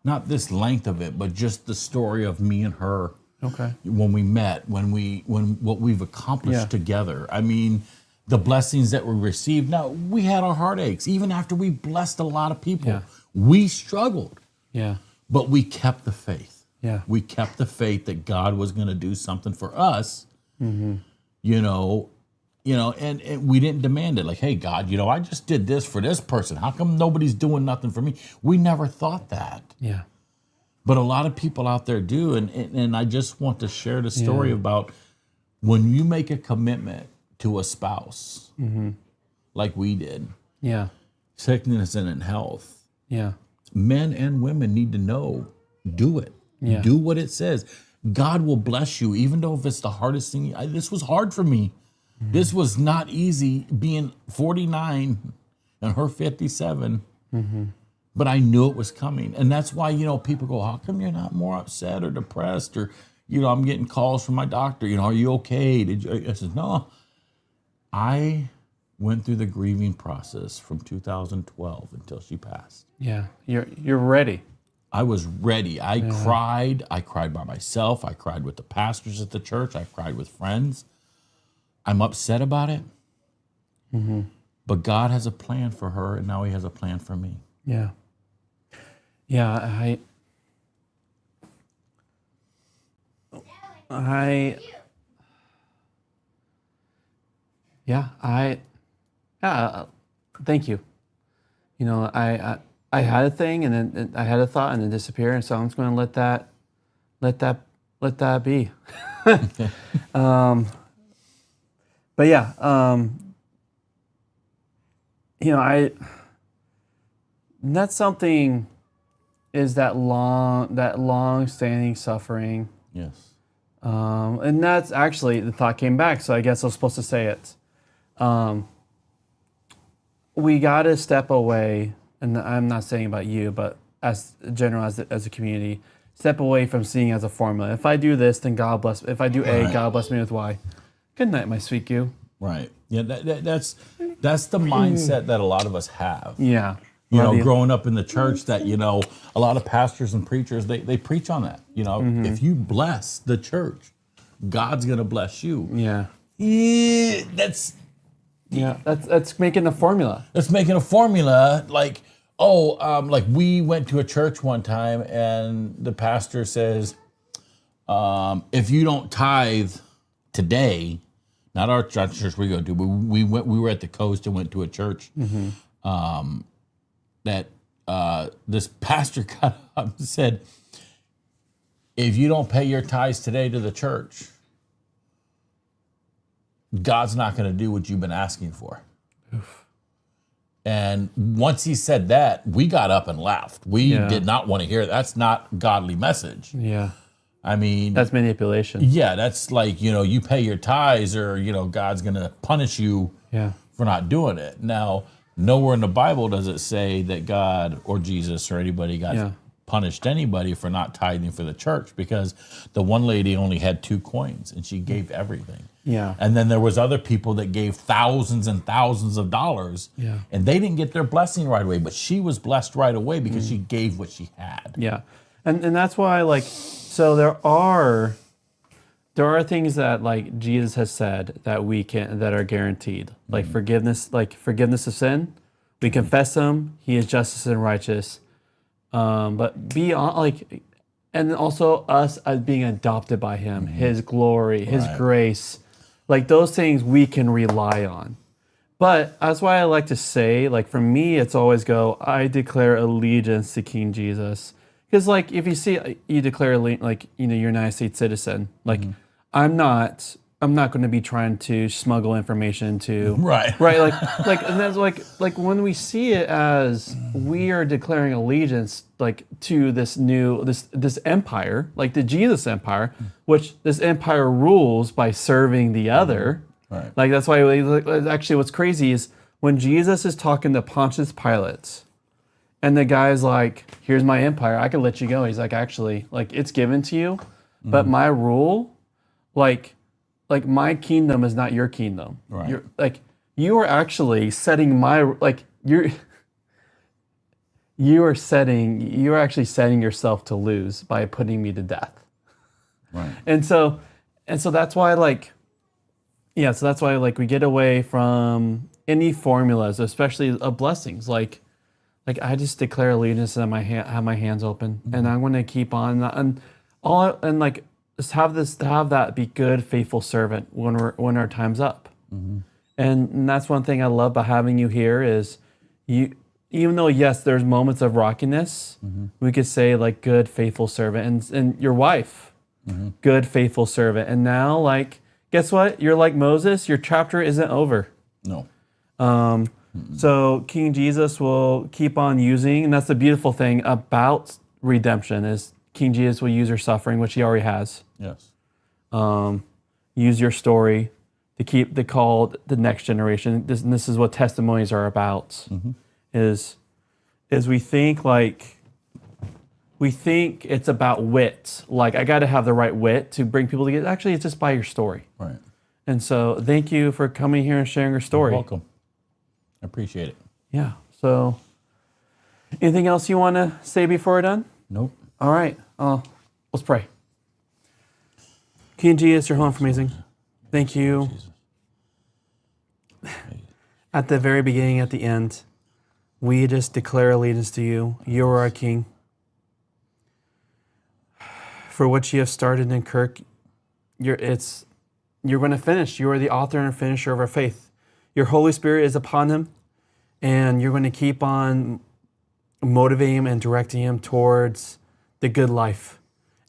not this length of it, but just the story of me and her. Okay. When we met, when what we've accomplished together. I mean, the blessings that we received. Now, we had our heartaches. Even after we blessed a lot of people, we struggled. Yeah. But we kept the faith. Yeah. We kept the faith that God was going to do something for us. You know, and we didn't demand it. Like, hey, God, you know, I just did this for this person. How come nobody's doing nothing for me? We never thought that. Yeah. But a lot of people out there do. And I just want to share the story about when you make a commitment to a spouse, like we did, sickness and in health, men and women need to know, do it. Yeah. Do what it says. God will bless you, even though if it's the hardest thing. This was hard for me. This was not easy, being 49 and her 57. But I knew it was coming. And that's why, you know, people go, how come you're not more upset or depressed? Or, you know, I'm getting calls from my doctor, you know, are you okay? I said, no. I went through the grieving process from 2012 until she passed. Yeah. You're ready. I was ready. I cried. I cried by myself. I cried with the pastors at the church. I cried with friends. I'm upset about it. But God has a plan for her, and now he has a plan for me. Yeah. Yeah, thank you. You know, I had a thing and then I had a thought and it disappeared, and so I'm just going to let that be. But yeah, you know, that's something is that long standing suffering. Yes. And that's actually, the thought came back, so I guess I was supposed to say it. We got to step away, and I'm not saying about you, but as general as a community, step away from seeing as a formula. If I do this, then God bless. If I do A, God bless me with Y. Good night, my sweet goo. Right. Yeah. That's the mindset that a lot of us have. Yeah. You know, growing up in the church, that, you know, a lot of pastors and preachers, they preach on that. You know, if you bless the church, God's going to bless you. Yeah. That's making a formula. That's making a formula. Like, like we went to a church one time and the pastor says, if you don't tithe today, not our church we go to, but we were at the coast and went to a church. That this pastor got up and said, if you don't pay your tithes today to the church, God's not going to do what you've been asking for. Oof. And once he said that, we got up and left. We did not want to hear that. That's not godly message. Yeah. I mean, that's manipulation. Yeah, that's like, you know, you pay your tithes or, you know, God's going to punish you for not doing it. Now, nowhere in the Bible does it say that God or Jesus or anybody punished anybody for not tithing for the church, because the one lady only had 2 coins and she gave everything. Yeah. And then there was other people that gave thousands and thousands of dollars. Yeah. And they didn't get their blessing right away, but she was blessed right away because she gave what she had. Yeah. And that's why, so there are things that Jesus has said that we can, that are guaranteed, like forgiveness of sin. We confess him. He is justice and righteous. But and also us as being adopted by him, his glory, his grace, like those things we can rely on. But that's why I like to say, like for me, it's always I declare allegiance to King Jesus. Because like if you see, you declare like you're a United States citizen. Like I'm not going to be trying to smuggle information to Right. like and that's like when we see it as we are declaring allegiance like to this empire, like the Jesus empire, which this empire rules by serving the other. Right. Like that's why actually what's crazy is when Jesus is talking to Pontius Pilate and the guy's like, here's my empire, I can let you go. He's like, actually, like it's given to you, but my rule, like my kingdom is not your kingdom. Right. You are actually setting you're actually setting yourself to lose by putting me to death. Right. And so that's why we get away from any formulas, especially of blessings. Like I just declare allegiance and have my hands open, and I'm going to keep on just have that be good, faithful servant when our time's up. And that's one thing I love about having you here is you, even though yes, there's moments of rockiness, we could say like good, faithful servant, and your wife, good, faithful servant, and now like guess what? You're like Moses. Your chapter isn't over. No. So King Jesus will keep on using, and that's the beautiful thing about redemption is King Jesus will use your suffering, which he already has. Yes. Use your story to keep the next generation. This is what testimonies are about. Is we think it's about wit. Like I got to have the right wit to bring people together. Actually, it's just by your story. Right. And so, thank you for coming here and sharing your story. You're welcome. I appreciate it. Yeah. So, anything else you want to say before we're done? Nope. All right. Let's pray. King Jesus, you're home for amazing. Thank you. Jesus. At the very beginning, at the end, we just declare allegiance to you. You are our King. For what you have started in Kirk, you're going to finish. You are the author and finisher of our faith. Your Holy Spirit is upon him, and you're going to keep on motivating him and directing him towards the good life.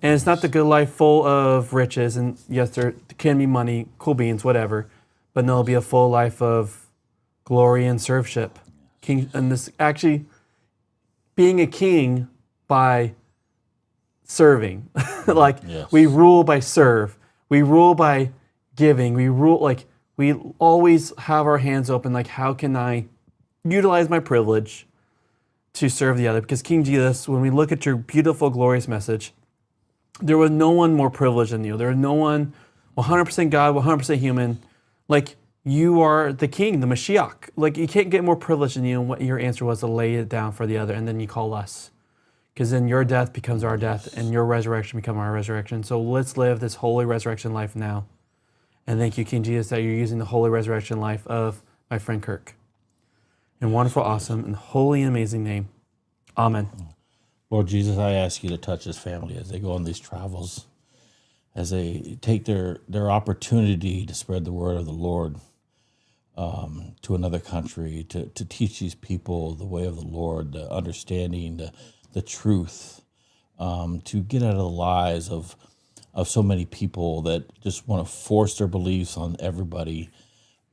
And it's not the good life full of riches, and yes, there can be money, cool beans, whatever, but no, it'll be a full life of glory and servship. King, and this actually being a king by serving. We rule by serve. We rule by giving. We rule we always have our hands open. Like, how can I utilize my privilege to serve the other? Because King Jesus, when we look at your beautiful, glorious message, there was no one more privileged than you. There was no one 100% God, 100% human. Like, you are the King, the Mashiach. Like, you can't get more privileged than you. And what your answer was to lay it down for the other, and then you call us. Because then your death becomes our death, and your resurrection becomes our resurrection. So let's live this holy resurrection life now. And thank you, King Jesus, that you're using the holy resurrection life of my friend Kirk. In wonderful, awesome, and holy and amazing name. Amen. Lord Jesus, I ask you to touch this family as they go on these travels, as they take their opportunity to spread the word of the Lord to another country, to teach these people the way of the Lord, the understanding, the truth, to get out of the lies of so many people that just want to force their beliefs on everybody,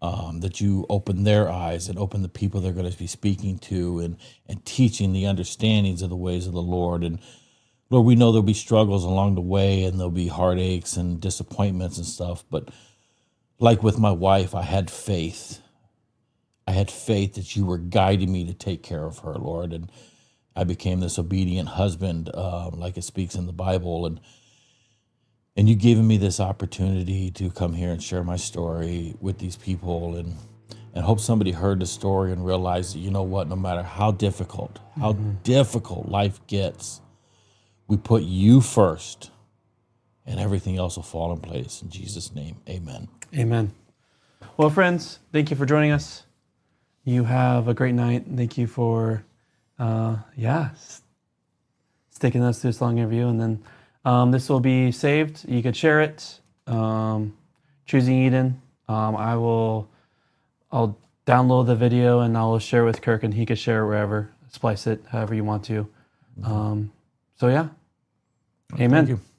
that you open their eyes and open the people they're going to be speaking to and teaching the understandings of the ways of the Lord. And Lord, we know there'll be struggles along the way, and there'll be heartaches and disappointments and stuff. But like with my wife, I had faith. I had faith that you were guiding me to take care of her, Lord. And I became this obedient husband, like it speaks in the Bible. And you gave me this opportunity to come here and share my story with these people, and hope somebody heard the story and realized that, you know what, no matter how difficult life gets, we put you first, and everything else will fall in place. In Jesus' name, amen. Amen. Well, friends, thank you for joining us. you have a great night. Thank you for, sticking us through this long interview. And then this will be saved. You could share it. Choosing Eden. I'll download the video and I'll share it with Kirk, and he could share it wherever, splice it however you want to. So yeah. Amen. Thank you.